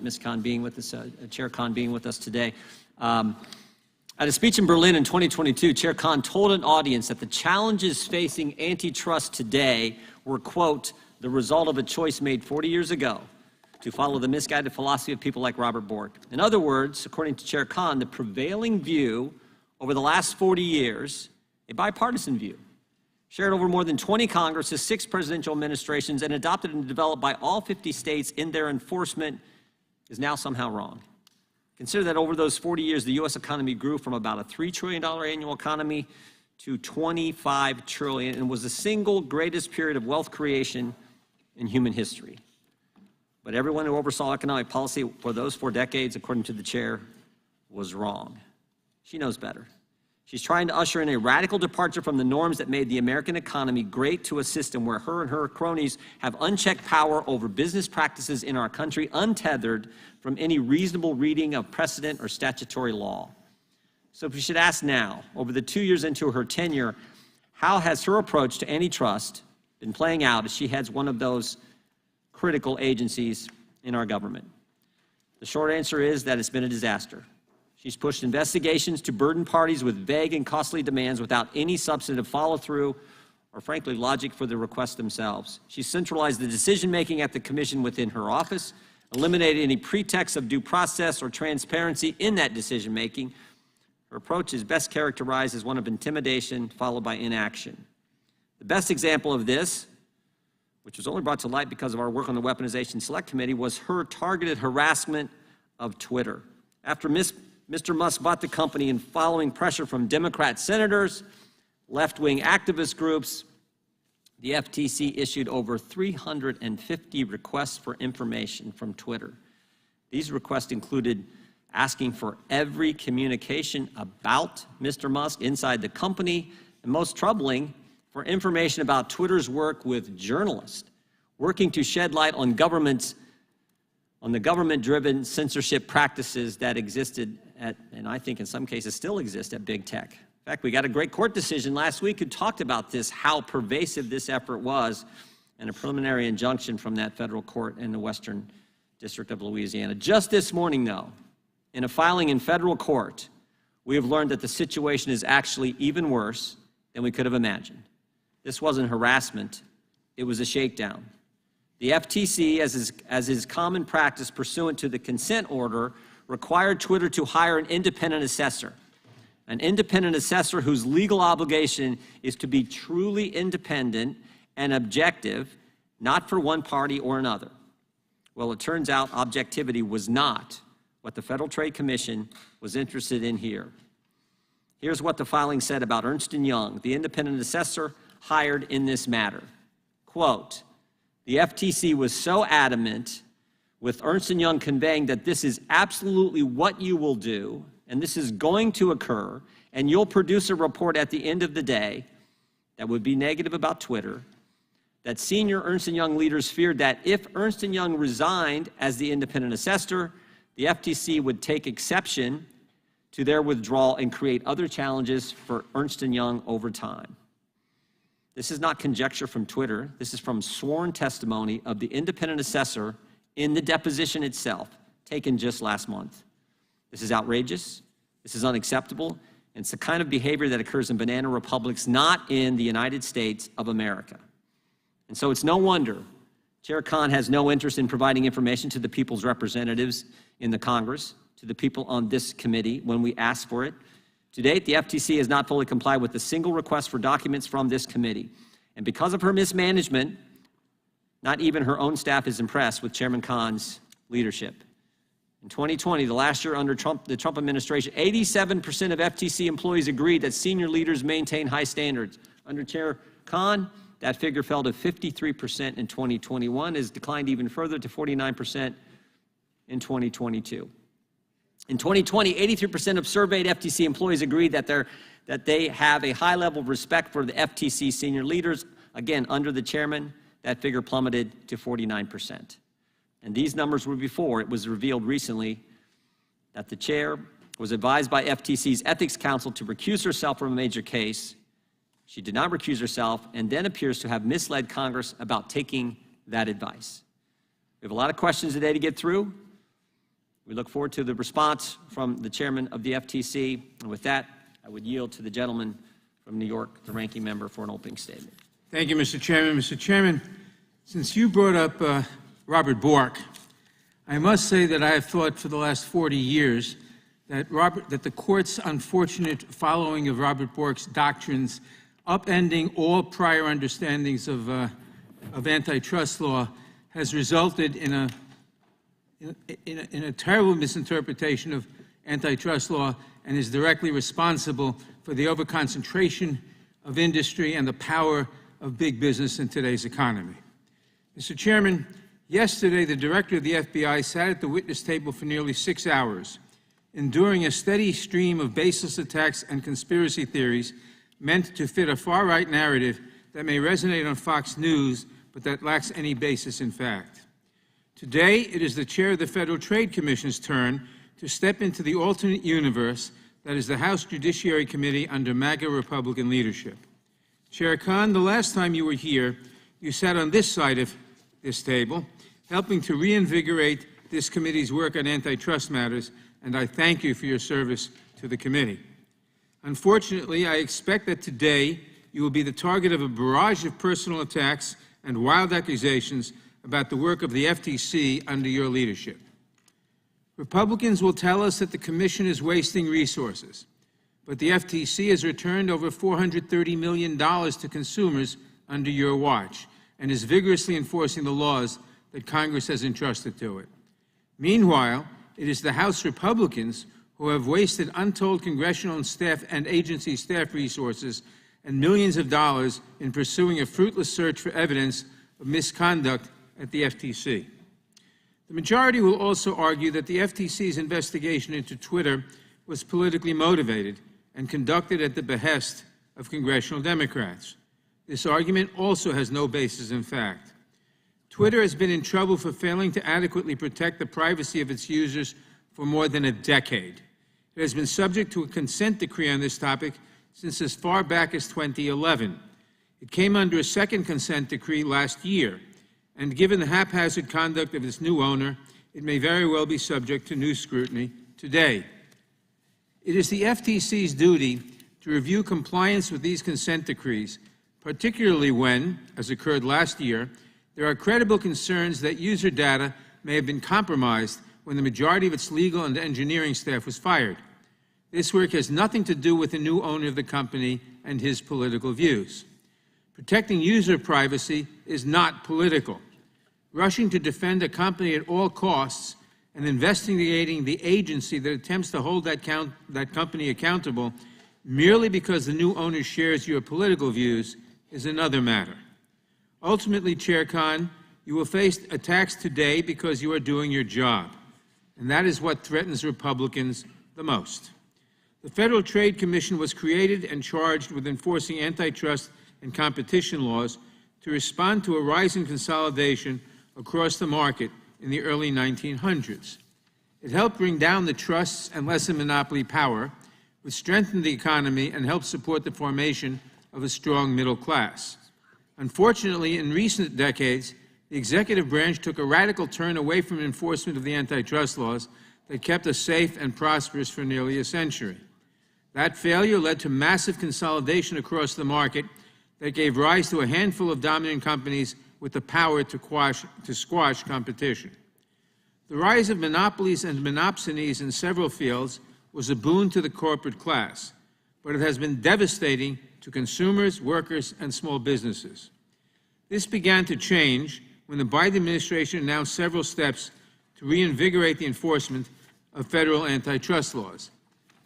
Ms. Khan being with us, Chair Khan being with us today. At a speech in Berlin in 2022, Chair Khan told an audience that the challenges facing antitrust today were, quote, the result of a choice made 40 years ago to follow the misguided philosophy of people like Robert Bork. In other words, according to Chair Khan, the prevailing view over the last 40 years, a bipartisan view, shared over more than 20 Congresses, 6 presidential administrations, and adopted and developed by all 50 states in their enforcement, is now somehow wrong. Consider that over those 40 years, the U.S. economy grew from about a $3 trillion annual economy to $25 trillion, and was the single greatest period of wealth creation in human history. But everyone who oversaw economic policy for those 4 decades, according to the chair, was wrong. She knows better. She's trying to usher in a radical departure from the norms that made the American economy great to a system where her and her cronies have unchecked power over business practices in our country, untethered from any reasonable reading of precedent or statutory law. So we should ask now, over the 2 years into her tenure, how has her approach to antitrust been playing out as she heads one of those critical agencies in our government? The short answer is that it's been a disaster. She's pushed investigations to burden parties with vague and costly demands without any substantive follow-through or, frankly, logic for the requests themselves. She's centralized the decision-making at the commission within her office, eliminated any pretext of due process or transparency in that decision-making. Her approach is best characterized as one of intimidation followed by inaction. The best example of this, which was only brought to light because of our work on the Weaponization Select Committee, was her targeted harassment of Twitter. After Mr. Musk bought the company and following pressure from Democrat senators, left-wing activist groups, the FTC issued over 350 requests for information from Twitter. These requests included asking for every communication about Mr. Musk inside the company, and most troubling, for information about Twitter's work with journalists, working to shed light on the government-driven censorship practices that existed at, and I think in some cases still exist at big tech. In fact, we got a great court decision last week who talked about this, how pervasive this effort was, and a preliminary injunction from that federal court in the Western District of Louisiana. Just this morning, though, in a filing in federal court, we have learned that the situation is actually even worse than we could have imagined. This wasn't harassment, it was a shakedown. The FTC, as is common practice pursuant to the consent order, required Twitter to hire an independent assessor whose legal obligation is to be truly independent and objective, not for one party or another. Well, it turns out objectivity was not what the Federal Trade Commission was interested in here. Here's what the filing said about Ernst & Young, the independent assessor hired in this matter. Quote, the FTC was so adamant with Ernst & Young conveying that this is absolutely what you will do, and this is going to occur, and you'll produce a report at the end of the day that would be negative about Twitter, that senior Ernst & Young leaders feared that if Ernst & Young resigned as the independent assessor, the FTC would take exception to their withdrawal and create other challenges for Ernst & Young over time. This is not conjecture from Twitter. This is from sworn testimony of the independent assessor in the deposition itself, taken just last month. This is outrageous. This is unacceptable. And it's the kind of behavior that occurs in banana republics, not in the United States of America. And so it's no wonder Chair Khan has no interest in providing information to the people's representatives in the Congress, to the people on this committee when we ask for it. To date, the FTC has not fully complied with a single request for documents from this committee. And because of her mismanagement, not even her own staff is impressed with Chairman Khan's leadership. In 2020, the last year under the Trump administration, 87% of FTC employees agreed that senior leaders maintain high standards. Under Chair Khan, that figure fell to 53% in 2021, has declined even further to 49% in 2022. In 2020, 83% of surveyed FTC employees agreed that they have a high level of respect for the FTC senior leaders. Again, under the chairman, that figure plummeted to 49%. And these numbers were before it was revealed recently that the chair was advised by FTC's Ethics Council to recuse herself from a major case. She did not recuse herself and then appears to have misled Congress about taking that advice. We have a lot of questions today to get through. We look forward to the response from the chairman of the FTC. And with that, I would yield to the gentleman from New York, the ranking member, for an opening statement. Thank you, Mr. Chairman. Mr. Chairman, since you brought up Robert Bork, I must say that I have thought for the last 40 years that the court's unfortunate following of Robert Bork's doctrines, upending all prior understandings of antitrust law, has resulted in a terrible misinterpretation of antitrust law and is directly responsible for the overconcentration of industry and the power of big business in today's economy. Mr. Chairman, yesterday the director of the FBI sat at the witness table for nearly 6 hours, enduring a steady stream of baseless attacks and conspiracy theories meant to fit a far-right narrative that may resonate on Fox News, but that lacks any basis in fact. Today, it is the chair of the Federal Trade Commission's turn to step into the alternate universe that is the House Judiciary Committee under MAGA Republican leadership. Chair Khan, the last time you were here, you sat on this side of this table, helping to reinvigorate this committee's work on antitrust matters, and I thank you for your service to the committee. Unfortunately, I expect that today you will be the target of a barrage of personal attacks and wild accusations about the work of the FTC under your leadership. Republicans will tell us that the Commission is wasting resources, but the FTC has returned over $430 million to consumers under your watch and is vigorously enforcing the laws that Congress has entrusted to it. Meanwhile, it is the House Republicans who have wasted untold congressional and staff and agency staff resources and millions of dollars in pursuing a fruitless search for evidence of misconduct at the FTC. The majority will also argue that the FTC's investigation into Twitter was politically motivated and conducted at the behest of congressional Democrats. This argument also has no basis in fact. Twitter has been in trouble for failing to adequately protect the privacy of its users for more than a decade. It has been subject to a consent decree on this topic since as far back as 2011. It came under a second consent decree last year, and given the haphazard conduct of its new owner, it may very well be subject to new scrutiny today. It is the FTC's duty to review compliance with these consent decrees, particularly when, as occurred last year, there are credible concerns that user data may have been compromised when the majority of its legal and engineering staff was fired. This work has nothing to do with the new owner of the company and his political views. Protecting user privacy is not political. Rushing to defend a company at all costs and investigating the agency that attempts to hold that company accountable merely because the new owner shares your political views is another matter. Ultimately, Chair Khan, you will face attacks today because you are doing your job, and that is what threatens Republicans the most. The Federal Trade Commission was created and charged with enforcing antitrust and competition laws to respond to a rise in consolidation across the market in the early 1900s. It helped bring down the trusts and lessen monopoly power, which strengthened the economy and helped support the formation of a strong middle class. Unfortunately, in recent decades, the executive branch took a radical turn away from enforcement of the antitrust laws that kept us safe and prosperous for nearly a century. That failure led to massive consolidation across the market that gave rise to a handful of dominant companies with the power to squash competition. The rise of monopolies and monopsonies in several fields was a boon to the corporate class, but it has been devastating to consumers, workers, and small businesses. This began to change when the Biden administration announced several steps to reinvigorate the enforcement of federal antitrust laws.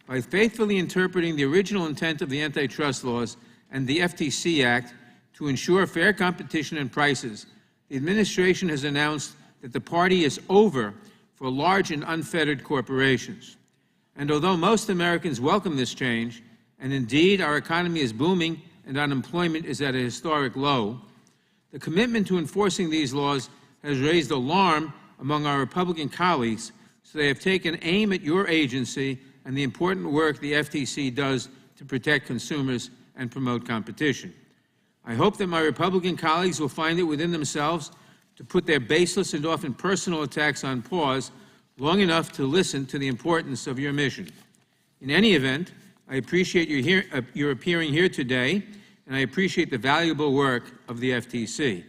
By faithfully interpreting the original intent of the antitrust laws and the FTC Act to ensure fair competition and prices, the administration has announced that the party is over for large and unfettered corporations. And although most Americans welcome this change, and indeed our economy is booming and unemployment is at a historic low, the commitment to enforcing these laws has raised alarm among our Republican colleagues, so they have taken aim at your agency and the important work the FTC does to protect consumers and promote competition. I hope that my Republican colleagues will find it within themselves to put their baseless and often personal attacks on pause long enough to listen to the importance of your mission. In any event, I appreciate your appearing here today, and I appreciate the valuable work of the FTC.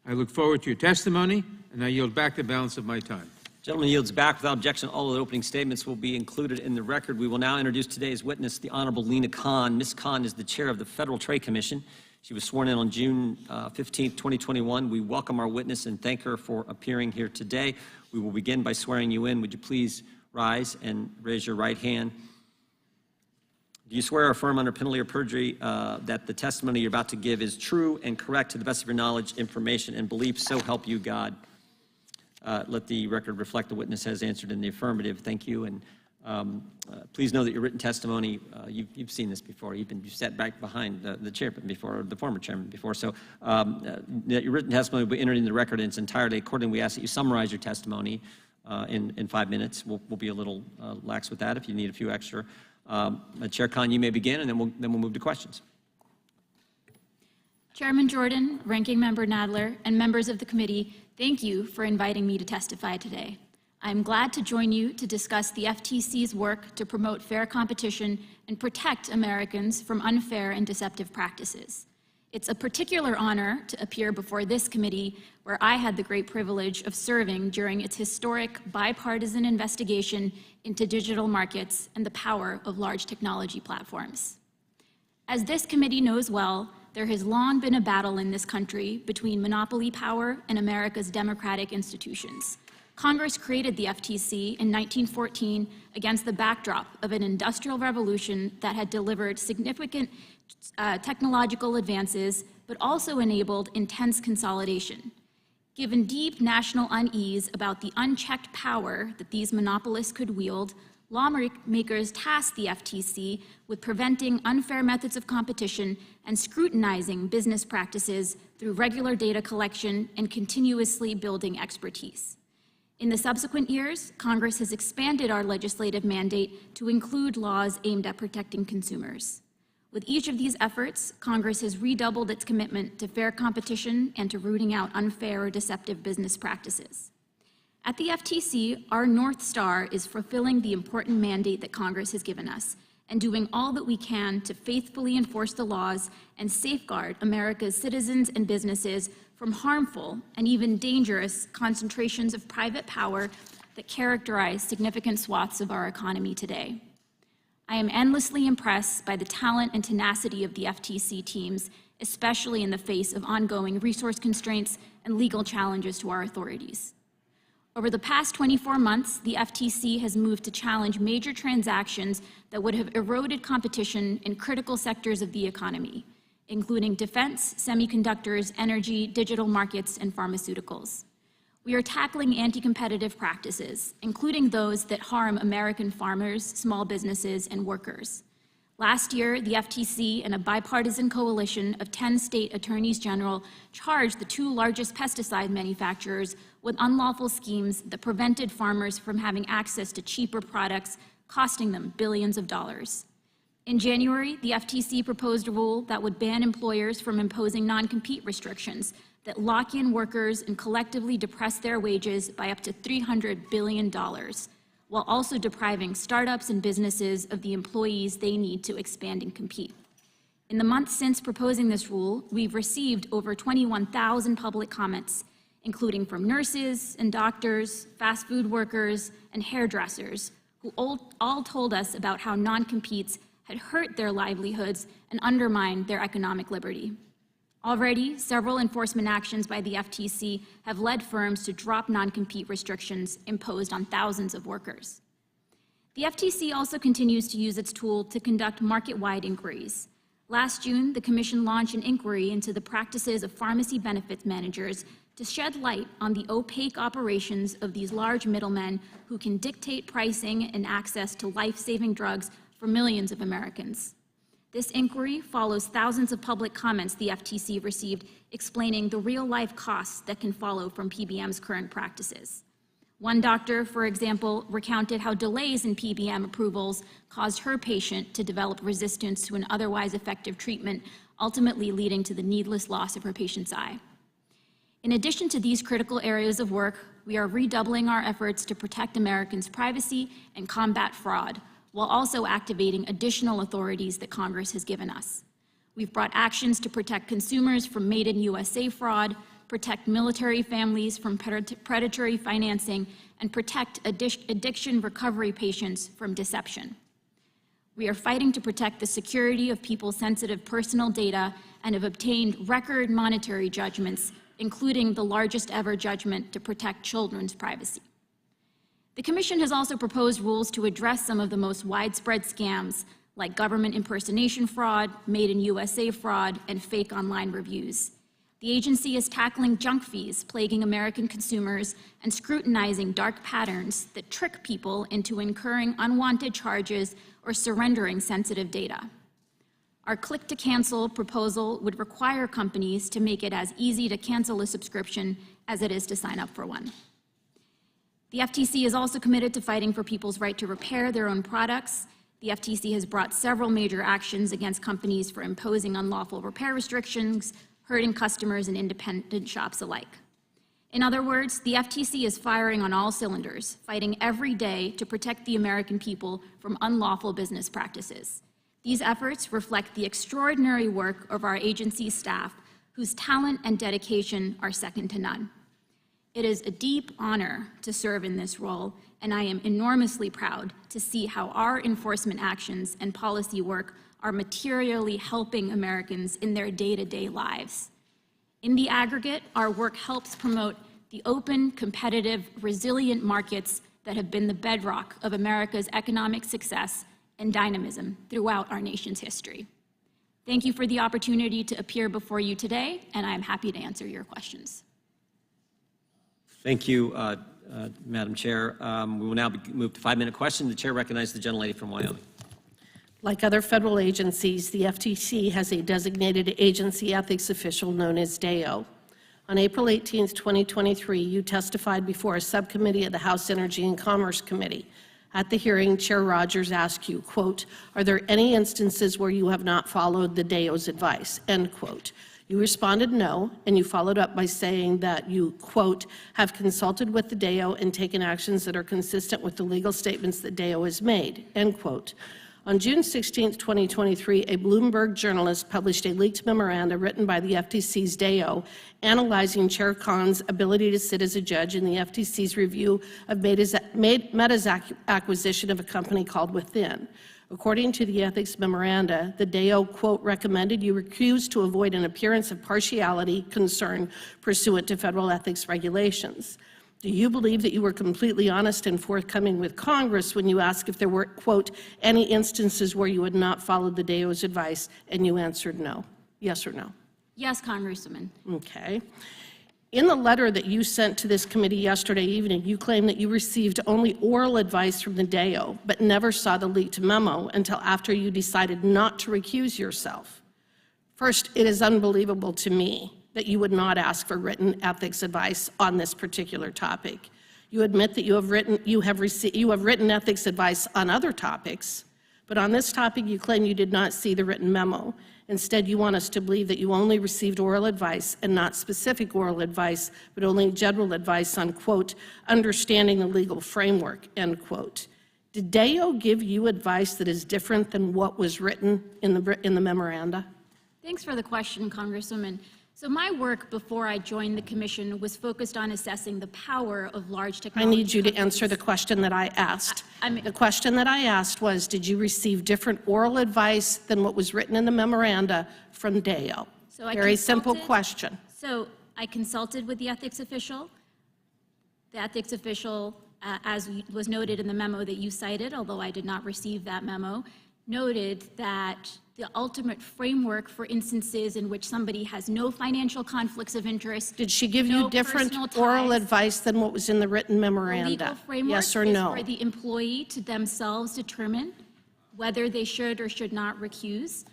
I look forward to your testimony, and I yield back the balance of my time. Gentleman yields back without objection. All of the opening statements will be included in the record. We will now introduce today's witness, the Honorable Lena Khan. Ms. Khan is the chair of the Federal Trade Commission. She was sworn in on June 15, 2021. We welcome our witness and thank her for appearing here today. We will begin by swearing you in. Would you please rise and raise your right hand? Do you swear or affirm under penalty of perjury that the testimony you're about to give is true and correct to the best of your knowledge, information, and belief, so help you God? Let the record reflect the witness has answered in the affirmative. Thank you. And please know that your written testimony, you've seen this before. You've sat back behind the chairman before, or the former chairman before. So that your written testimony will be entered in the record in its entirety. Accordingly, we ask that you summarize your testimony in 5 minutes. We'll be a little lax with that if you need a few extra. Chair Khan, you may begin, and then we'll move to questions. Chairman Jordan, Ranking Member Nadler, and members of the committee, thank you for inviting me to testify today. I'm glad to join you to discuss the FTC's work to promote fair competition and protect Americans from unfair and deceptive practices. It's a particular honor to appear before this committee, where I had the great privilege of serving during its historic bipartisan investigation into digital markets and the power of large technology platforms. As this committee knows well, there has long been a battle in this country between monopoly power and America's democratic institutions. Congress created the FTC in 1914 against the backdrop of an industrial revolution that had delivered significant technological advances, but also enabled intense consolidation. Given deep national unease about the unchecked power that these monopolists could wield, lawmakers tasked the FTC with preventing unfair methods of competition and scrutinizing business practices through regular data collection and continuously building expertise. In the subsequent years, Congress has expanded our legislative mandate to include laws aimed at protecting consumers. With each of these efforts, Congress has redoubled its commitment to fair competition and to rooting out unfair or deceptive business practices. At the FTC, our North Star is fulfilling the important mandate that Congress has given us and doing all that we can to faithfully enforce the laws and safeguard America's citizens and businesses from harmful and even dangerous concentrations of private power that characterize significant swaths of our economy today. I am endlessly impressed by the talent and tenacity of the FTC teams, especially in the face of ongoing resource constraints and legal challenges to our authorities. Over the past 24 months, the FTC has moved to challenge major transactions that would have eroded competition in critical sectors of the economy, including defense, semiconductors, energy, digital markets, and pharmaceuticals. We are tackling anti-competitive practices, including those that harm American farmers, small businesses, and workers. Last year, the FTC and a bipartisan coalition of 10 state attorneys general charged the 2 largest pesticide manufacturers with unlawful schemes that prevented farmers from having access to cheaper products, costing them billions of dollars. In January, the FTC proposed a rule that would ban employers from imposing non-compete restrictions that lock in workers and collectively depress their wages by up to $300 billion, while also depriving startups and businesses of the employees they need to expand and compete. In the months since proposing this rule, we've received over 21,000 public comments, including from nurses and doctors, fast food workers, and hairdressers, who all told us about how non-competes had hurt their livelihoods and undermined their economic liberty. Already, several enforcement actions by the FTC have led firms to drop non-compete restrictions imposed on thousands of workers. The FTC also continues to use its tool to conduct market-wide inquiries. Last June, the Commission launched an inquiry into the practices of pharmacy benefits managers to shed light on the opaque operations of these large middlemen who can dictate pricing and access to life-saving drugs for millions of Americans. This inquiry follows thousands of public comments the FTC received explaining the real-life costs that can follow from PBM's current practices. One doctor, for example, recounted how delays in PBM approvals caused her patient to develop resistance to an otherwise effective treatment, ultimately leading to the needless loss of her patient's eye. In addition to these critical areas of work, we are redoubling our efforts to protect Americans' privacy and combat fraud, while also activating additional authorities that Congress has given us. We've brought actions to protect consumers from Made in USA fraud, protect military families from predatory financing, and protect addiction recovery patients from deception. We are fighting to protect the security of people's sensitive personal data and have obtained record monetary judgments, including the largest ever judgment to protect children's privacy. The Commission has also proposed rules to address some of the most widespread scams, like government impersonation fraud, Made in USA fraud, and fake online reviews. The agency is tackling junk fees plaguing American consumers and scrutinizing dark patterns that trick people into incurring unwanted charges or surrendering sensitive data. Our click-to-cancel proposal would require companies to make it as easy to cancel a subscription as it is to sign up for one. The FTC is also committed to fighting for people's right to repair their own products. The FTC has brought several major actions against companies for imposing unlawful repair restrictions, hurting customers and independent shops alike. In other words, the FTC is firing on all cylinders, fighting every day to protect the American people from unlawful business practices. These efforts reflect the extraordinary work of our agency staff, whose talent and dedication are second to none. It is a deep honor to serve in this role, and I am enormously proud to see how our enforcement actions and policy work are materially helping Americans in their day-to-day lives. In the aggregate, our work helps promote the open, competitive, resilient markets that have been the bedrock of America's economic success and dynamism throughout our nation's history. Thank you for the opportunity to appear before you today, and I'm happy to answer your questions. Thank you, Madam Chair. We will now move to 5-minute question. The Chair recognizes the gentlelady from Wyoming. Like other federal agencies, the FTC has a designated agency ethics official known as DAO. On April 18, 2023, you testified before a subcommittee of the House Energy and Commerce Committee. At the hearing, Chair Rogers asked you, quote, "Are there any instances where you have not followed the DAO's advice?" End quote. You responded no, and you followed up by saying that you, quote, "have consulted with the DAO and taken actions that are consistent with the legal statements that DAO has made," end quote. On June 16, 2023, a Bloomberg journalist published a leaked memoranda written by the FTC's DAO analyzing Chair Khan's ability to sit as a judge in the FTC's review of Meta's acquisition of a company called Within. According to the ethics memoranda, the DAO, quote, recommended you recuse to avoid an appearance of partiality concern pursuant to federal ethics regulations. Do you believe that you were completely honest and forthcoming with Congress when you asked if there were, quote, any instances where you had not followed the DAO's advice, and you answered no? Yes or no? Yes, Congresswoman. Okay. In the letter that you sent to this committee yesterday evening, you claim that you received only oral advice from the DAO, but never saw the leaked memo until after you decided not to recuse yourself. First, it is unbelievable to me that you would not ask for written ethics advice on this particular topic. You admit that you have written ethics advice on other topics, but on this topic you claim you did not see the written memo. Instead, you want us to believe that you only received oral advice and not specific oral advice, but only general advice on, quote, understanding the legal framework, end quote. Did DAO give you advice that is different than what was written in the memoranda? Thanks for the question, Congresswoman. So my work before I joined the Commission was focused on assessing the power of large technology. I need you to answer the question that I asked. The question that I asked was, did you receive different oral advice than what was written in the memoranda from DAO? So Very simple question. So I consulted with the ethics official. The ethics official, as was noted in the memo that you cited, although I did not receive that memo, noted that the ultimate framework for instances in which somebody has no financial conflicts of interest. Did she give you different oral advice than what was in the written memoranda? The legal framework yes or no? is for the employee to themselves determine whether they should or should not recuse.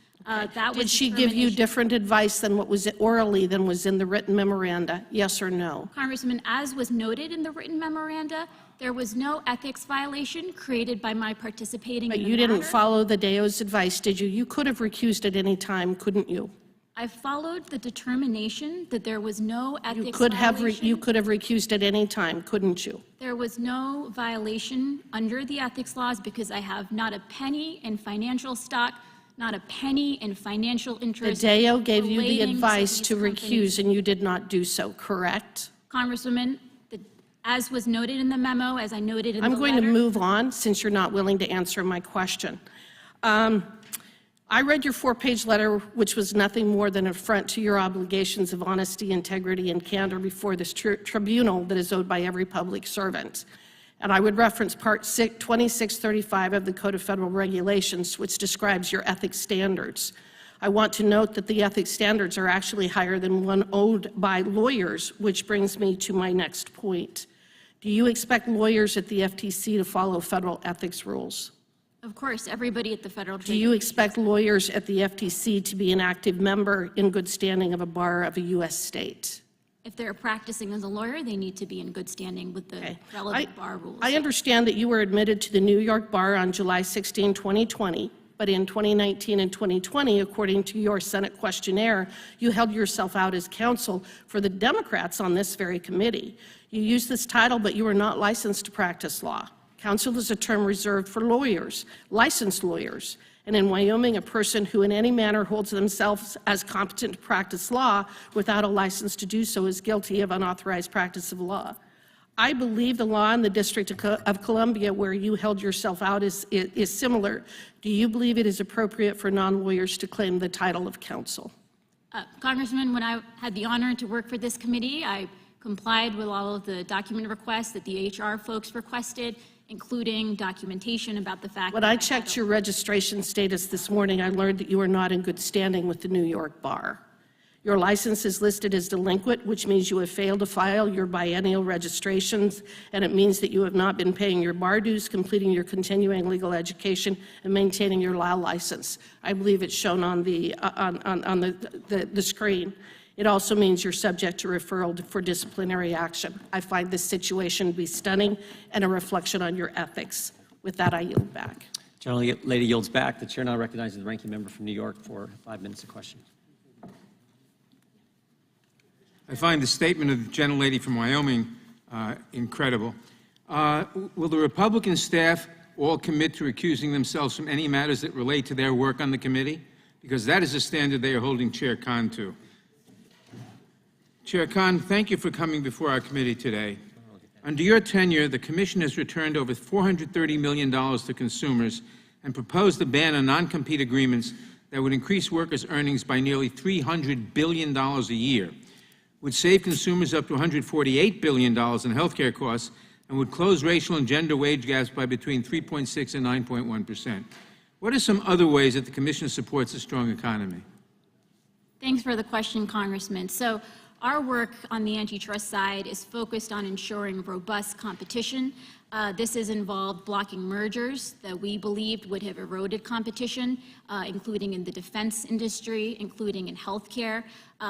Did she give you different advice than what was orally than was in the written memoranda? Yes or no? Congressman, as was noted in the written memoranda, there was no ethics violation created by my participating in the matter. But you didn't follow the DAO's advice, did you? You could have recused at any time, couldn't you? I followed the determination that there was no ethics You could have violation. recused at any time, couldn't you? There was no violation under the ethics laws because I have not a penny in financial stock, not a penny in financial The interest. DAO gave you the relating advice these to companies. recuse, and you did not do so, correct? Congresswoman, as was noted in the memo, as I noted in the letter. I'm going to move on since you're not willing to answer my question. I read your 4-page letter, which was nothing more than an affront to your obligations of honesty, integrity, and candor before this tribunal that is owed by every public servant. And I would reference Part 2635 of the Code of Federal Regulations, which describes your ethics standards. I want to note that the ethics standards are actually higher than one owed by lawyers, which brings me to my next point. Do you expect lawyers at the FTC to follow federal ethics rules? Of course, everybody at the Federal Trade Do you expect lawyers at the FTC to be an active member in good standing of a bar of a U.S. state? If they're practicing as a lawyer, they need to be in good standing with the relevant bar rules. I understand that you were admitted to the New York bar on July 16, 2020, but in 2019 and 2020, according to your Senate questionnaire, you held yourself out as counsel for the Democrats on this very committee. You used this title, but you were not licensed to practice law. Counsel is a term reserved for lawyers, licensed lawyers. And in Wyoming, a person who in any manner holds themselves as competent to practice law without a license to do so is guilty of unauthorized practice of law. I believe the law in the District of Columbia where you held yourself out is similar. Do you believe it is appropriate for non-lawyers to claim the title of counsel? Congressman, when I had the honor to work for this committee, I complied with all of the document requests that the HR folks requested, including documentation about the fact When that I checked your registration status this morning, I learned that you are not in good standing with the New York bar. Your license is listed as delinquent, which means you have failed to file your biennial registrations, and it means that you have not been paying your bar dues, completing your continuing legal education, and maintaining your law license. I believe it's shown on the screen. It also means you're subject to referral for disciplinary action. I find this situation to be stunning and a reflection on your ethics. With that, I yield back. Gentlelady yields back. The chair now recognizes the ranking member from New York for 5 minutes of questions. I find the statement of the gentlelady from Wyoming incredible. Will the Republican staff all commit to recusing themselves from any matters that relate to their work on the committee? Because that is a standard they are holding Chair Khan to. Chair Khan, thank you for coming before our committee today. Under your tenure, the Commission has returned over $430 million to consumers and proposed a ban on non-compete agreements that would increase workers' earnings by nearly $300 billion a year, would save consumers up to $148 billion in health care costs, and would close racial and gender wage gaps by between 3.6 and 9.1%. What are some other ways that the Commission supports a strong economy? Thanks for the question, Congressman. So our work on the antitrust side is focused on ensuring robust competition. This has involved blocking mergers that we believed would have eroded competition, including in the defense industry, including in healthcare.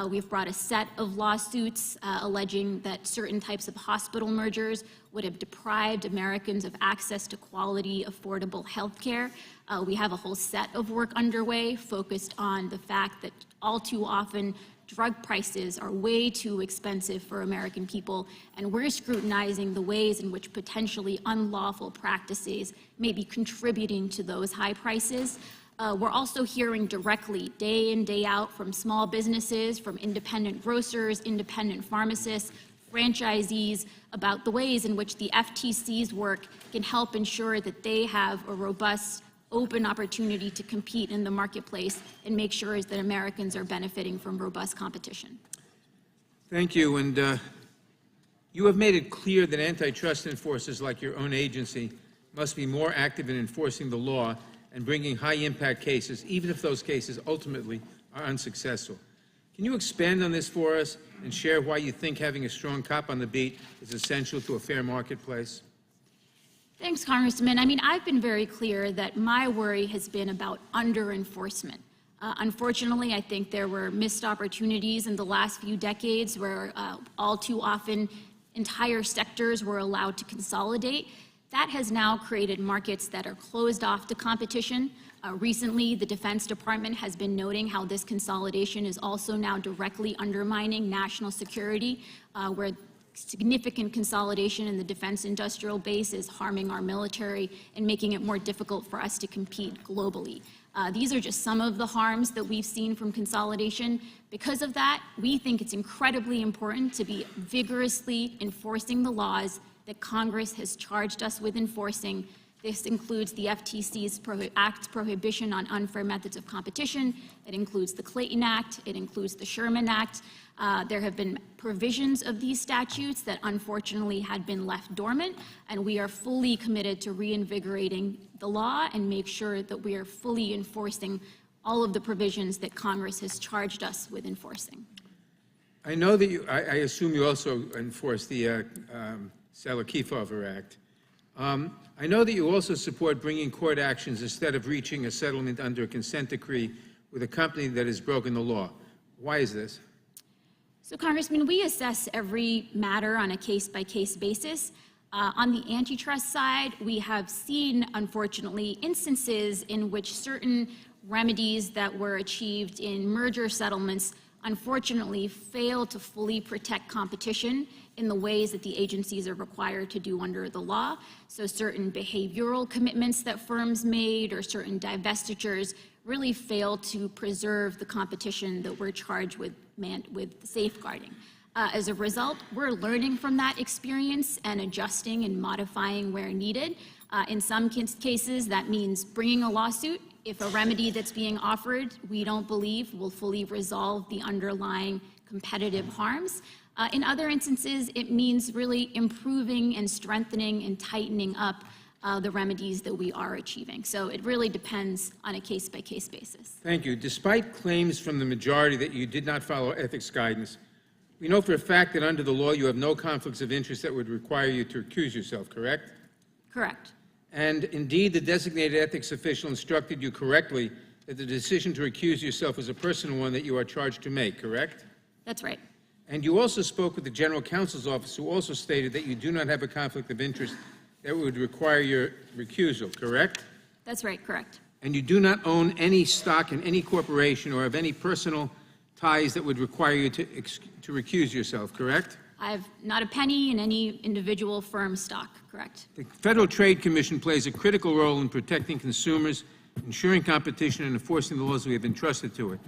We've brought a set of lawsuits alleging that certain types of hospital mergers would have deprived Americans of access to quality, affordable healthcare. We have a whole set of work underway focused on the fact that all too often drug prices are way too expensive for American people, and we're scrutinizing the ways in which potentially unlawful practices may be contributing to those high prices. We're also hearing directly, day in, day out, from small businesses, from independent grocers, independent pharmacists, franchisees, about the ways in which the FTC's work can help ensure that they have a robust, open opportunity to compete in the marketplace and make sure that Americans are benefiting from robust competition. Thank you. And you have made it clear that antitrust enforcers like your own agency must be more active in enforcing the law and bringing high-impact cases, even if those cases ultimately are unsuccessful. Can you expand on this for us and share why you think having a strong cop on the beat is essential to a fair marketplace? Thanks, Congressman. I mean, I've been very clear that my worry has been about under-enforcement. Unfortunately, I think there were missed opportunities in the last few decades where all too often entire sectors were allowed to consolidate. That has now created markets that are closed off to competition. Recently, the Defense Department has been noting how this consolidation is also now directly undermining national security, where significant consolidation in the defense industrial base is harming our military and making it more difficult for us to compete globally. These are just some of the harms that we've seen from consolidation. Because of that, we think it's incredibly important to be vigorously enforcing the laws that Congress has charged us with enforcing. This includes the FTC's Act's prohibition on unfair methods of competition. It includes the Clayton Act. It includes the Sherman Act. There have been provisions of these statutes that unfortunately had been left dormant, and we are fully committed to reinvigorating the law and make sure that we are fully enforcing all of the provisions that Congress has charged us with enforcing. I know that I assume you also enforce the Sala-Kefauver Act. I know that you also support bringing court actions instead of reaching a settlement under a consent decree with a company that has broken the law. Why is this? So, Congressman, we assess every matter on a case-by-case basis. On the antitrust side, we have seen, unfortunately, instances in which certain remedies that were achieved in merger settlements unfortunately fail to fully protect competition in the ways that the agencies are required to do under the law. So certain behavioral commitments that firms made or certain divestitures really fail to preserve the competition that we're charged with safeguarding. As a result, we're learning from that experience and adjusting and modifying where needed. In some cases, that means bringing a lawsuit if a remedy that's being offered we don't believe will fully resolve the underlying competitive harms. In other instances, it means really improving and strengthening and tightening up the remedies that we are achieving. So it really depends on a case-by-case basis. Thank you. Despite claims from the majority that you did not follow ethics guidance, we know for a fact that under the law you have no conflicts of interest that would require you to recuse yourself, correct? Correct. And indeed, the designated ethics official instructed you correctly that the decision to recuse yourself was a personal one that you are charged to make, correct? That's right. And you also spoke with the General Counsel's office, who also stated that you do not have a conflict of interest that would require your recusal, correct? That's right, correct. And you do not own any stock in any corporation or have any personal ties that would require you to recuse yourself, correct? I have not a penny in any individual firm stock, correct? The Federal Trade Commission plays a critical role in protecting consumers, ensuring competition, and enforcing the laws we have entrusted to it.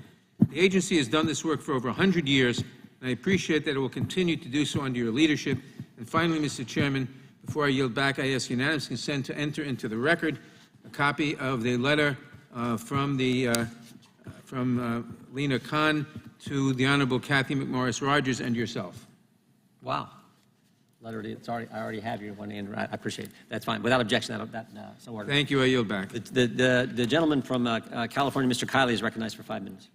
The agency has done this work for over 100 years, and I appreciate that it will continue to do so under your leadership. And finally, Mr. Chairman, before I yield back, I ask unanimous consent to enter into the record a copy of the letter from Lena Khan to the Honorable Kathy McMorris Rogers and yourself. Wow. Letter, I already have your one in. I appreciate it. That's fine. Without objection, so ordered. Thank you. I yield back. The gentleman from California, Mr. Kiley, is recognized for 5 minutes.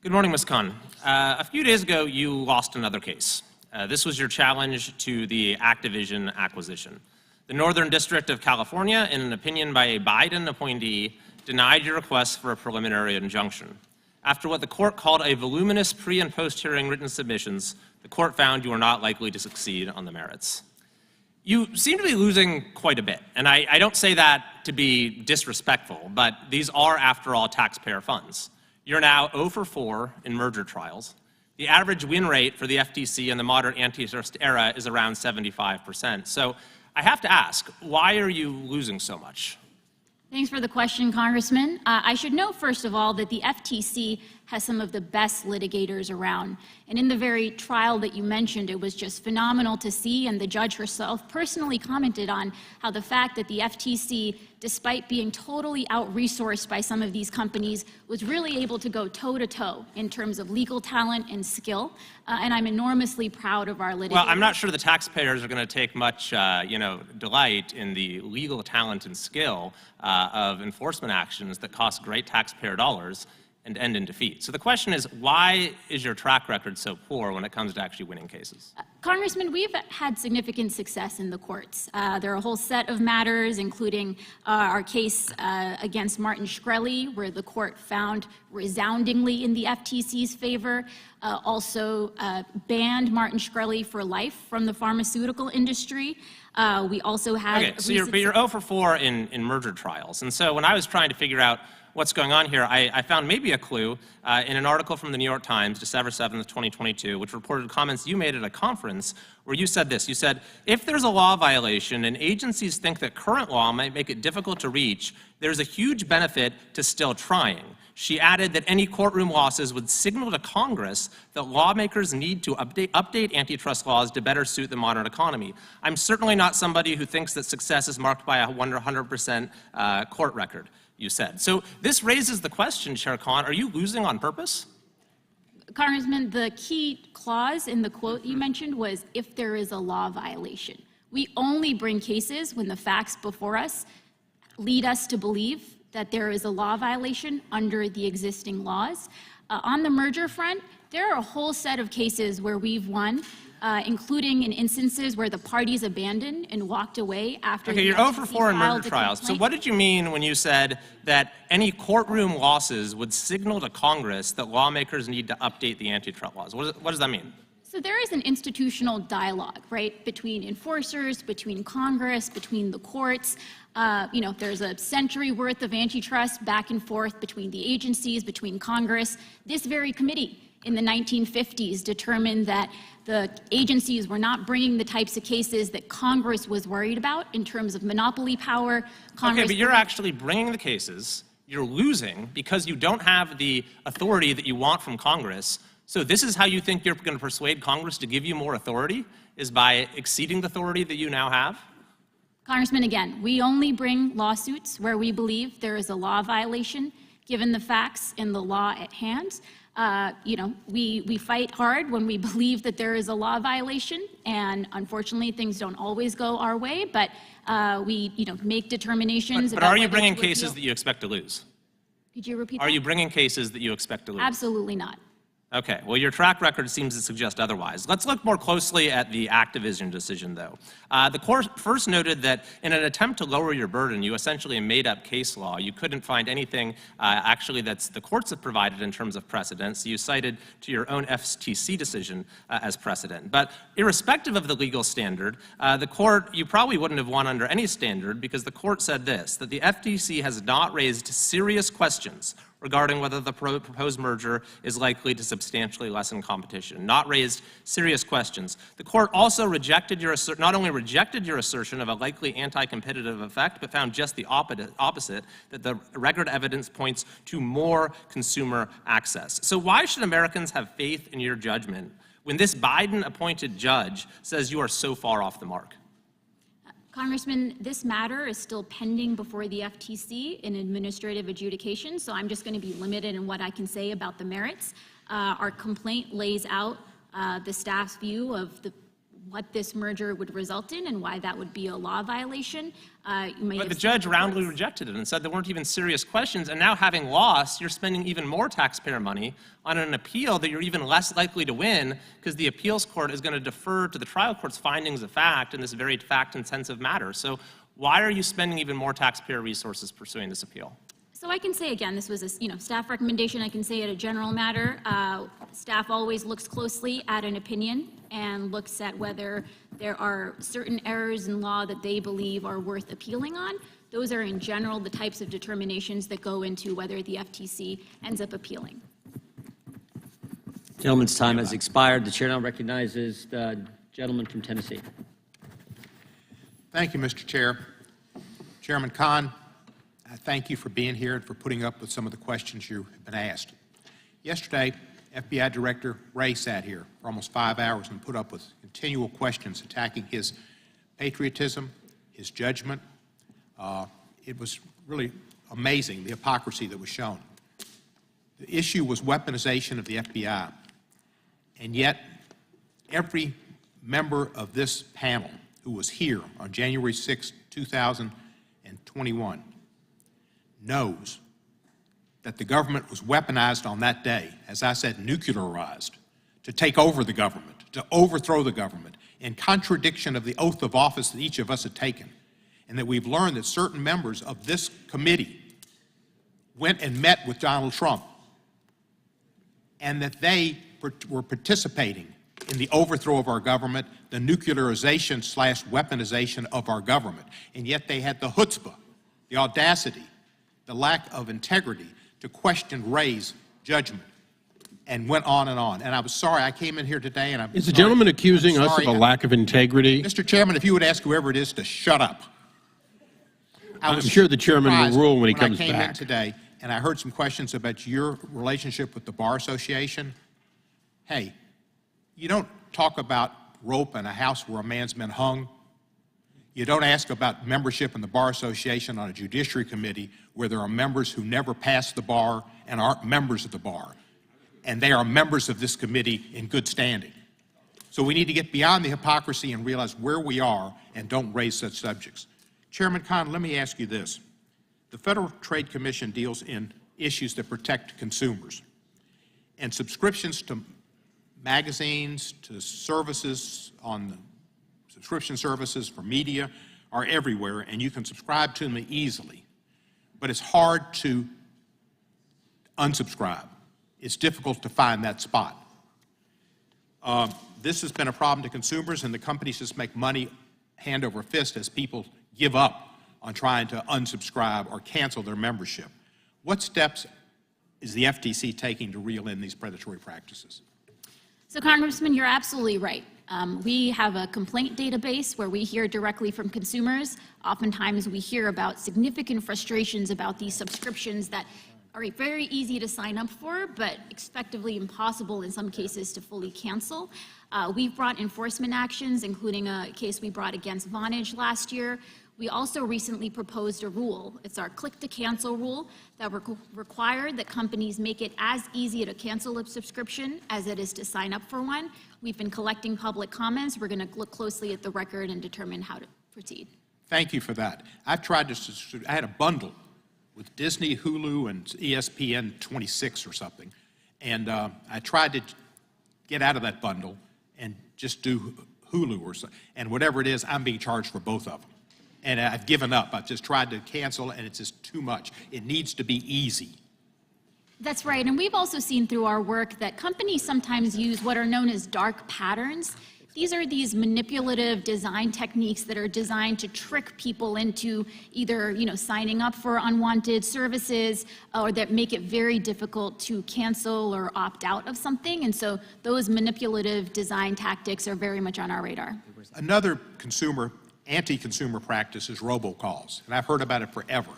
Good morning, Ms. Khan. A few days ago, you lost another case. This was your challenge to the Activision acquisition. The Northern District of California, in an opinion by a Biden appointee, denied your request for a preliminary injunction. After what the court called a voluminous pre- and post-hearing written submissions, the court found you are not likely to succeed on the merits. You seem to be losing quite a bit, and I don't say that to be disrespectful, but these are, after all, taxpayer funds. You're now 0 for 4 in merger trials. The average win rate for the FTC in the modern antitrust era is around 75%. So I have to ask, why are you losing so much? Thanks for the question, Congressman. I should note, first of all, that the FTC has some of the best litigators around. And in the very trial that you mentioned, it was just phenomenal to see, and the judge herself personally commented on how the fact that the FTC, despite being totally out-resourced by some of these companies, was really able to go toe-to-toe in terms of legal talent and skill. And I'm enormously proud of our litigators. Well, I'm not sure the taxpayers are going to take much, delight in the legal talent and skill of enforcement actions that cost great taxpayer dollars and end in defeat. So the question is, why is your track record so poor when it comes to actually winning cases? Congressman, we've had significant success in the courts. There are a whole set of matters, including our case against Martin Shkreli, where the court found resoundingly in the FTC's favor, also banned Martin Shkreli for life from the pharmaceutical industry. We also had... Okay, so you're 0 for 4 in merger trials. And so when I was trying to figure out what's going on here, I found maybe a clue in an article from the New York Times, December 7th, 2022, which reported comments you made at a conference where you said this. You said, if there's a law violation and agencies think that current law might make it difficult to reach, there's a huge benefit to still trying. She added that any courtroom losses would signal to Congress that lawmakers need to update antitrust laws to better suit the modern economy. I'm certainly not somebody who thinks that success is marked by a 100% court record, you said. So this raises the question, Chair Khan, are you losing on purpose? Congressman, the key clause in the quote you mentioned was if there is a law violation. We only bring cases when the facts before us lead us to believe that there is a law violation under the existing laws. On the merger front, there are a whole set of cases where we've won, including in instances where the parties abandoned and walked away after Okay, the you're 0 for 4 in merger trials. So complaint. what did you mean when you said that any courtroom losses would signal to Congress that lawmakers need to update the antitrust laws? What does that mean? So there is an institutional dialogue, right, between enforcers, between Congress, between the courts. There's a century worth of antitrust back and forth between the agencies, between Congress. This very committee in the 1950s determined that the agencies were not bringing the types of cases that Congress was worried about in terms of monopoly power. Okay, but you're actually bringing the cases. You're losing because you don't have the authority that you want from Congress. So this is how you think you're going to persuade Congress to give you more authority, is by exceeding the authority that you now have? Congressman, again, we only bring lawsuits where we believe there is a law violation, given the facts and the law at hand. We fight hard when we believe that there is a law violation, and unfortunately, things don't always go our way, but we make determinations But about are you whether bringing to cases appeal. that you expect to lose? Could you repeat Are that? you bringing cases that you expect to lose? Absolutely not. Okay, well, your track record seems to suggest otherwise. Let's look more closely at the Activision decision, though. The court first noted that in an attempt to lower your burden, you essentially made up case law. You couldn't find anything actually that's the courts have provided in terms of precedent, so you cited to your own FTC decision as precedent. But irrespective of the legal standard, the court, you probably wouldn't have won under any standard, because the court said this, that the FTC has not raised serious questions regarding whether the proposed merger is likely to substantially lessen competition, not raised serious questions. The court also rejected not only rejected your assertion of a likely anti-competitive effect, but found just the opposite, that the record evidence points to more consumer access. So why should Americans have faith in your judgment when this Biden-appointed judge says you are so far off the mark? Congressman, this matter is still pending before the FTC in administrative adjudication, so I'm just going to be limited in what I can say about the merits. Our complaint lays out the staff's view of what this merger would result in and why that would be a law violation. But the judge roundly rejected it and said there weren't even serious questions, and now having lost, you're spending even more taxpayer money on an appeal that you're even less likely to win, because the appeals court is going to defer to the trial court's findings of fact in this very fact-intensive matter. So why are you spending even more taxpayer resources pursuing this appeal? So I can say again, this was a staff recommendation. I can say it a general matter. Staff always looks closely at an opinion and looks at whether there are certain errors in law that they believe are worth appealing on. Those are in general the types of determinations that go into whether the FTC ends up appealing. Gentleman's time has expired. The chair now recognizes the gentleman from Tennessee. Thank you, Mr. Chair. Chairman Khan, I thank you for being here and for putting up with some of the questions you have been asked. Yesterday, FBI Director Wray sat here for almost 5 hours and put up with continual questions attacking his patriotism, his judgment. It was really amazing, the hypocrisy that was shown. The issue was weaponization of the FBI, and yet every member of this panel who was here on January 6, 2021 knows that the government was weaponized on that day, as I said, nuclearized, to take over the government, to overthrow the government, in contradiction of the oath of office that each of us had taken, and that we've learned that certain members of this committee went and met with Donald Trump, and that they were participating in the overthrow of our government, the nuclearization/weaponization of our government. And yet they had the chutzpah, the audacity, the lack of integrity to question Ray's judgment, and went on and on. And I was sorry, I came in here today and I'm Is the gentleman accusing us of a lack of integrity? Mr. Chairman, if you would ask whoever it is to shut up. I'm sure the chairman will rule when he comes I came in back. today and I heard some questions about your relationship with the Bar Association. Hey, you don't talk about rope in a house where a man's been hung. You don't ask about membership in the Bar Association on a Judiciary Committee where there are members who never passed the bar and aren't members of the bar. And they are members of this committee in good standing. So we need to get beyond the hypocrisy and realize where we are and don't raise such subjects. Chairman Kahn, let me ask you this. The Federal Trade Commission deals in issues that protect consumers. And subscriptions to magazines, to services on the subscription services for media are everywhere, and you can subscribe to them easily. But it's hard to unsubscribe. It's difficult to find that spot. This has been a problem to consumers, and the companies just make money hand over fist as people give up on trying to unsubscribe or cancel their membership. What steps is the FTC taking to reel in these predatory practices? So, Congressman, you're absolutely right. We have a complaint database where we hear directly from consumers. Oftentimes we hear about significant frustrations about these subscriptions that are very easy to sign up for, but effectively impossible in some cases to fully cancel. We've brought enforcement actions, including a case we brought against Vonage last year. We also recently proposed a rule. It's our click-to-cancel rule that required that companies make it as easy to cancel a subscription as it is to sign up for one. We've been collecting public comments. We're going to look closely at the record and determine how to proceed. Thank you for that. I've tried to, I had a bundle with Disney, Hulu, and ESPN 26 or something, and I tried to get out of that bundle and just do Hulu or something, and whatever it is, I'm being charged for both of them. And I've given up. I've just tried to cancel, and it's just too much. It needs to be easy. That's right, and we've also seen through our work that companies sometimes use what are known as dark patterns. These are these manipulative design techniques that are designed to trick people into either, signing up for unwanted services or that make it very difficult to cancel or opt out of something. And so those manipulative design tactics are very much on our radar. Another anti-consumer practice is robocalls, and I've heard about it forever.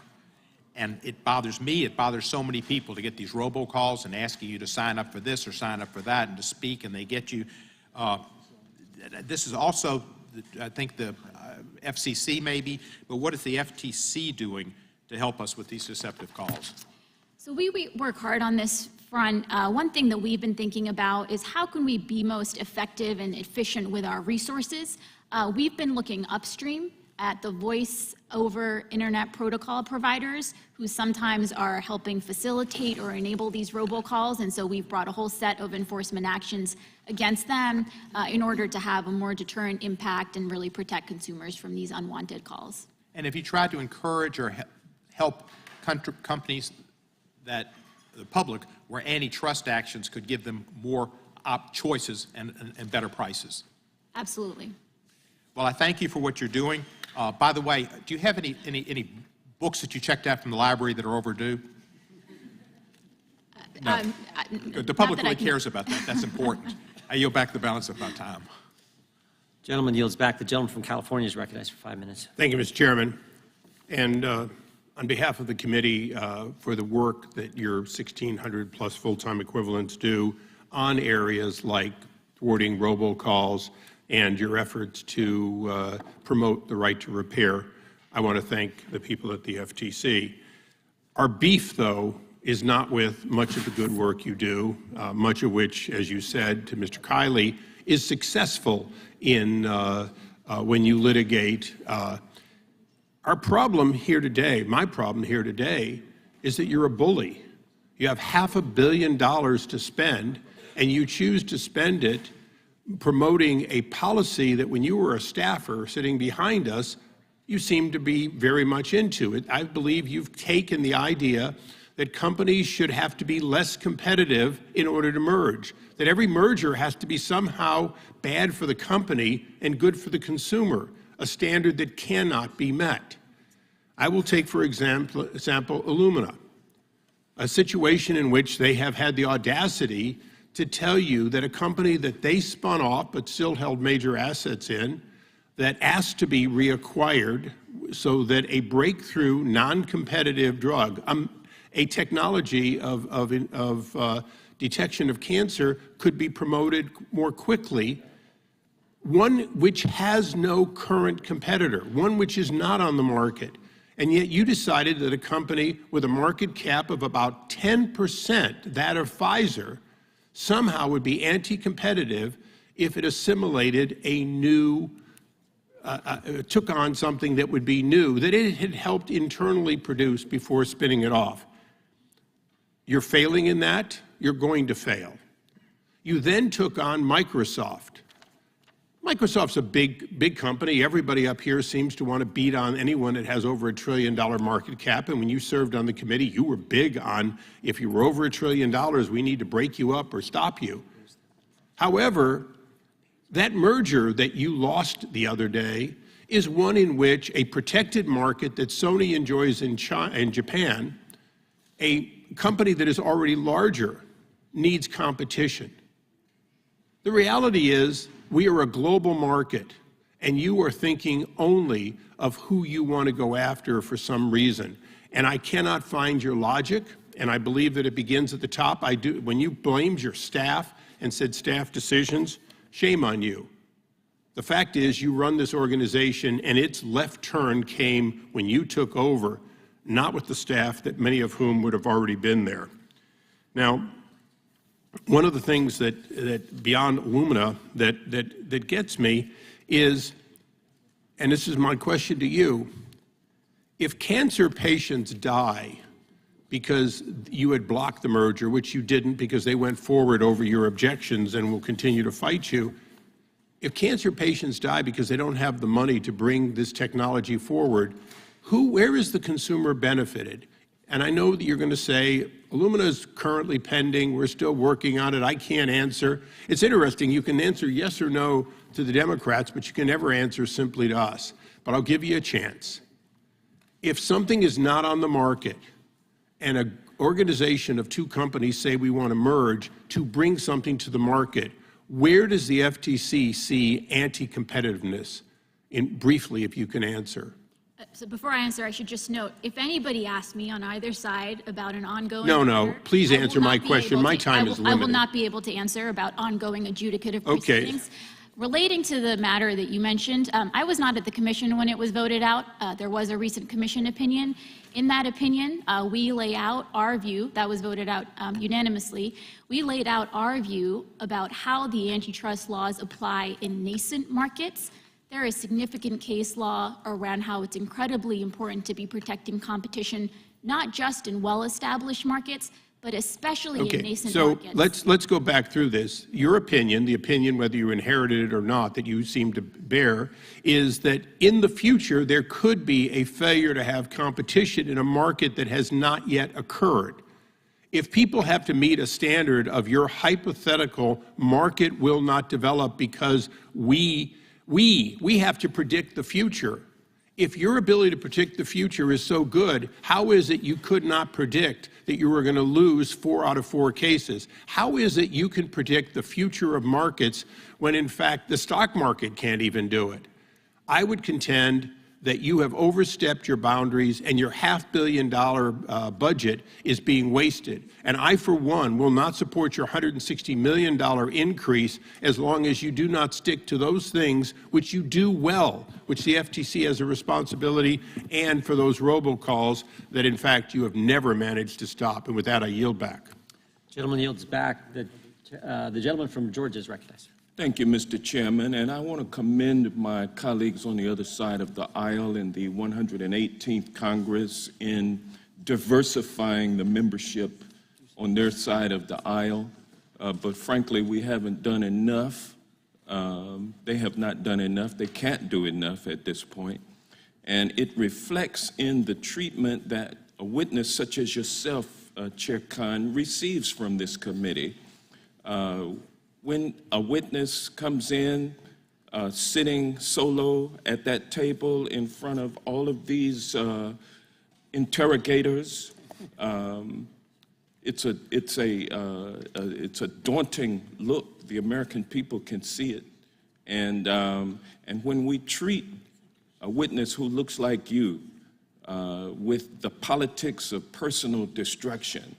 And it bothers me, it bothers so many people to get these robocalls and asking you to sign up for this or sign up for that and to speak, and they get you. This is also, I think, the FCC maybe, but what is the FTC doing to help us with these deceptive calls? So we work hard on this front. One thing that we've been thinking about is how can we be most effective and efficient with our resources? We've been looking upstream at the voice over internet protocol providers who sometimes are helping facilitate or enable these robocalls, and so we've brought a whole set of enforcement actions against them in order to have a more deterrent impact and really protect consumers from these unwanted calls. And have you tried to encourage or help companies that the public where antitrust actions could give them more choices and better prices? Absolutely. Well, I thank you for what you're doing. By the way, do you have any books that you checked out from the library that are overdue? No. The public really cares about that. That's important. I yield back the balance of my time. Gentleman yields back. The gentleman from California is recognized for 5 minutes. Thank you, Mr. Chairman. And on behalf of the committee for the work that your 1,600 plus full-time equivalents do on areas like thwarting robocalls and your efforts to promote the right to repair, I want to thank the people at the FTC. Our beef, though, is not with much of the good work you do, much of which, as you said to Mr. Kiley, is successful in when you litigate. Our problem here today, my problem here today, is that you're a bully. You have $500 million to spend, and you choose to spend it promoting a policy that when you were a staffer sitting behind us, you seem to be very much into it. I believe you've taken the idea that companies should have to be less competitive in order to merge, that every merger has to be somehow bad for the company and good for the consumer, a standard that cannot be met. I will take, for example, Illumina, a situation in which they have had the audacity to tell you that a company that they spun off but still held major assets in, that asked to be reacquired so that a breakthrough non-competitive drug, a technology of detection of cancer could be promoted more quickly, one which has no current competitor, one which is not on the market. And yet you decided that a company with a market cap of about 10%, that of Pfizer, somehow would be anti-competitive if it assimilated a new, took on something that would be new, that it had helped internally produce before spinning it off. You're failing in that, you're going to fail. You then took on Microsoft. Microsoft's a big company. Everybody up here seems to want to beat on anyone that has over $1 trillion market cap. And when you served on the committee, you were big on, if you were over $1 trillion, we need to break you up or stop you. However, that merger that you lost the other day is one in which a protected market that Sony enjoys in Japan, a company that is already larger, needs competition. The reality is, we are a global market, and you are thinking only of who you want to go after for some reason. And I cannot find your logic, and I believe that it begins at the top. When you blamed your staff and said staff decisions, shame on you. The fact is, you run this organization, and its left turn came when you took over, not with the staff that many of whom would have already been there. Now, one of the things that beyond Illumina that gets me is, and this is my question to you, if cancer patients die because you had blocked the merger, which you didn't because they went forward over your objections and will continue to fight you, if cancer patients die because they don't have the money to bring this technology forward, where is the consumer benefited? And I know that you're going to say, Illumina is currently pending, we're still working on it, I can't answer. It's interesting, you can answer yes or no to the Democrats, but you can never answer simply to us. But I'll give you a chance. If something is not on the market, and an organization of two companies say we want to merge to bring something to the market, where does the FTC see anti-competitiveness? Briefly, if you can answer. So before I answer, I should just note, if anybody asks me on either side about an ongoing No, please answer my question. My time is limited. I will not be able to answer about ongoing adjudicative proceedings. Okay. Relating to the matter that you mentioned, I was not at the commission when it was voted out. There was a recent commission opinion. In that opinion, we lay out our view, that was voted out unanimously, we laid out our view about how the antitrust laws apply in nascent markets. There is significant case law around how it's incredibly important to be protecting competition, not just in well-established markets, but especially in nascent markets. So let's go back through this. Your opinion, the opinion whether you inherited it or not that you seem to bear, is that in the future there could be a failure to have competition in a market that has not yet occurred. If people have to meet a standard of your hypothetical market will not develop because we have to predict the future. If your ability to predict the future is so good, how is it you could not predict that you were going to lose 4 out of 4 cases? How is it you can predict the future of markets when, in fact, the stock market can't even do it? I would contend that you have overstepped your boundaries and your $500 million budget is being wasted. And I, for one, will not support your $160 million increase as long as you do not stick to those things which you do well, which the FTC has a responsibility, and for those robocalls that, in fact, you have never managed to stop. And with that, I yield back. Gentleman yields back. The gentleman from Georgia is recognized. Thank you, Mr. Chairman, and I want to commend my colleagues on the other side of the aisle in the 118th Congress in diversifying the membership on their side of the aisle, but frankly, we haven't done enough. They have not done enough. They can't do enough at this point. And it reflects in the treatment that a witness such as yourself, Chair Khan, receives from this committee. When a witness comes in, sitting solo at that table in front of all of these interrogators, it's a daunting look. The American people can see it, and when we treat a witness who looks like you with the politics of personal destruction,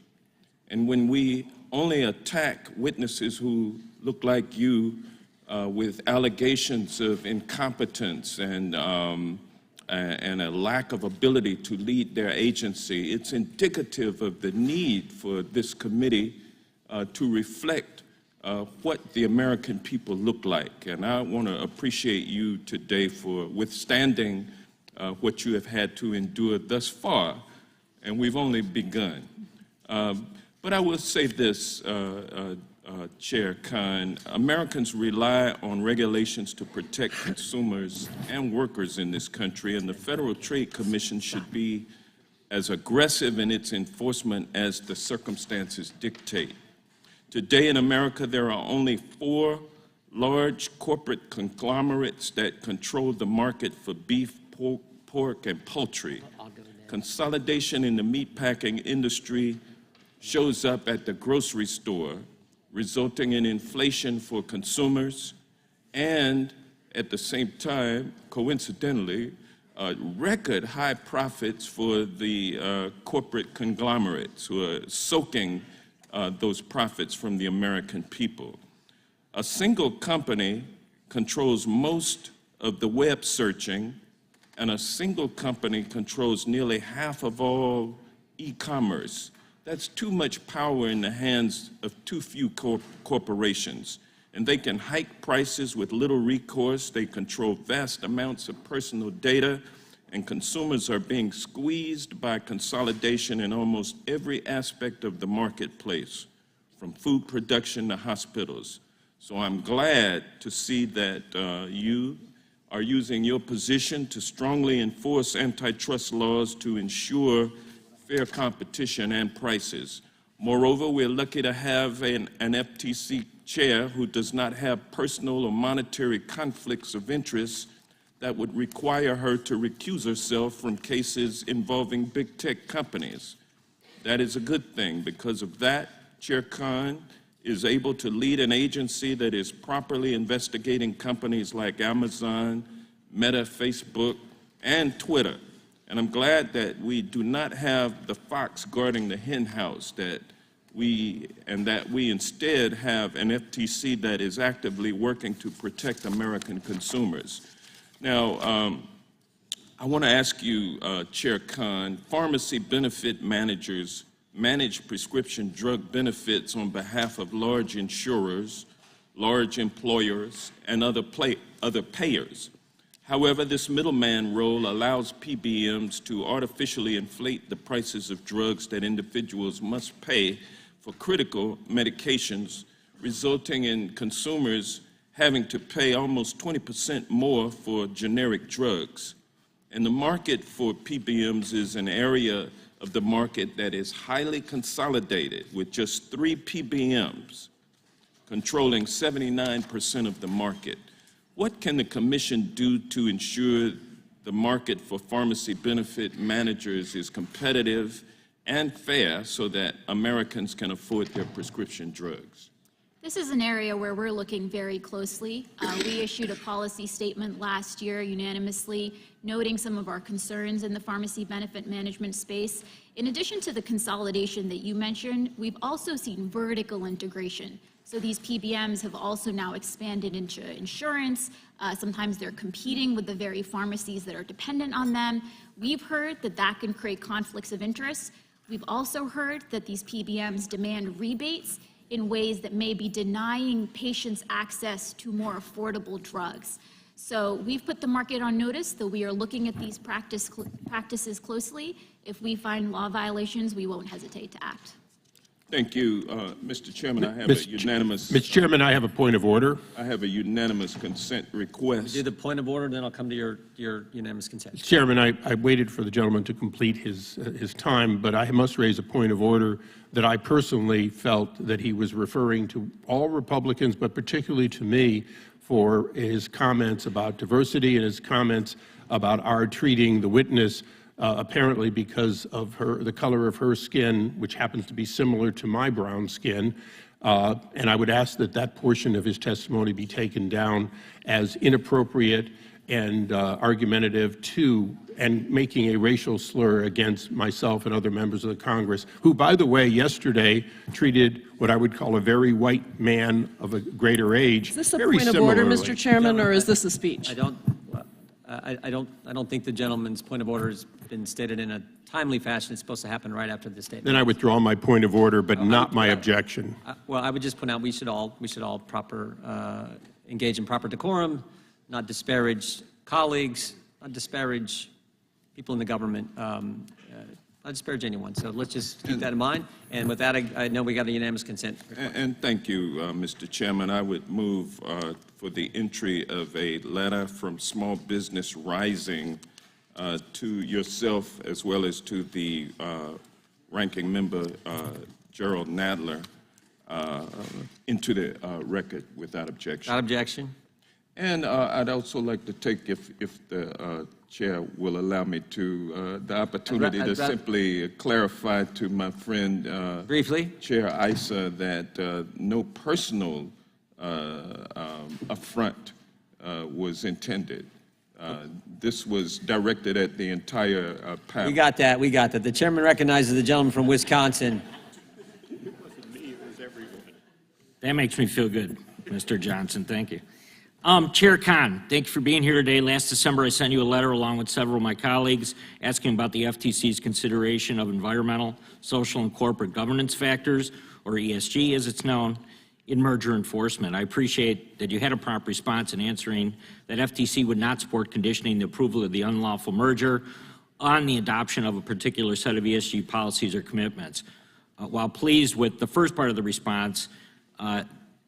and when we only attack witnesses who look like you with allegations of incompetence and a lack of ability to lead their agency, it's indicative of the need for this committee to reflect what the American people look like. And I want to appreciate you today for withstanding what you have had to endure thus far, and we've only begun. But I will say this, Chair Khan, Americans rely on regulations to protect consumers and workers in this country, and the Federal Trade Commission should be as aggressive in its enforcement as the circumstances dictate. Today in America, there are only 4 large corporate conglomerates that control the market for beef, pork, and poultry. Consolidation in the meatpacking industry shows up at the grocery store, resulting in inflation for consumers and, at the same time, coincidentally, record high profits for the corporate conglomerates who are soaking those profits from the American people. A single company controls most of the web searching, and a single company controls nearly half of all e-commerce. That's too much power in the hands of too few corporations. And they can hike prices with little recourse. They control vast amounts of personal data, and consumers are being squeezed by consolidation in almost every aspect of the marketplace, from food production to hospitals. So I'm glad to see that you are using your position to strongly enforce antitrust laws to ensure fair competition and prices. Moreover, we're lucky to have an FTC chair who does not have personal or monetary conflicts of interest that would require her to recuse herself from cases involving big tech companies. That is a good thing. Because of that, Chair Khan is able to lead an agency that is properly investigating companies like Amazon, Meta, Facebook, and Twitter. And I'm glad that we do not have the fox guarding the hen house, that we instead have an FTC that is actively working to protect American consumers. Now, I want to ask you, Chair Khan, pharmacy benefit managers manage prescription drug benefits on behalf of large insurers, large employers, and other payers. However, this middleman role allows PBMs to artificially inflate the prices of drugs that individuals must pay for critical medications, resulting in consumers having to pay almost 20% more for generic drugs. And the market for PBMs is an area of the market that is highly consolidated, with just 3 PBMs controlling 79% of the market. What can the Commission do to ensure the market for pharmacy benefit managers is competitive and fair so that Americans can afford their prescription drugs? This is an area where we're looking very closely. We issued a policy statement last year unanimously noting some of our concerns in the pharmacy benefit management space. In addition to the consolidation that you mentioned, we've also seen vertical integration. So these PBMs have also now expanded into insurance. Sometimes they're competing with the very pharmacies that are dependent on them. We've heard that that can create conflicts of interest. We've also heard that these PBMs demand rebates in ways that may be denying patients access to more affordable drugs. So we've put the market on notice that we are looking at these practices closely. If we find law violations, we won't hesitate to act. Thank you, Mr. Chairman. I have a unanimous. Mr. Chairman, I have a point of order. I have a unanimous consent request. Do the point of order, then I'll come to your unanimous consent. Chairman, I waited for the gentleman to complete his time, but I must raise a point of order that I personally felt that he was referring to all Republicans, but particularly to me, for his comments about diversity and his comments about our treating the witness apparently because of the color of her skin, which happens to be similar to my brown skin. And I would ask that that portion of his testimony be taken down as inappropriate and argumentative to and making a racial slur against myself and other members of the Congress, who, by the way, yesterday treated what I would call a very white man of a greater age. Is this a very point of order, similarly. Mr. Chairman, or is this a speech? I don't think the gentleman's point of order has been stated in a timely fashion. It's supposed to happen right after the statement. Then I withdraw my point of order, but not my objection. Well, I would just point out we should all engage in proper decorum, not disparage colleagues, not disparage people in the government, not disparage anyone. So let's just keep that in mind. And with that, I know we got a unanimous consent. And thank you, Mr. Chairman. I would move for the entry of a letter from Small Business Rising to yourself as well as to the ranking member, Gerald Nadler, into the record without objection. Without objection. And I'd also like to take, if the chair will allow me to, the opportunity to simply clarify to my friend Briefly. Chair Issa that no personal affront was intended. This was directed at the entire panel. We got that. The chairman recognizes the gentleman from Wisconsin. That makes me feel good, Mr. Johnson. Thank you. Chair Khan, thank you for being here today. Last December, I sent you a letter along with several of my colleagues asking about the FTC's consideration of environmental, social, and corporate governance factors, or ESG as it's known, in merger enforcement. I appreciate that you had a prompt response in answering that FTC would not support conditioning the approval of the unlawful merger on the adoption of a particular set of ESG policies or commitments. While pleased with the first part of the response,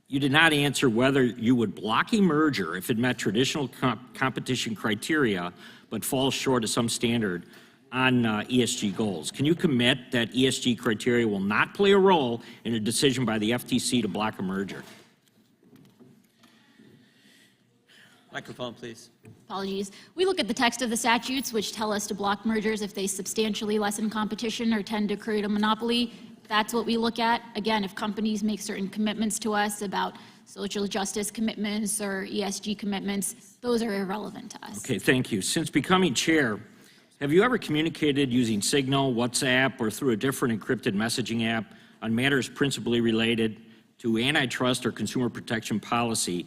you did not answer whether you would block a merger if it met traditional competition criteria but falls short of some standard on ESG goals. Can you commit that ESG criteria will not play a role in a decision by the FTC to block a merger? Microphone, please. Apologies. We look at the text of the statutes, which tell us to block mergers if they substantially lessen competition or tend to create a monopoly. That's what we look at. Again, if companies make certain commitments to us about social justice commitments or ESG commitments, those are irrelevant to us. Okay, thank you. Since becoming chair, have you ever communicated using Signal, WhatsApp, or through a different encrypted messaging app on matters principally related to antitrust or consumer protection policy,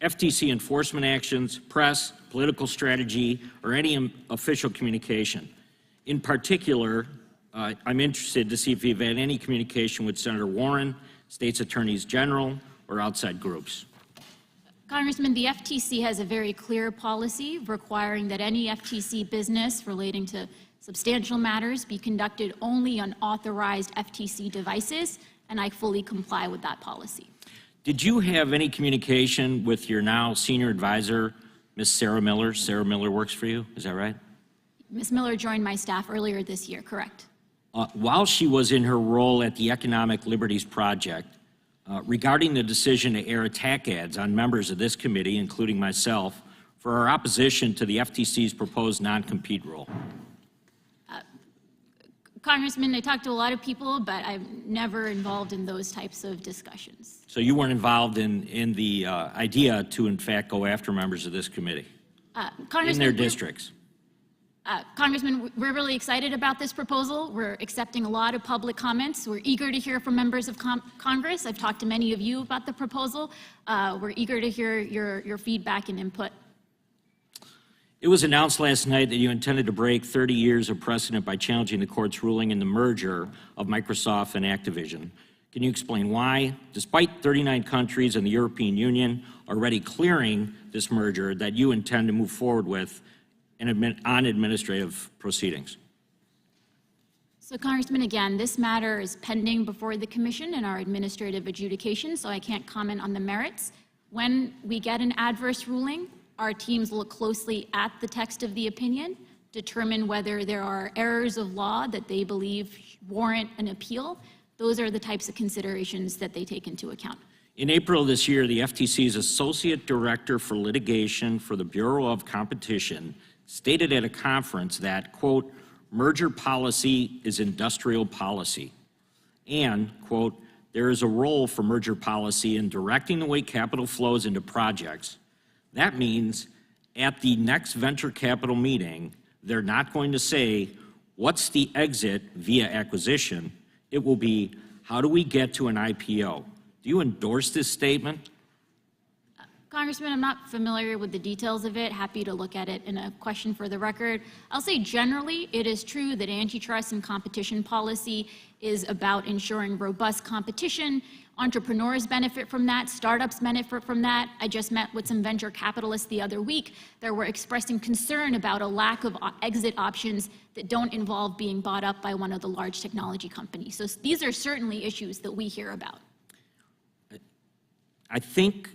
FTC enforcement actions, press, political strategy, or any official communication? In particular, I'm interested to see if you've had any communication with Senator Warren, states attorneys general, or outside groups. Congressman, the FTC has a very clear policy requiring that any FTC business relating to substantial matters be conducted only on authorized FTC devices, and I fully comply with that policy. Did you have any communication with your now senior advisor, Ms. Sarah Miller? Sarah Miller works for you, is that right? Ms. Miller joined my staff earlier this year, correct? While she was in her role at the Economic Liberties Project, regarding the decision to air attack ads on members of this committee, including myself, for our opposition to the FTC's proposed non-compete rule. Congressman, I talked to a lot of people, but I'm never involved in those types of discussions. So you weren't involved in the idea to, in fact, go after members of this committee in their districts? Congressman, we're really excited about this proposal. We're accepting a lot of public comments. We're eager to hear from members of Congress. I've talked to many of you about the proposal. We're eager to hear your feedback and input. It was announced last night that you intended to break 30 years of precedent by challenging the court's ruling in the merger of Microsoft and Activision. Can you explain why, despite 39 countries and the European Union already clearing this merger, that you intend to move forward with on administrative proceedings? So Congressman, again, this matter is pending before the commission in our administrative adjudication, so I can't comment on the merits. When we get an adverse ruling, our teams look closely at the text of the opinion, determine whether there are errors of law that they believe warrant an appeal. Those are the types of considerations that they take into account. In April this year, the FTC's Associate Director for Litigation for the Bureau of Competition stated at a conference that, quote, merger policy is industrial policy, and, quote, there is a role for merger policy in directing the way capital flows into projects. That means at the next venture capital meeting, they're not going to say, what's the exit via acquisition? It will be, how do we get to an IPO? Do you endorse this statement? Congressman, I'm not familiar with the details of it. Happy to look at it in a question for the record. I'll say generally, it is true that antitrust and competition policy is about ensuring robust competition. Entrepreneurs benefit from that. Startups benefit from that. I just met with some venture capitalists the other week that were expressing concern about a lack of exit options that don't involve being bought up by one of the large technology companies. So these are certainly issues that we hear about. I think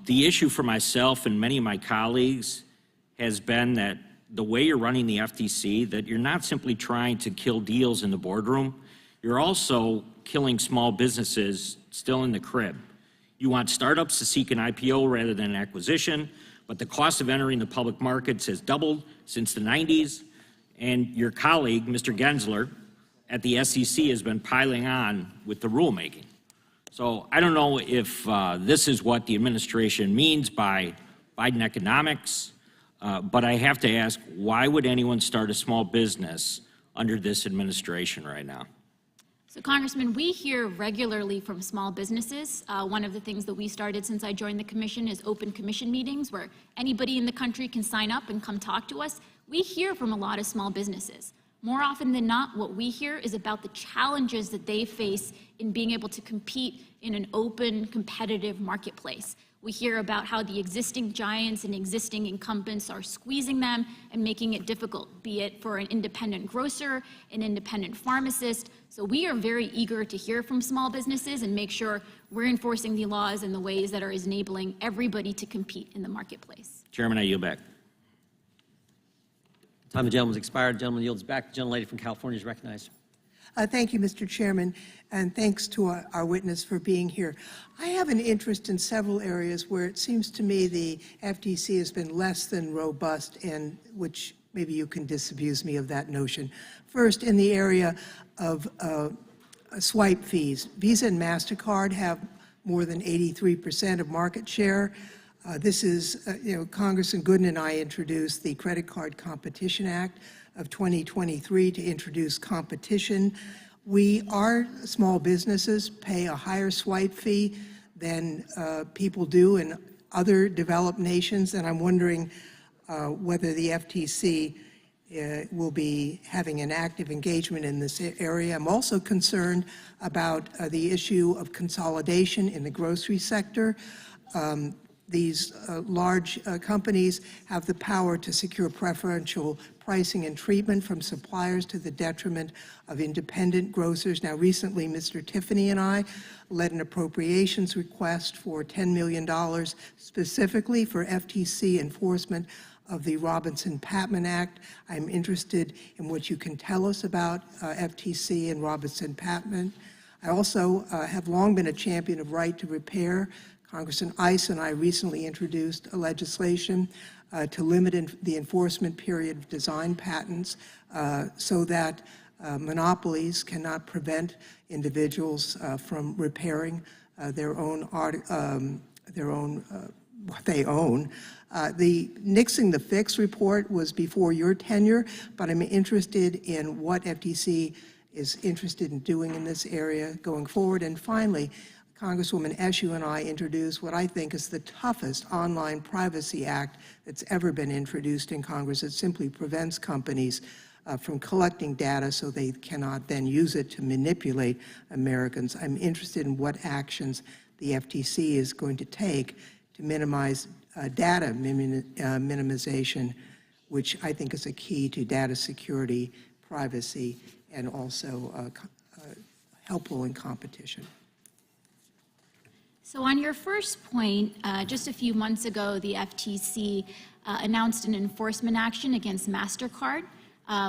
the issue for myself and many of my colleagues has been that the way you're running the FTC, that you're not simply trying to kill deals in the boardroom, you're also killing small businesses still in the crib. You want startups to seek an IPO rather than an acquisition, but the cost of entering the public markets has doubled since the 90s, and your colleague, Mr. Gensler, at the SEC has been piling on with the rulemaking. So I don't know if this is what the administration means by Biden economics, but I have to ask, why would anyone start a small business under this administration right now? So Congressman, we hear regularly from small businesses. One of the things that we started since I joined the commission is open commission meetings where anybody in the country can sign up and come talk to us. We hear from a lot of small businesses. More often than not, what we hear is about the challenges that they face in being able to compete in an open, competitive marketplace. We hear about how the existing giants and existing incumbents are squeezing them and making it difficult, be it for an independent grocer, an independent pharmacist. So we are very eager to hear from small businesses and make sure we're enforcing the laws in the ways that are enabling everybody to compete in the marketplace. Chairman, I yield back. Time of the gentleman's expired. The gentleman yields back. The gentlelady from California is recognized. Thank you, Mr. Chairman, and thanks to our witness for being here. I have an interest in several areas where it seems to me the FTC has been less than robust, and which maybe you can disabuse me of that notion. First, in the area of swipe fees. Visa and MasterCard have more than 83% of market share. This is, Congressman Gooden and I introduced the Credit Card Competition Act of 2023 to introduce competition. Our small businesses pay a higher swipe fee than people do in other developed nations, and I'm wondering whether the FTC will be having an active engagement in this area. I'm also concerned about the issue of consolidation in the grocery sector. These large companies have the power to secure preferential pricing and treatment from suppliers to the detriment of independent grocers. Now, recently, Mr. Tiffany and I led an appropriations request for $10 million specifically for FTC enforcement of the Robinson-Patman Act. I'm interested in what you can tell us about FTC and Robinson-Patman. I also have long been a champion of right to repair. Congressman Ice and I recently introduced a legislation to limit the enforcement period of design patents so that monopolies cannot prevent individuals from repairing their own what they own. The Nixing the Fix report was before your tenure, but I'm interested in what FTC is interested in doing in this area going forward. And finally, Congresswoman Eshoo and I introduced what I think is the toughest online privacy act that's ever been introduced in Congress. It simply prevents companies from collecting data so they cannot then use it to manipulate Americans. I'm interested in what actions the FTC is going to take to minimize data minimization, which I think is a key to data security, privacy, and also helpful in competition. So on your first point, just a few months ago, the FTC announced an enforcement action against MasterCard.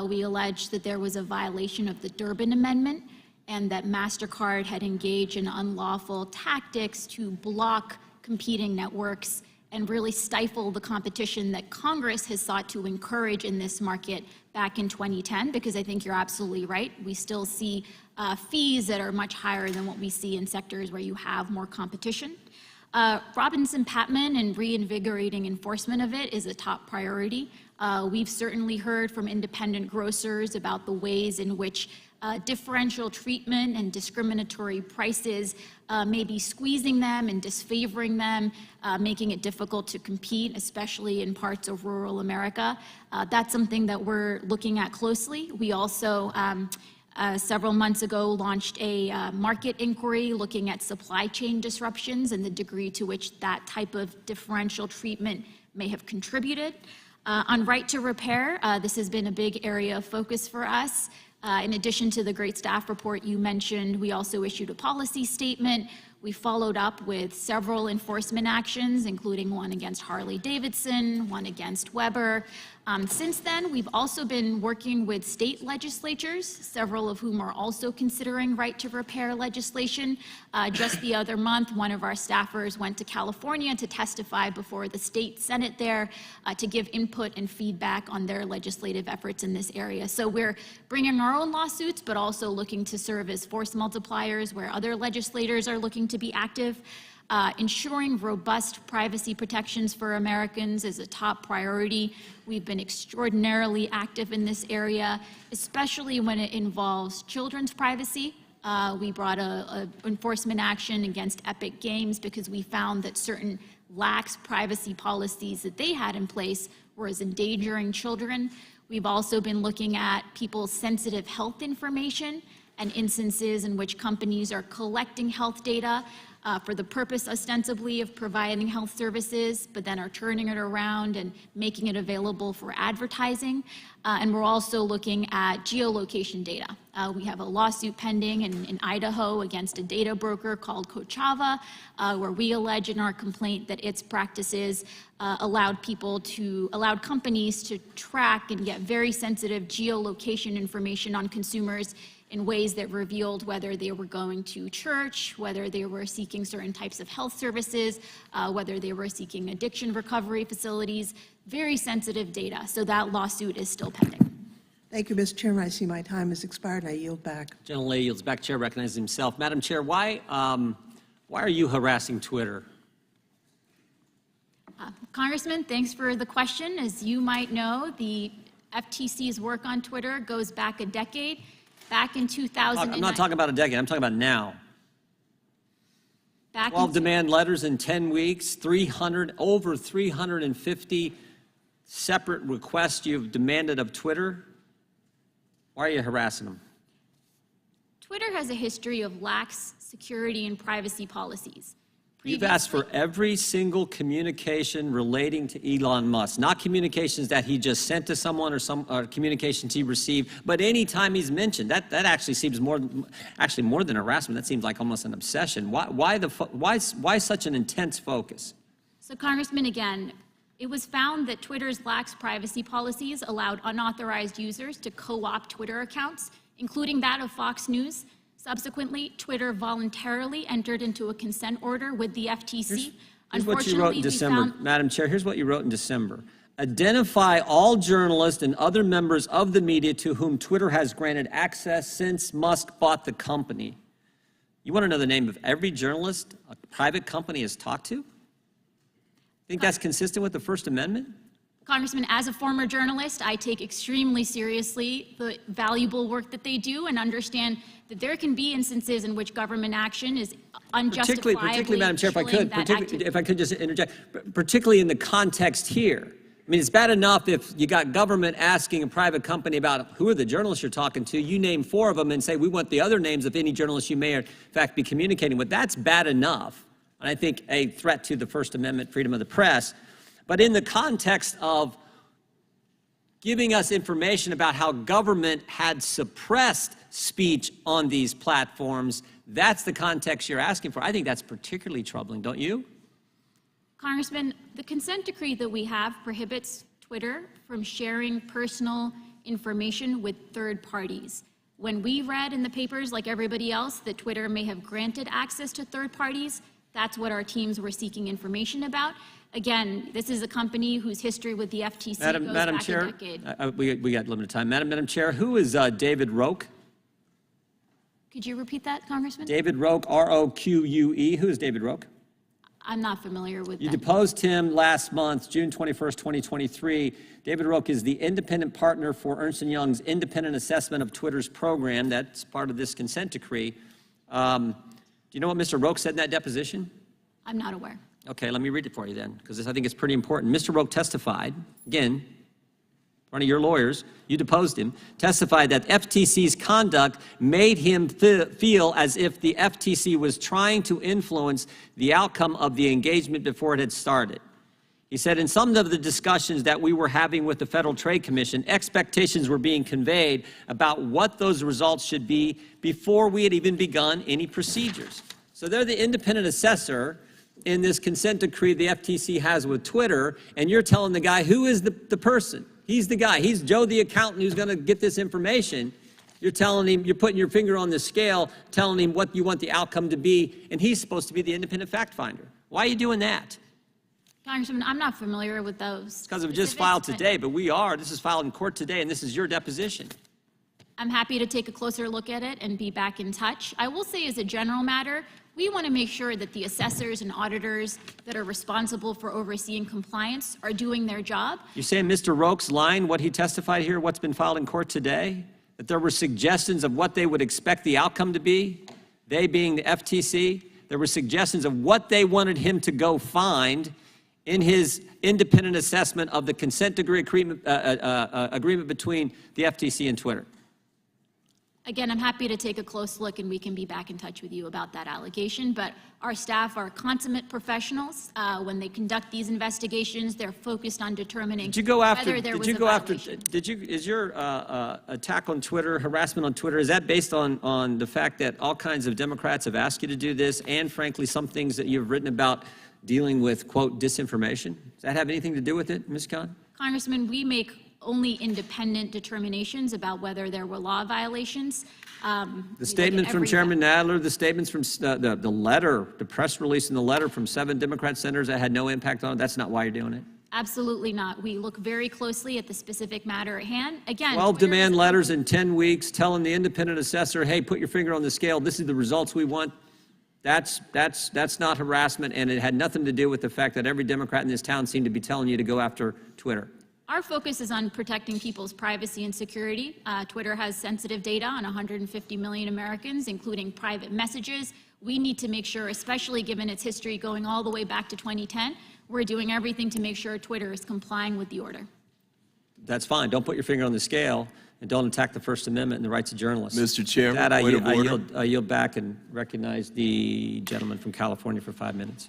We alleged that there was a violation of the Durbin Amendment and that MasterCard had engaged in unlawful tactics to block competing networks and really stifle the competition that Congress has sought to encourage in this market back in 2010, because I think you're absolutely right. We still see fees that are much higher than what we see in sectors where you have more competition. Robinson-Patman and reinvigorating enforcement of it is a top priority. We've certainly heard from independent grocers about the ways in which differential treatment and discriminatory prices may be squeezing them and disfavoring them, making it difficult to compete, especially in parts of rural America. That's something that we're looking at closely. We also, several months ago, launched a market inquiry looking at supply chain disruptions and the degree to which that type of differential treatment may have contributed. On right to repair, this has been a big area of focus for us. In addition to the great staff report you mentioned, we also issued a policy statement. We followed up with several enforcement actions, including one against Harley-Davidson, one against Weber. Since then, we've also been working with state legislatures, several of whom are also considering right to repair legislation. Just the other month, one of our staffers went to California to testify before the state Senate there to give input and feedback on their legislative efforts in this area. So we're bringing our own lawsuits, but also looking to serve as force multipliers where other legislators are looking to be active. Ensuring robust privacy protections for Americans is a top priority. We've been extraordinarily active in this area, especially when it involves children's privacy. We brought an enforcement action against Epic Games because we found that certain lax privacy policies that they had in place were endangering children. We've also been looking at people's sensitive health information and instances in which companies are collecting health data for the purpose ostensibly of providing health services, but then are turning it around and making it available for advertising. And we're also looking at geolocation data. We have a lawsuit pending in Idaho against a data broker called Kochava, where we allege in our complaint that its practices allowed companies to track and get very sensitive geolocation information on consumers in ways that revealed whether they were going to church, whether they were seeking certain types of health services, whether they were seeking addiction recovery facilities, very sensitive data. So that lawsuit is still pending. Thank you, Mr. Chairman. I see my time has expired, and I yield back. Gentlelady yields back. Chair recognizes himself. Madam Chair, why are you harassing Twitter? Congressman, thanks for the question. As you might know, the FTC's work on Twitter goes back a decade. Back in 2009. I'm not talking about a decade. I'm talking about now. 12 demand letters in 10 weeks, over 350 separate requests you've demanded of Twitter. Why are you harassing them? Twitter has a history of lax security and privacy policies. You've asked for every single communication relating to Elon Musk, not communications that he just sent to someone or communications he received, but any time he's mentioned. That actually seems more than harassment. That seems like almost an obsession. Why such an intense focus? So, Congressman, again, it was found that Twitter's lax privacy policies allowed unauthorized users to co-opt Twitter accounts, including that of Fox News. Subsequently, Twitter voluntarily entered into a consent order with the FTC. Here's what you wrote in December. Madam Chair, here's what you wrote in December. Identify all journalists and other members of the media to whom Twitter has granted access since Musk bought the company. You want to know the name of every journalist a private company has talked to? Think that's consistent with the First Amendment? Congressman, as a former journalist, I take extremely seriously the valuable work that they do and understand that there can be instances in which government action is unjustifiably particularly, Madam Chair, if I could just interject, particularly in the context here. I mean, it's bad enough if you got government asking a private company about who are the journalists you're talking to, you name 4 of them and say, we want the other names of any journalists you may in fact be communicating with. That's bad enough, and I think a threat to the First Amendment, freedom of the press. But in the context of giving us information about how government had suppressed speech on these platforms. That's the context you're asking for. I think that's particularly troubling, don't you? Congressman, the consent decree that we have prohibits Twitter from sharing personal information with third parties. When we read in the papers, like everybody else, that Twitter may have granted access to third parties, that's what our teams were seeking information about. Again, this is a company whose history with the FTC goes Madam back Chair, a decade. we got limited time. Madam Chair, who is David Roque? Could you repeat that, Congressman? David Roque, R-O-Q-U-E. Who is David Roque? I'm not familiar with You that. deposed him last month, June 21st, 2023. David Roque is the independent partner for Ernst & Young's independent assessment of Twitter's program. That's part of this consent decree. Do you know what Mr. Roque said in that deposition? I'm not aware. Okay, let me read it for you then, because I think it's pretty important. Mr. Roque testified, again, in front of your lawyers, you deposed him, testified that FTC's conduct made him feel as if the FTC was trying to influence the outcome of the engagement before it had started. He said, in some of the discussions that we were having with the Federal Trade Commission, expectations were being conveyed about what those results should be before we had even begun any procedures. So they're the independent assessor in this consent decree the FTC has with Twitter, and you're telling the guy who is the person. He's the guy. He's Joe the accountant who's going to get this information. You're telling him, you're putting your finger on the scale, telling him what you want the outcome to be, and he's supposed to be the independent fact finder. Why are you doing that? Congressman, I'm not familiar with those. Because it was just filed today, but we are. This is filed in court today, and this is your deposition. I'm happy to take a closer look at it and be back in touch. I will say, as a general matter, we want to make sure that the assessors and auditors that are responsible for overseeing compliance are doing their job. You're saying Mr. Roque's line, what he testified here, what's been filed in court today, that there were suggestions of what they would expect the outcome to be, they being the FTC, there were suggestions of what they wanted him to go find in his independent assessment of the consent decree agreement between the FTC and Twitter. Again, I'm happy to take a close look and we can be back in touch with you about that allegation, but our staff are consummate professionals. When they conduct these investigations, they're focused on determining whether there was a violation. Is your attack on Twitter, harassment on Twitter, is that based on the fact that all kinds of Democrats have asked you to do this, and frankly, some things that you've written about dealing with, quote, disinformation? Does that have anything to do with it, Ms. Khan? Congressman, we make only independent determinations about whether there were law violations. The statement from Chairman Nadler, the statements from the letter, the press release and the letter from 7 Democrat senators that had no impact on it, that's not why you're doing it? Absolutely not. We look very closely at the specific matter at hand. Again, 12 demand letters in 10 weeks telling the independent assessor, hey, put your finger on the scale, this is the results we want. That's not harassment, and it had nothing to do with the fact that every Democrat in this town seemed to be telling you to go after Twitter. Our focus is on protecting people's privacy and security. Twitter has sensitive data on 150 million Americans, including private messages. We need to make sure, especially given its history going all the way back to 2010, we're doing everything to make sure Twitter is complying with the order. That's fine. Don't put your finger on the scale, and don't attack the First Amendment and the rights of journalists. Mr. Chairman, That, point of order. I yield back and recognize the gentleman from California for 5 minutes.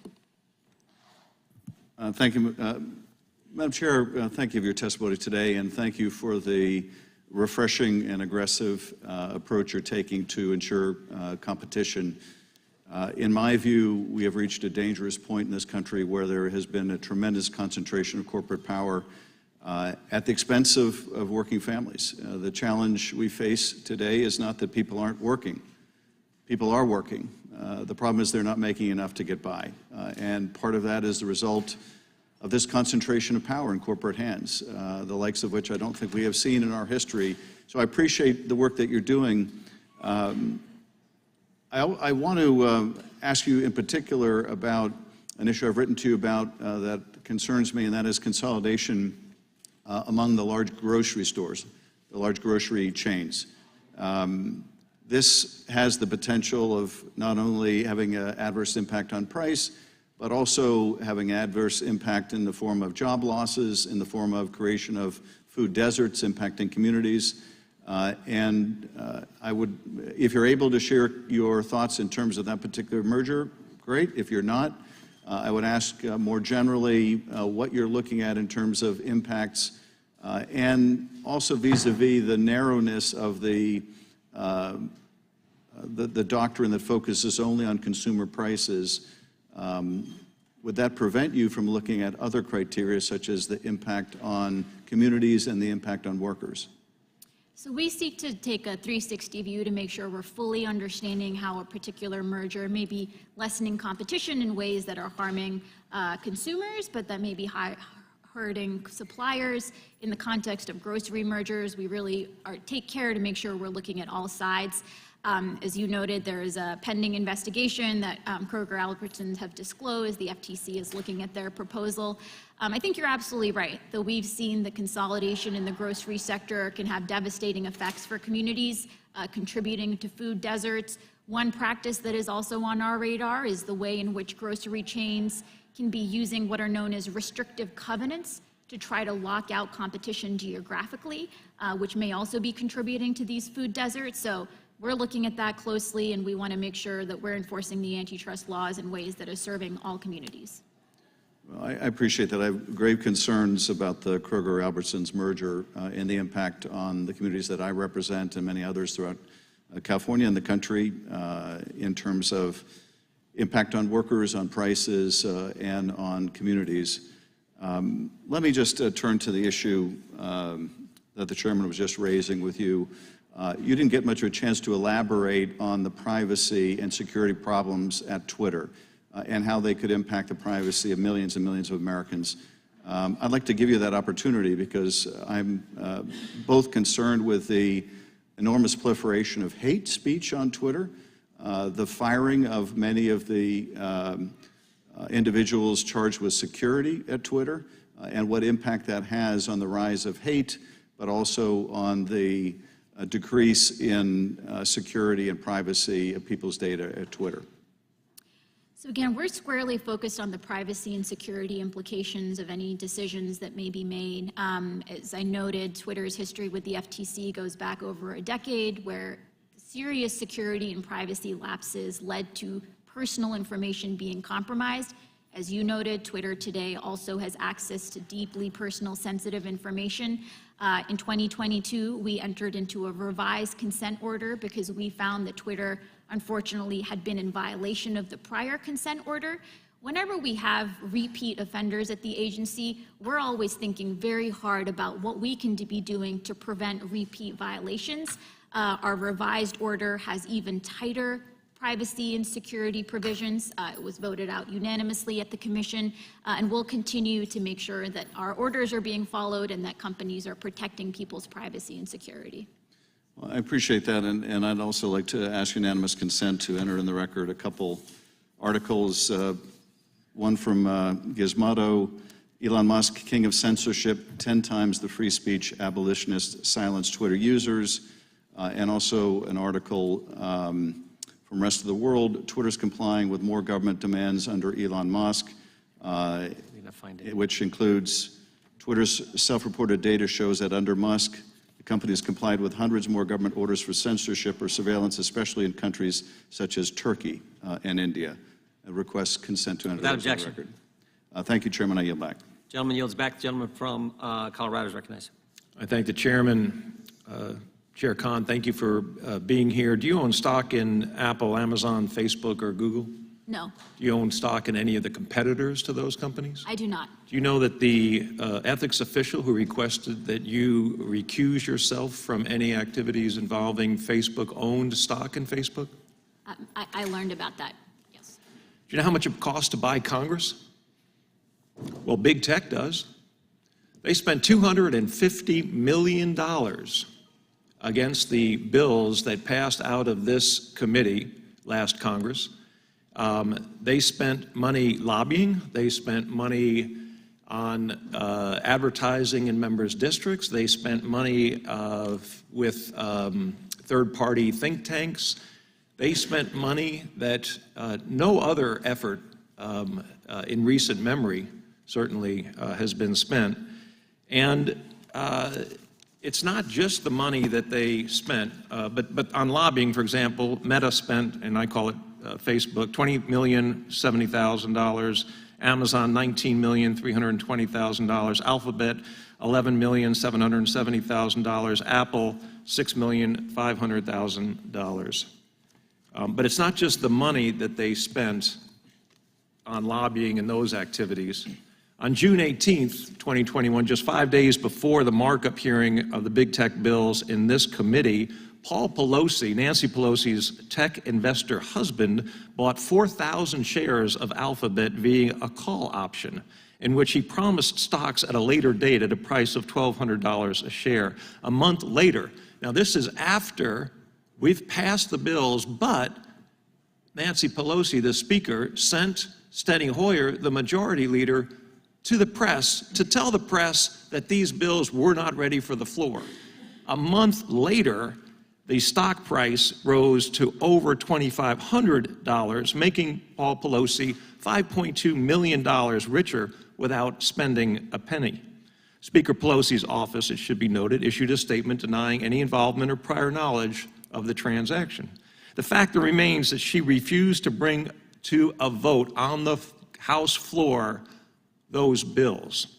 Thank you. Madam Chair, thank you for your testimony today, and thank you for the refreshing and aggressive approach you're taking to ensure competition. In my view, we have reached a dangerous point in this country where there has been a tremendous concentration of corporate power at the expense of working families. The challenge we face today is not that people aren't working. People are working. The problem is they're not making enough to get by. And part of that is the result of this concentration of power in corporate hands, the likes of which I don't think we have seen in our history. So I appreciate the work that you're doing. I want to ask you in particular about an issue I've written to you about that concerns me, and that is consolidation among the large grocery stores, the large grocery chains. This has the potential of not only having an adverse impact on price, but also having adverse impact in the form of job losses, in the form of creation of food deserts impacting communities. I would, if you're able to share your thoughts in terms of that particular merger, great. If you're not, I would ask more generally what you're looking at in terms of impacts and also vis-a-vis the narrowness of the doctrine that focuses only on consumer prices. Would that prevent you from looking at other criteria, such as the impact on communities and the impact on workers? So we seek to take a 360 view to make sure we're fully understanding how a particular merger may be lessening competition in ways that are harming consumers, but that may be hurting suppliers. In the context of grocery mergers, we really take care to make sure we're looking at all sides. As you noted, there is a pending investigation that Kroger Albertsons have disclosed. The FTC is looking at their proposal. I think you're absolutely right, though we've seen the consolidation in the grocery sector can have devastating effects for communities, contributing to food deserts. One practice that is also on our radar is the way in which grocery chains can be using what are known as restrictive covenants to try to lock out competition geographically, which may also be contributing to these food deserts. So we're looking at that closely, and we want to make sure that we're enforcing the antitrust laws in ways that are serving all communities. Well, I appreciate that. I have grave concerns about the Kroger-Albertsons merger and the impact on the communities that I represent and many others throughout California and the country in terms of impact on workers, on prices, and on communities. Let me just turn to the issue that the chairman was just raising with you. You didn't get much of a chance to elaborate on the privacy and security problems at Twitter and how they could impact the privacy of millions and millions of Americans. I'd like to give you that opportunity because I'm both concerned with the enormous proliferation of hate speech on Twitter, the firing of many of the individuals charged with security at Twitter, and what impact that has on the rise of hate, but also on the decrease in security and privacy of people's data at Twitter. So again, we're squarely focused on the privacy and security implications of any decisions that may be made. As I noted, Twitter's history with the FTC goes back over a decade, where serious security and privacy lapses led to personal information being compromised. As you noted, Twitter today also has access to deeply personal sensitive information. In 2022, we entered into a revised consent order because we found that Twitter, unfortunately, had been in violation of the prior consent order. Whenever we have repeat offenders at the agency, we're always thinking very hard about what we can be doing to prevent repeat violations. Our revised order has even tighter privacy and security provisions. It was voted out unanimously at the Commission, and we'll continue to make sure that our orders are being followed and that companies are protecting people's privacy and security. Well, I appreciate that, and I'd also like to ask unanimous consent to enter in the record a couple articles, one from Gizmodo, Elon Musk, king of censorship, 10 times the free speech abolitionist silenced Twitter users, and also an article from Rest of the World, Twitter's complying with more government demands under Elon Musk, which includes Twitter's self-reported data shows that under Musk, the company has complied with hundreds more government orders for censorship or surveillance, especially in countries such as Turkey and India. It requests consent to enter Without those on the objection. record. Thank you, Chairman. I yield back. Gentleman yields back. The gentleman from Colorado is recognized. I thank the chairman. Chair Khan, thank you for being here. Do you own stock in Apple, Amazon, Facebook, or Google? No, Do you own stock in any of the competitors to those companies? I do not. Do you know that the ethics official who requested that you recuse yourself from any activities involving Facebook owned stock in Facebook? I learned about that, yes. Do you know how much it costs to buy Congress? Well, big tech does. They spent $250 million against the bills that passed out of this committee last Congress. They spent money lobbying. They spent money on advertising in members' districts. They spent money with third-party think tanks. They spent money that no other effort in recent memory certainly has been spent. And it's not just the money that they spent, but on lobbying, for example, Meta spent, and I call it Facebook, $20,070,000, Amazon $19,320,000, Alphabet $11,770,000. Apple, $6,500,000. But it's not just the money that they spent on lobbying and those activities. On June 18th, 2021, just 5 days before the markup hearing of the big tech bills in this committee, Paul Pelosi, Nancy Pelosi's tech investor husband, bought 4,000 shares of Alphabet via a call option in which he promised stocks at a later date at a price of $1,200 a share. A month later, now this is after we've passed the bills, but Nancy Pelosi, the Speaker, sent Steny Hoyer, the Majority Leader, to the press to tell the press that these bills were not ready for the floor. A month later, the stock price rose to over $2,500, making Paul Pelosi $5.2 million richer without spending a penny. Speaker Pelosi's office, it should be noted, issued a statement denying any involvement or prior knowledge of the transaction. The fact remains that she refused to bring to a vote on the House floor those bills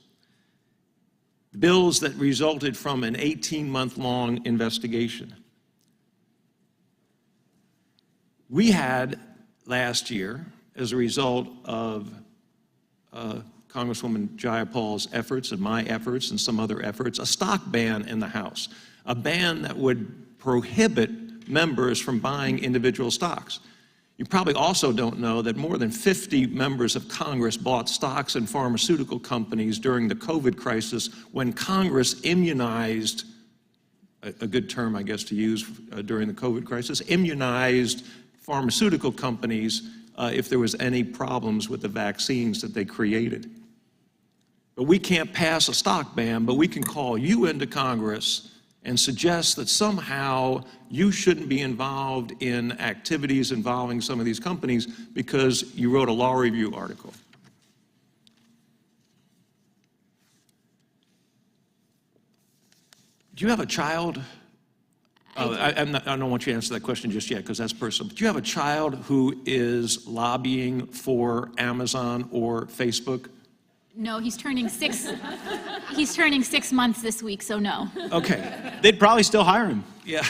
that resulted from an 18-month-long investigation. We had last year, as a result of Congresswoman Jayapal's efforts and my efforts and some other efforts, a stock ban in the House, a ban that would prohibit members from buying individual stocks. You probably also don't know that more than 50 members of Congress bought stocks in pharmaceutical companies during the COVID crisis when Congress immunized, a good term, I guess, to use during the COVID crisis, immunized pharmaceutical companies if there was any problems with the vaccines that they created. But we can't pass a stock ban, but we can call you into Congress and suggest that somehow you shouldn't be involved in activities involving some of these companies because you wrote a law review article. Do you have a child? I don't want you to answer that question just yet because that's personal. But do you have a child who is lobbying for Amazon or Facebook? No, he's turning 6. He's turning 6 months this week, so no. Okay. They'd probably still hire him. Yeah.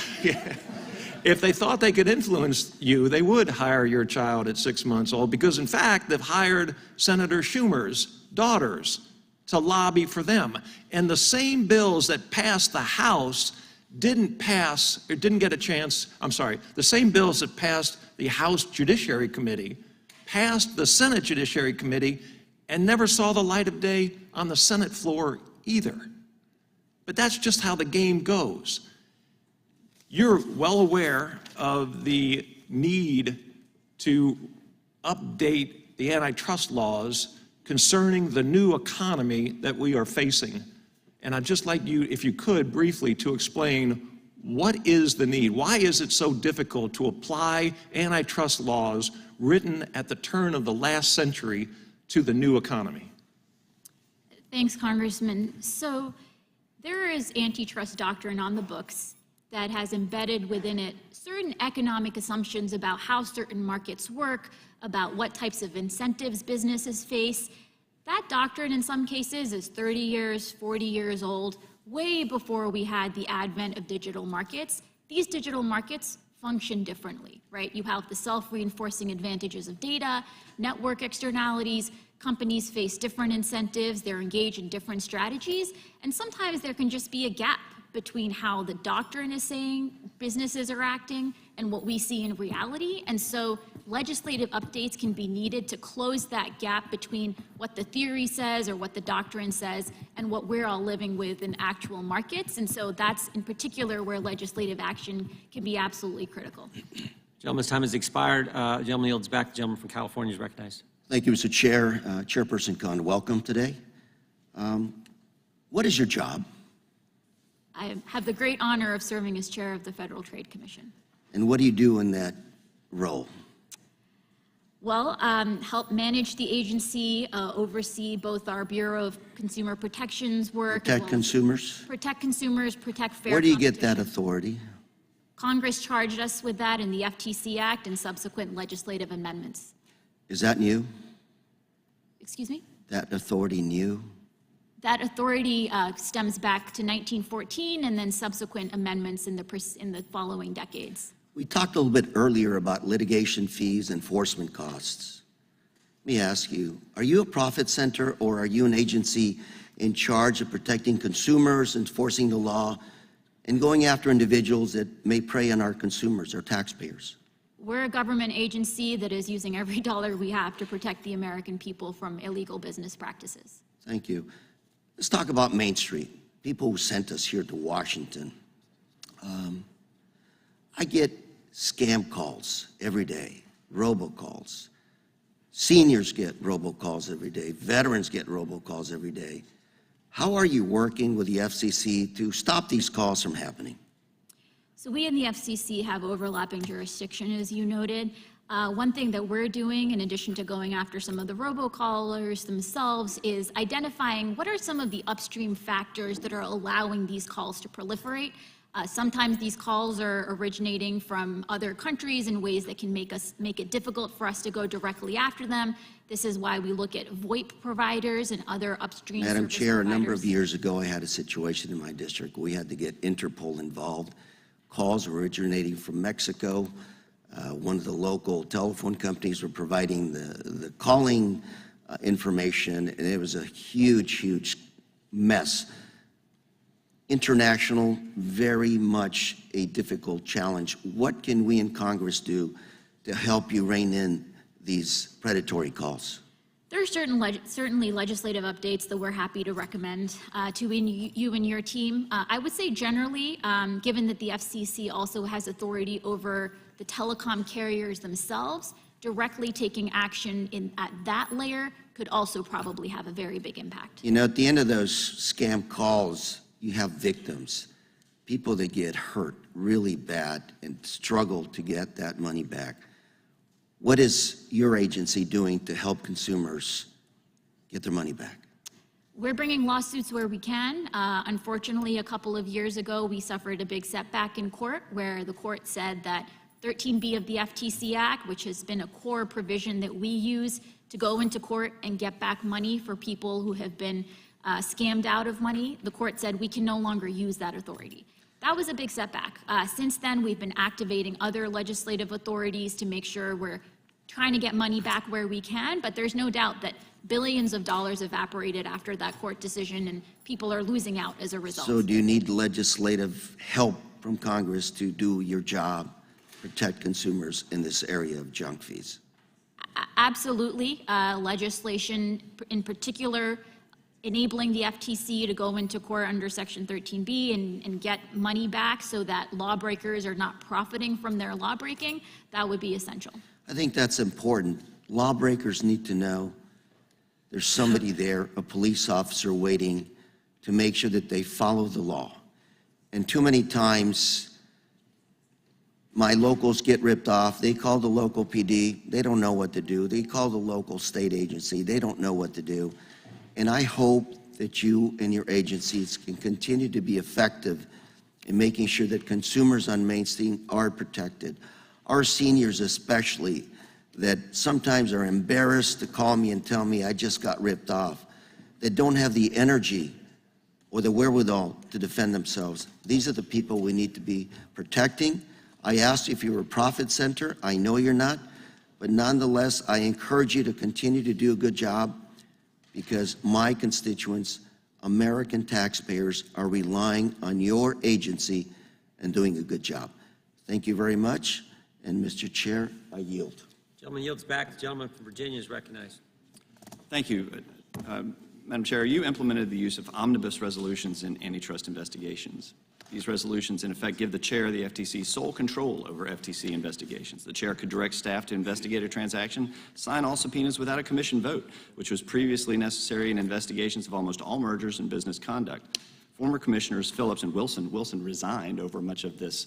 If they thought they could influence you, they would hire your child at 6 months old because, in fact, they've hired Senator Schumer's daughters to lobby for them. And the same bills that passed the House didn't get a chance, the same bills that passed the House Judiciary Committee passed the Senate Judiciary Committee and never saw the light of day on the Senate floor either. But that's just how the game goes. You're well aware of the need to update the antitrust laws concerning the new economy that we are facing. And I'd just like you, if you could, briefly to explain what is the need? Why is it so difficult to apply antitrust laws written at the turn of the last century to the new economy? Thanks, Congressman. So there is antitrust doctrine on the books that has embedded within it certain economic assumptions about how certain markets work, about what types of incentives businesses face. That doctrine in some cases is 30 years, 40 years old, way before we had the advent of digital markets. These digital markets function differently, right? You have the self-reinforcing advantages of data, network externalities, companies face different incentives, they're engaged in different strategies, and sometimes there can just be a gap between how the doctrine is saying businesses are acting and what we see in reality. And so legislative updates can be needed to close that gap between what the theory says or what the doctrine says and what we're all living with in actual markets. And so that's in particular where legislative action can be absolutely critical. Gentleman's time has expired. Gentleman yields back. The gentleman from California is recognized. Thank you, Mr. Chair. Chairperson Khan, welcome today. What is your job? I have the great honor of serving as chair of the Federal Trade Commission. And what do you do in that role? Well, help manage the agency, oversee both our Bureau of Consumer Protection's work. Protect consumers? Protect consumers, protect fair Where do you get competition. that authority? Congress charged us with that in the FTC Act and subsequent legislative amendments. Is that new? Excuse me? That authority new? That authority stems back to 1914 and then subsequent amendments in the following decades. We talked a little bit earlier about litigation fees, enforcement costs. Let me ask you, are you a profit center or are you an agency in charge of protecting consumers, enforcing the law, and going after individuals that may prey on our consumers, our taxpayers? We're a government agency that is using every dollar we have to protect the American people from illegal business practices. Thank you. Let's talk about Main Street, people who sent us here to Washington. I get scam calls every day, robocalls. Seniors get robocalls every day. Veterans get robocalls every day. How are you working with the FCC to stop these calls from happening? So we in the FCC have overlapping jurisdiction, as you noted. One thing that we're doing, in addition to going after some of the robocallers themselves, is identifying what are some of the upstream factors that are allowing these calls to proliferate. Sometimes these calls are originating from other countries in ways that can make it difficult for us to go directly after them. This is why we look at VoIP providers and other upstream Madam service Chair, providers. a number of years ago, I had a situation in my district. We had to get Interpol involved. Calls originating from Mexico. One of the local telephone companies were providing the calling information, and it was a huge, huge mess. International, very much a difficult challenge. What can we in Congress do to help you rein in these predatory calls? There are certainly legislative updates that we're happy to recommend to you and your team. I would say generally, given that the FCC also has authority over the telecom carriers themselves, directly taking action at that layer could also probably have a very big impact. You know, at the end of those scam calls, you have victims, people that get hurt really bad and struggle to get that money back. What is your agency doing to help consumers get their money back? We're bringing lawsuits where we can. Unfortunately, a couple of years ago, we suffered a big setback in court where the court said that 13B of the FTC Act, which has been a core provision that we use to go into court and get back money for people who have been scammed out of money, the court said we can no longer use that authority. That was a big setback. Since then, we've been activating other legislative authorities to make sure we're trying to get money back where we can, but there's no doubt that billions of dollars evaporated after that court decision and people are losing out as a result. So do you need legislative help from Congress to do your job, protect consumers in this area of junk fees? Absolutely. Legislation, in particular, enabling the FTC to go into court under Section 13B and get money back so that lawbreakers are not profiting from their lawbreaking, that would be essential. I think that's important. Lawbreakers need to know there's somebody there, a police officer waiting to make sure that they follow the law. And too many times, my locals get ripped off. They call the local PD. They don't know what to do. They call the local state agency. They don't know what to do. And I hope that you and your agencies can continue to be effective in making sure that consumers on Main Street are protected. Our seniors especially, that sometimes are embarrassed to call me and tell me I just got ripped off, that don't have the energy or the wherewithal to defend themselves. These are the people we need to be protecting. I asked you if you were a profit center. I know you're not, but nonetheless, I encourage you to continue to do a good job, because my constituents, American taxpayers, are relying on your agency and doing a good job. Thank you very much, and Mr. Chair, I yield. Gentleman yields back. The gentleman from Virginia is recognized. Thank you. Madam Chair, you implemented the use of omnibus resolutions in antitrust investigations. These resolutions, in effect, give the chair of the FTC sole control over FTC investigations. The chair could direct staff to investigate a transaction, sign all subpoenas without a commission vote, which was previously necessary in investigations of almost all mergers and business conduct. Former Commissioners Phillips and Wilson resigned over much of this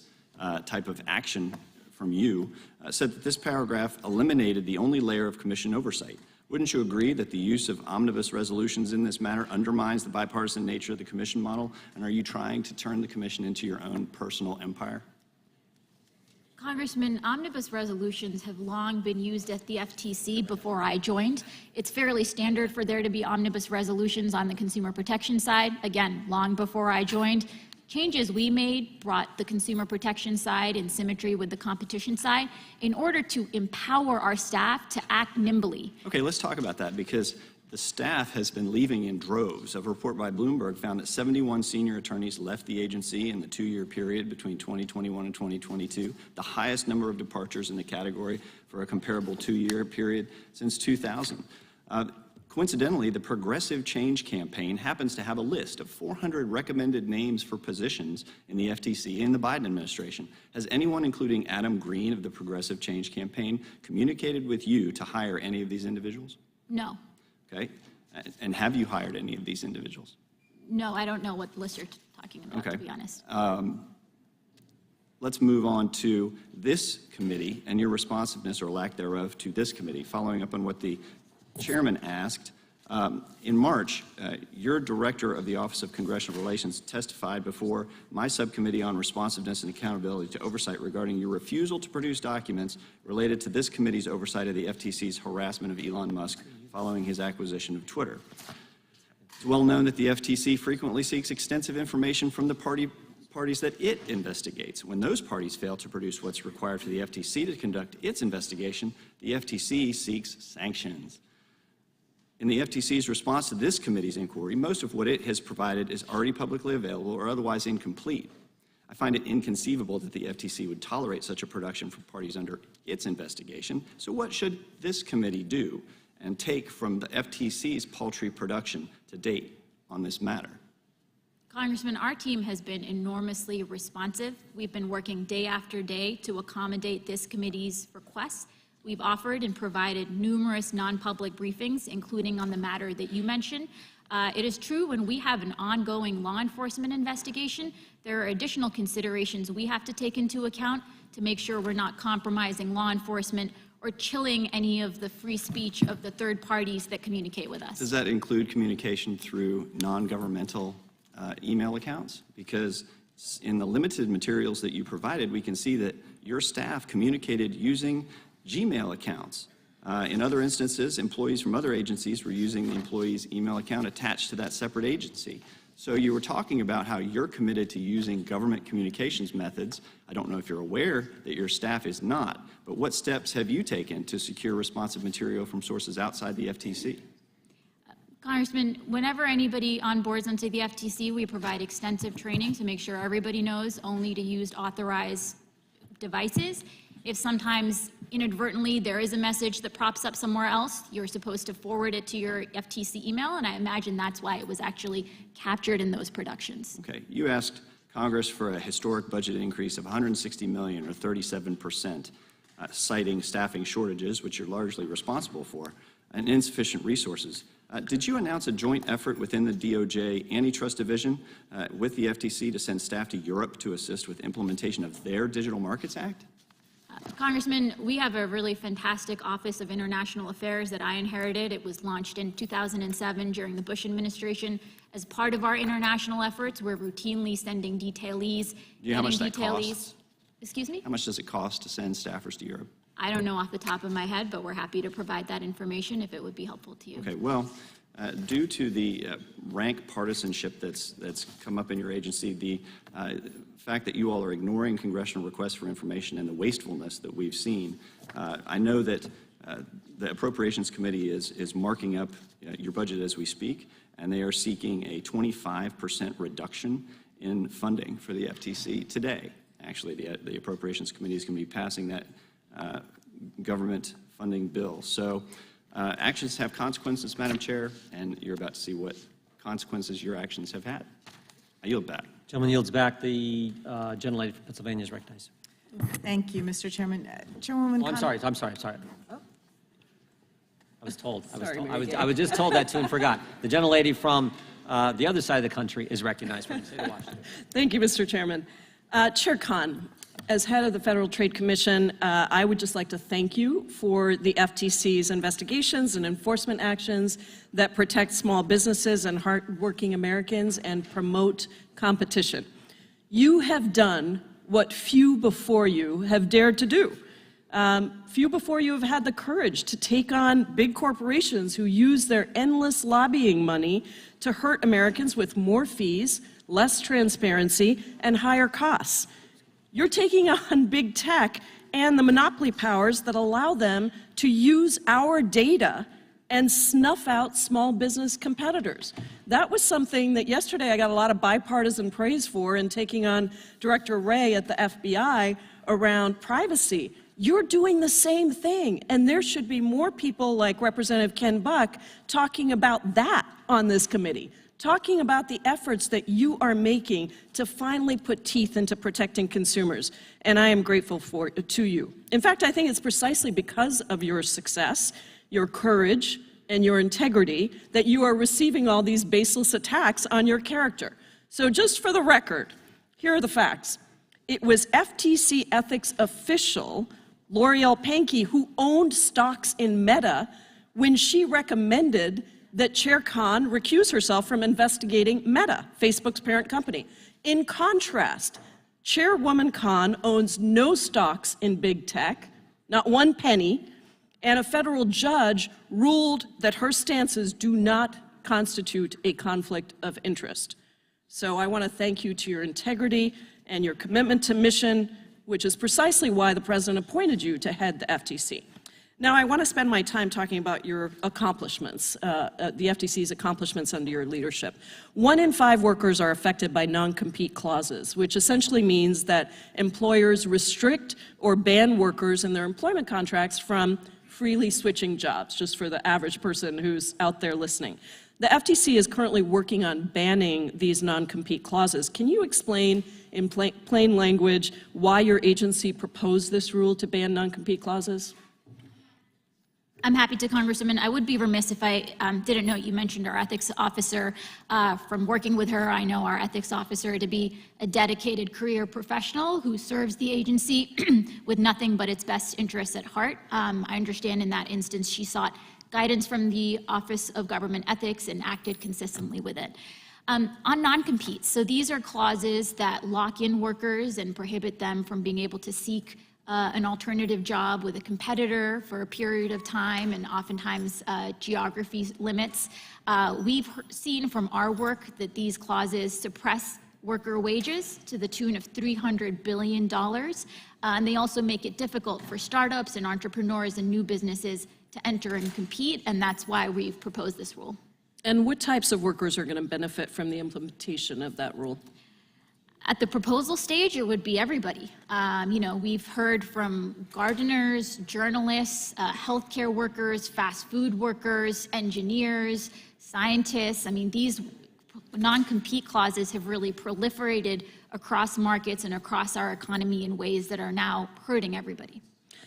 type of action from you, said that this paragraph eliminated the only layer of commission oversight. Wouldn't you agree that the use of omnibus resolutions in this matter undermines the bipartisan nature of the commission model? And are you trying to turn the commission into your own personal empire? Congressman, omnibus resolutions have long been used at the FTC before I joined. It's fairly standard for there to be omnibus resolutions on the consumer protection side, again, long before I joined. Changes we made brought the consumer protection side in symmetry with the competition side in order to empower our staff to act nimbly. Okay, let's talk about that, because the staff has been leaving in droves. A report by Bloomberg found that 71 senior attorneys left the agency in the 2-year period between 2021 and 2022, the highest number of departures in the category for a comparable 2-year period since 2000. Coincidentally, the Progressive Change Campaign happens to have a list of 400 recommended names for positions in the FTC in the Biden administration. Has anyone, including Adam Green of the Progressive Change Campaign, communicated with you to hire any of these individuals? No. Okay. And have you hired any of these individuals? No, I don't know what list you're talking about, Okay. to be honest. Let's move on to this committee and your responsiveness or lack thereof to this committee, following up on what the chairman asked. In March, your director of the Office of Congressional Relations testified before my subcommittee on responsiveness and accountability to oversight regarding your refusal to produce documents related to this committee's oversight of the FTC's harassment of Elon Musk following his acquisition of Twitter. It's well known that the FTC frequently seeks extensive information from the parties that it investigates. When those parties fail to produce what's required for the FTC to conduct its investigation, the FTC seeks sanctions. In the FTC's response to this committee's inquiry, most of what it has provided is already publicly available or otherwise incomplete. I find it inconceivable that the FTC would tolerate such a production from parties under its investigation. So what should this committee do and take from the FTC's paltry production to date on this matter? Congressman, our team has been enormously responsive. We've been working day after day to accommodate this committee's requests. We've offered and provided numerous non-public briefings, including on the matter that you mentioned. It is true, when we have an ongoing law enforcement investigation, there are additional considerations we have to take into account to make sure we're not compromising law enforcement or chilling any of the free speech of the third parties that communicate with us. Does that include communication through non-governmental email accounts? Because in the limited materials that you provided, we can see that your staff communicated using Gmail accounts. In other instances, employees from other agencies were using the employee's email account attached to that separate agency. So you were talking about how you're committed to using government communications methods. I don't know if you're aware that your staff is not, but what steps have you taken to secure responsive material from sources outside the FTC? Congressman, whenever anybody onboards onto the FTC, we provide extensive training to make sure everybody knows only to use authorized devices. If sometimes inadvertently there is a message that props up somewhere else, you're supposed to forward it to your FTC email, and I imagine that's why it was actually captured in those productions. Okay, you asked Congress for a historic budget increase of $160 million, or 37%, citing staffing shortages, which you're largely responsible for, and insufficient resources. Did you announce a joint effort within the DOJ Antitrust Division with the FTC to send staff to Europe to assist with implementation of their Digital Markets Act? Congressman, we have a really fantastic Office of International Affairs that I inherited. It was launched in 2007 during the Bush administration. As part of our international efforts, we're routinely sending detailees. Do you know how much that costs? Excuse me? How much does it cost to send staffers to Europe? I don't know off the top of my head, but we're happy to provide that information if it would be helpful to you. Okay, well, due to the rank partisanship that's come up in your agency, the fact that you all are ignoring congressional requests for information and the wastefulness that we've seen, I know that the Appropriations Committee is marking up your budget as we speak, and they are seeking a 25% reduction in funding for the FTC today. Actually, the Appropriations Committee is going to be passing that government funding bill. So actions have consequences, Madam Chair, and you're about to see what consequences your actions have had. I yield back. Gentleman yields back. The gentlelady from Pennsylvania is recognized. Thank you, Mr. Chairman. Chairwoman Oh, I'm sorry. Oh. I was told. Sorry, I was just told that too and forgot. The gentlelady from the other side of the country is recognized from the state of Washington. Thank you, Mr. Chairman. Chair Khan, as head of the Federal Trade Commission, I would just like to thank you for the FTC's investigations and enforcement actions that protect small businesses and hardworking Americans and promote competition. You have done what few before you have dared to do. Few before you have had the courage to take on big corporations who use their endless lobbying money to hurt Americans with more fees, less transparency, and higher costs. You're taking on big tech and the monopoly powers that allow them to use our data and snuff out small business competitors. That was something that yesterday I got a lot of bipartisan praise for in taking on Director Wray at the FBI around privacy. You're doing the same thing, and there should be more people like Representative Ken Buck talking about that on this committee, talking about the efforts that you are making to finally put teeth into protecting consumers, and I am grateful to you. In fact, I think it's precisely because of your success, your courage, and your integrity that you are receiving all these baseless attacks on your character. So just for the record, here are the facts. It was FTC ethics official L'Oreal Pankey who owned stocks in Meta when she recommended that Chair Khan recuse herself from investigating Meta, Facebook's parent company. In contrast, Chairwoman Khan owns no stocks in big tech, not one penny, and a federal judge ruled that her stances do not constitute a conflict of interest. So I want to thank you to your integrity and your commitment to mission, which is precisely why the President appointed you to head the FTC. Now, I want to spend my time talking about your accomplishments, the FTC's accomplishments under your leadership. 1 in 5 workers are affected by non-compete clauses, which essentially means that employers restrict or ban workers in their employment contracts from freely switching jobs, just for the average person who's out there listening. The FTC is currently working on banning these non-compete clauses. Can you explain in plain language why your agency proposed this rule to ban non-compete clauses? I'm happy to, Congresswoman. I would be remiss if I didn't know you mentioned our ethics officer. From working with her, I know our ethics officer to be a dedicated career professional who serves the agency with nothing but its best interests at heart. I understand in that instance she sought guidance from the Office of Government Ethics and acted consistently with it. On non-competes, so these are clauses that lock in workers and prohibit them from being able to seek an alternative job with a competitor for a period of time, and oftentimes geography limits. We've seen from our work that these clauses suppress worker wages to the tune of $300 billion, and they also make it difficult for startups and entrepreneurs and new businesses to enter and compete, and that's why we've proposed this rule. And what types of workers are going to benefit from the implementation of that rule? At the proposal stage, it would be everybody. We've heard from gardeners, journalists, healthcare workers, fast food workers, engineers, scientists. I mean, these non-compete clauses have really proliferated across markets and across our economy in ways that are now hurting everybody.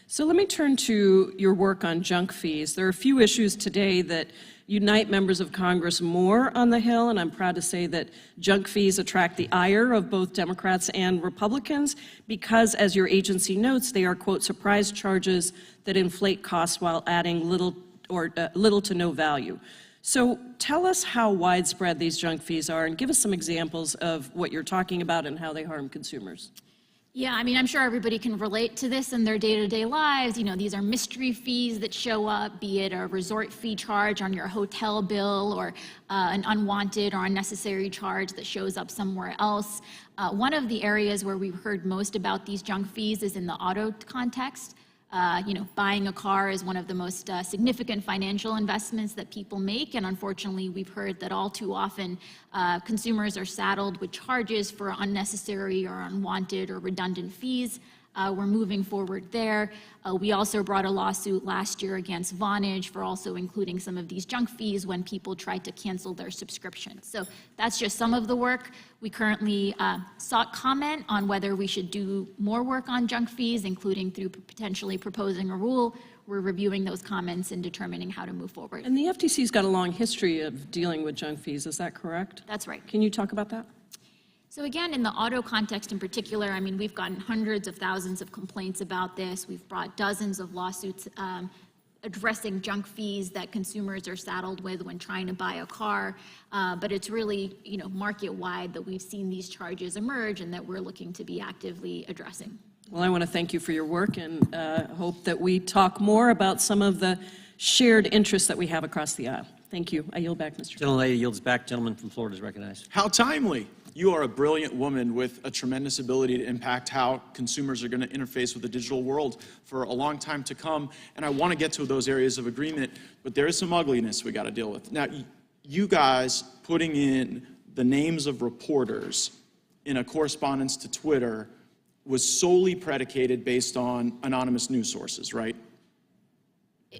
So let me turn to your work on junk fees. There are a few issues today that unite members of Congress more on the Hill, and I'm proud to say that junk fees attract the ire of both Democrats and Republicans because, as your agency notes, they are, quote, surprise charges that inflate costs while adding little to no value. So tell us how widespread these junk fees are and give us some examples of what you're talking about and how they harm consumers. Yeah, I mean, I'm sure everybody can relate to this in their day-to-day lives. These are mystery fees that show up, be it a resort fee charge on your hotel bill or an unwanted or unnecessary charge that shows up somewhere else. One of the areas where we've heard most about these junk fees is in the auto context. Buying a car is one of the most significant financial investments that people make, and unfortunately, we've heard that all too often consumers are saddled with charges for unnecessary or unwanted or redundant fees. We're moving forward there. We also brought a lawsuit last year against Vonage for also including some of these junk fees when people tried to cancel their subscriptions. So that's just some of the work. We currently sought comment on whether we should do more work on junk fees, including through potentially proposing a rule. We're reviewing those comments and determining how to move forward. And the FTC's got a long history of dealing with junk fees, is that correct? That's right. Can you talk about that? So again, in the auto context in particular, I mean, we've gotten hundreds of thousands of complaints about this. We've brought dozens of lawsuits addressing junk fees that consumers are saddled with when trying to buy a car, but it's really, market-wide that we've seen these charges emerge and that we're looking to be actively addressing. Well, I want to thank you for your work and hope that we talk more about some of the shared interests that we have across the aisle. Thank you. I yield back, Mr. Chairman. Gentlelady yields back. Gentleman from Florida is recognized. How timely. You are a brilliant woman with a tremendous ability to impact how consumers are going to interface with the digital world for a long time to come. And I want to get to those areas of agreement, but there is some ugliness we got to deal with. Now, you guys putting in the names of reporters in a correspondence to Twitter was solely predicated based on anonymous news sources, right?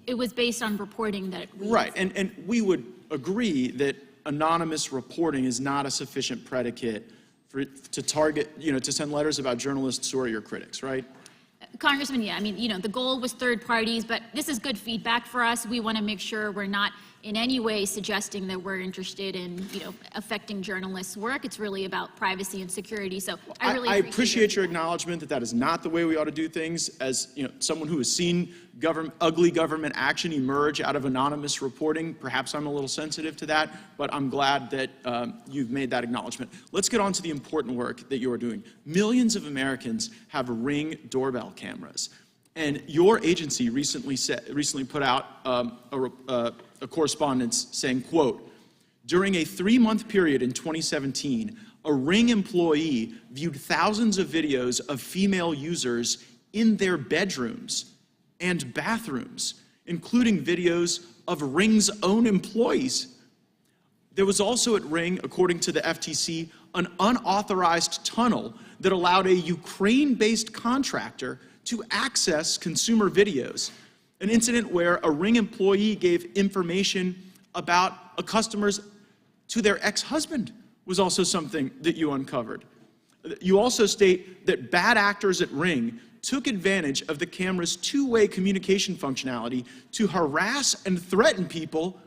It was based on reporting that we... Right, and we would agree that anonymous reporting is not a sufficient predicate to target, to send letters about journalists who are your critics, right? Congressman, yeah, the goal was third parties, but this is good feedback for us. We want to make sure we're not in any way suggesting that we're interested in, affecting journalists' work. It's really about privacy and security. So I really appreciate your acknowledgement that that is not the way we ought to do things. As someone who has seen ugly government action emerge out of anonymous reporting, perhaps I'm a little sensitive to that, but I'm glad that you've made that acknowledgement. Let's get on to the important work that you are doing. Millions of Americans have Ring doorbell cameras. And your agency recently put out a correspondence saying, quote, during a 3-month period in 2017, a Ring employee viewed thousands of videos of female users in their bedrooms and bathrooms, including videos of Ring's own employees. There was also at Ring, according to the FTC, an unauthorized tunnel that allowed a Ukraine-based contractor to access consumer videos. An incident where a Ring employee gave information about a customer's to their ex-husband was also something that you uncovered. You also state that bad actors at Ring took advantage of the camera's two-way communication functionality to harass and threaten people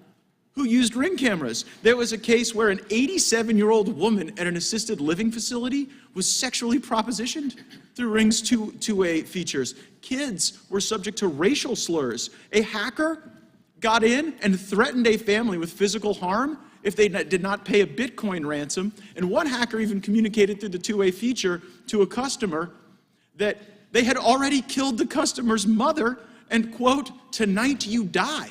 who used Ring cameras. There was a case where an 87-year-old woman at an assisted living facility was sexually propositioned through Ring's two-way features. Kids were subject to racial slurs. A hacker got in and threatened a family with physical harm if they did not pay a Bitcoin ransom. And one hacker even communicated through the two-way feature to a customer that they had already killed the customer's mother and, quote, tonight you die.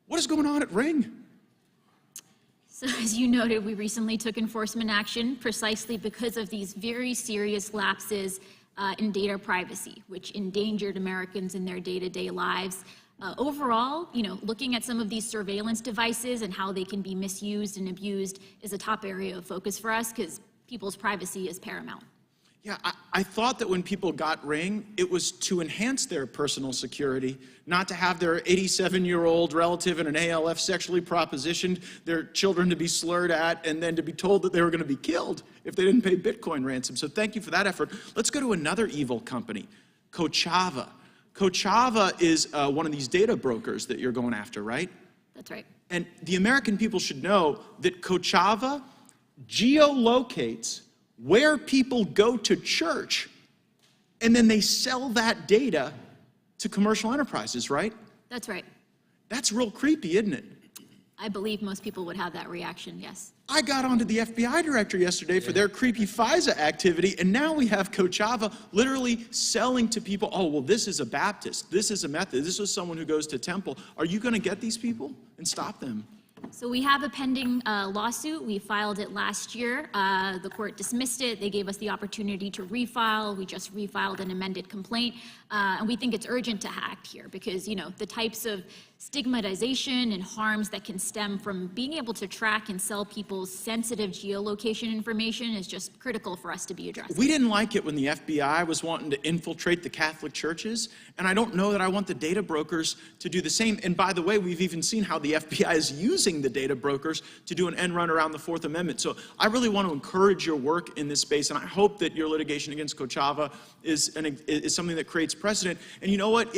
What is going on at Ring? So as you noted, we recently took enforcement action precisely because of these very serious lapses in data privacy, which endangered Americans in their day-to-day lives. Overall, looking at some of these surveillance devices and how they can be misused and abused is a top area of focus for us because people's privacy is paramount. Yeah, I thought that when people got Ring, it was to enhance their personal security, not to have their 87-year-old relative in an ALF sexually propositioned, their children to be slurred at, and then to be told that they were going to be killed if they didn't pay Bitcoin ransom. So thank you for that effort. Let's go to another evil company, Kochava. Kochava is one of these data brokers that you're going after, right? That's right. And the American people should know that Kochava geolocates where people go to church, and then they sell that data to commercial enterprises, right? That's right. That's real creepy, isn't it? I believe most people would have that reaction, yes. I got onto the FBI director yesterday for their creepy FISA activity, and now we have Kochava literally selling to people, oh, well, this is a Baptist, this is a Methodist, this is someone who goes to temple. Are you going to get these people and stop them? So we have a pending lawsuit. We filed it last year. The court dismissed it. They gave us the opportunity to refile. We just refiled an amended complaint. And we think it's urgent to act here because, the types of stigmatization and harms that can stem from being able to track and sell people's sensitive geolocation information is just critical for us to be addressing. We didn't like it when the FBI was wanting to infiltrate the Catholic churches, and I don't know that I want the data brokers to do the same. And by the way, we've even seen how the FBI is using the data brokers to do an end run around the Fourth Amendment. So I really want to encourage your work in this space, and I hope that your litigation against Kochava is something that creates precedent. And you know what?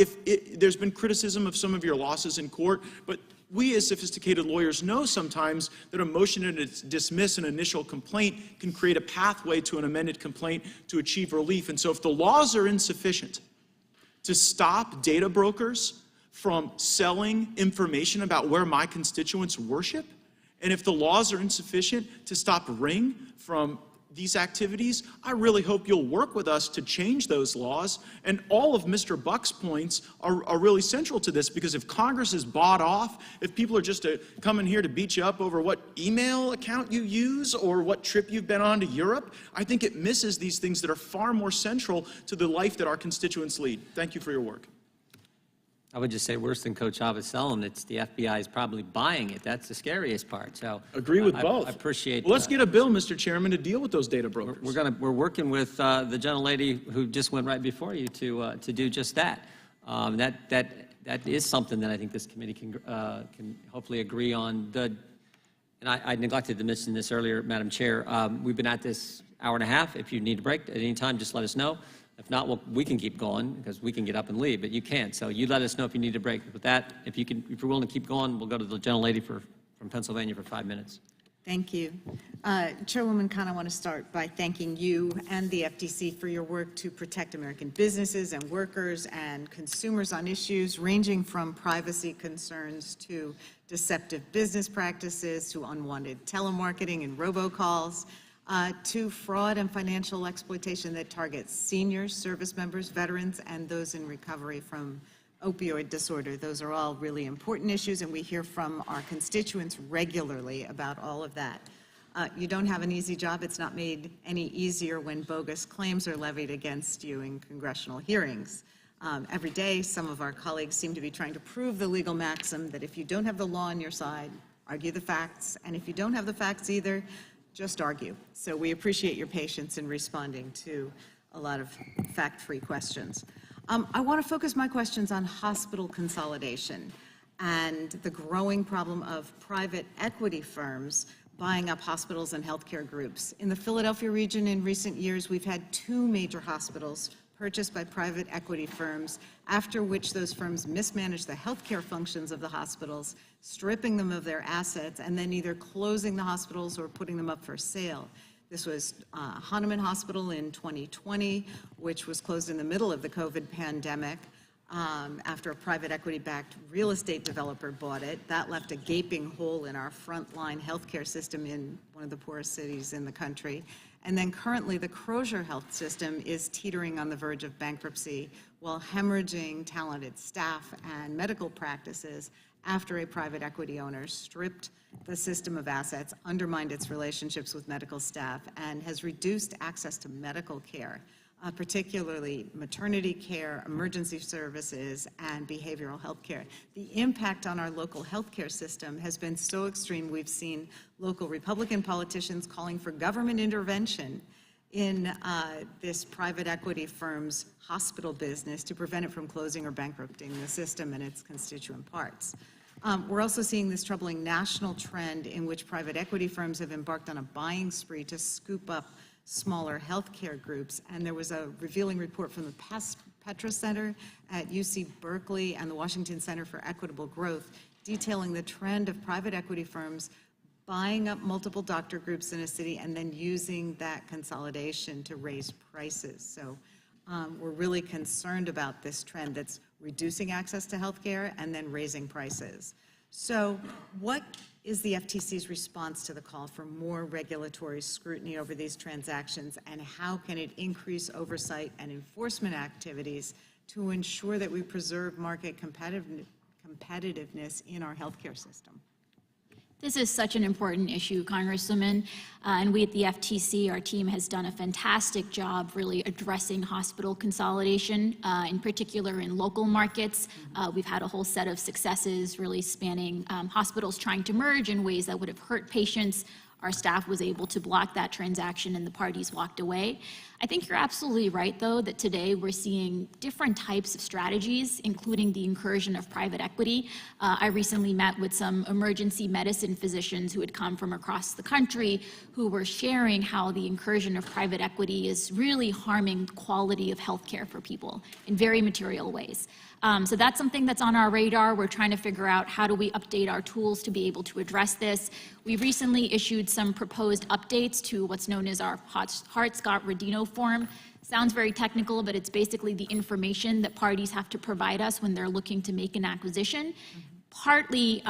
There's been criticism of some of your losses in court, but we as sophisticated lawyers know sometimes that a motion to dismiss an initial complaint can create a pathway to an amended complaint to achieve relief. And so if the laws are insufficient to stop data brokers from selling information about where my constituents worship? And if the laws are insufficient to stop Ring from these activities, I really hope you'll work with us to change those laws. And all of Mr. Buck's points are really central to this, because if Congress is bought off, if people are just coming here to beat you up over what email account you use or what trip you've been on to Europe, I think it misses these things that are far more central to the life that our constituents lead. Thank you for your work. I would just say worse than Coach Chavez selling, it's the FBI is probably buying it. That's the scariest part. So agree with both. I appreciate. Well, let's get a bill, Mr. Chairman, to deal with those data brokers. We're working with the gentlelady who just went right before you to do just that. That is something that I think this committee can hopefully agree on. And I neglected to mention this earlier, Madam Chair. We've been at this hour and a half. If you need a break at any time, just let us know. If not, we can keep going because we can get up and leave, but you can't. So you let us know if you need a break. With that, if you're willing to keep going, we'll go to the gentlelady from Pennsylvania for 5 minutes. Thank you. Chairwoman Khan, I want to start by thanking you and the FTC for your work to protect American businesses and workers and consumers on issues ranging from privacy concerns to deceptive business practices to unwanted telemarketing and robocalls. To fraud and financial exploitation that targets seniors, service members, veterans, and those in recovery from opioid disorder. Those are all really important issues, and we hear from our constituents regularly about all of that. You don't have an easy job. It's not made any easier when bogus claims are levied against you in congressional hearings. Every day, some of our colleagues seem to be trying to prove the legal maxim that if you don't have the law on your side, argue the facts, and if you don't have the facts either, just argue. So we appreciate your patience in responding to a lot of fact-free questions. I want to focus my questions on hospital consolidation and the growing problem of private equity firms buying up hospitals and healthcare groups. In the Philadelphia region in recent years, we've had 2 major hospitals purchased by private equity firms, after which those firms mismanaged the healthcare functions of the hospitals, stripping them of their assets, and then either closing the hospitals or putting them up for sale. This was Hahnemann Hospital in 2020, which was closed in the middle of the COVID pandemic after a private equity-backed real estate developer bought it. That left a gaping hole in our frontline healthcare system in one of the poorest cities in the country. And then currently, the Crozier Health System is teetering on the verge of bankruptcy while hemorrhaging talented staff and medical practices after a private equity owner stripped the system of assets, undermined its relationships with medical staff, and has reduced access to medical care, particularly maternity care, emergency services, and behavioral health care. The impact on our local healthcare system has been so extreme, we've seen local Republican politicians calling for government intervention in this private equity firm's hospital business to prevent it from closing or bankrupting the system and its constituent parts. We're also seeing this troubling national trend in which private equity firms have embarked on a buying spree to scoop up smaller healthcare groups. And there was a revealing report from the Petra Center at UC Berkeley and the Washington Center for Equitable Growth detailing the trend of private equity firms buying up multiple doctor groups in a city and then using that consolidation to raise prices. So we're really concerned about this trend that's reducing access to healthcare and then raising prices. So what is the FTC's response to the call for more regulatory scrutiny over these transactions, and how can it increase oversight and enforcement activities to ensure that we preserve market competitiveness in our healthcare system? This is such an important issue, Congresswoman, and we at the FTC, our team has done a fantastic job really addressing hospital consolidation, in particular in local markets. We've had a whole set of successes really spanning hospitals trying to merge in ways that would have hurt patients. Our staff was able to block that transaction and the parties walked away. I think you're absolutely right, though, that today we're seeing different types of strategies, including the incursion of private equity. I recently met with some emergency medicine physicians who had come from across the country who were sharing how the incursion of private equity is really harming quality of healthcare for people in very material ways. So that's something that's on our radar. We're trying to figure out how do we update our tools to be able to address this. We recently issued some proposed updates to what's known as our Hart-Scott-Rodino form, sounds very technical, but it's basically the information that parties have to provide us when they're looking to make an acquisition. Partly,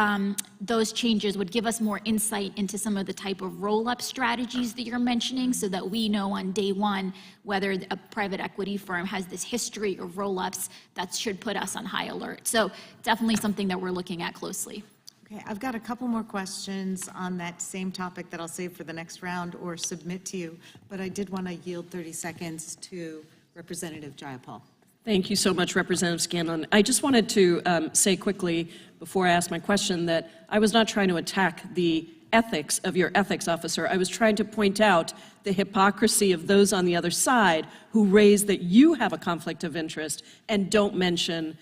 those changes would give us more insight into some of the type of roll-up strategies that you're mentioning so that we know on day one whether a private equity firm has this history of roll-ups that should put us on high alert. So definitely something that we're looking at closely. Okay, I've got a couple more questions on that same topic that I'll save for the next round or submit to you, but I did want to yield 30 seconds to Representative Jayapal. Thank you so much, Representative Scanlon. I just wanted to say quickly, before I ask my question, that I was not trying to attack the ethics of your ethics officer. I was trying to point out the hypocrisy of those on the other side who raise that you have a conflict of interest and don't mention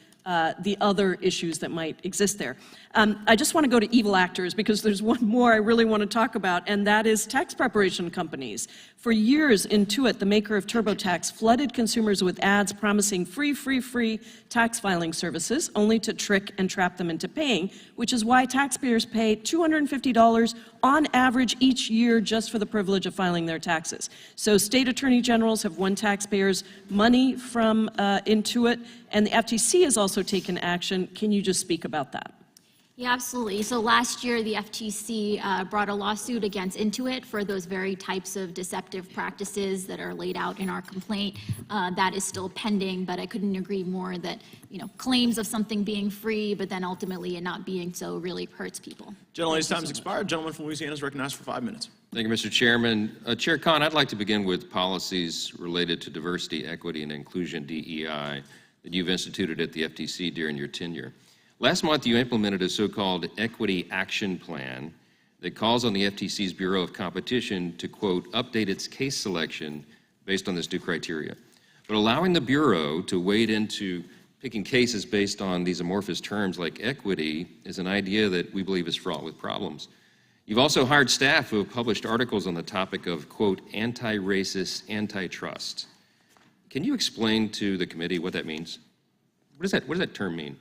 the other issues that might exist there. I just want to go to evil actors because there's one more I really want to talk about, and that is tax preparation companies. For years, Intuit, the maker of TurboTax, flooded consumers with ads promising free tax filing services, only to trick and trap them into paying, which is why taxpayers pay $250 on average each year just for the privilege of filing their taxes. So state attorney generals have won taxpayers money from Intuit, and the FTC has also taken action. Can you just speak about that? Yeah, absolutely. So last year, the FTC brought a lawsuit against Intuit for those very types of deceptive practices that are laid out in our complaint. That is still pending, but I couldn't agree more that, claims of something being free, but then ultimately it not being so really hurts people. Gentleman's time has expired. Gentleman from Louisiana is recognized for 5 minutes. Thank you, Mr. Chairman. Chair Khan, I'd like to begin with policies related to diversity, equity, and inclusion, DEI, that you've instituted at the FTC during your tenure. Last month, you implemented a so-called Equity Action Plan that calls on the FTC's Bureau of Competition to, quote, update its case selection based on this new criteria. But allowing the Bureau to wade into picking cases based on these amorphous terms like equity is an idea that we believe is fraught with problems. You've also hired staff who have published articles on the topic of, quote, anti-racist antitrust. Can you explain to the committee what that means? What does that term mean?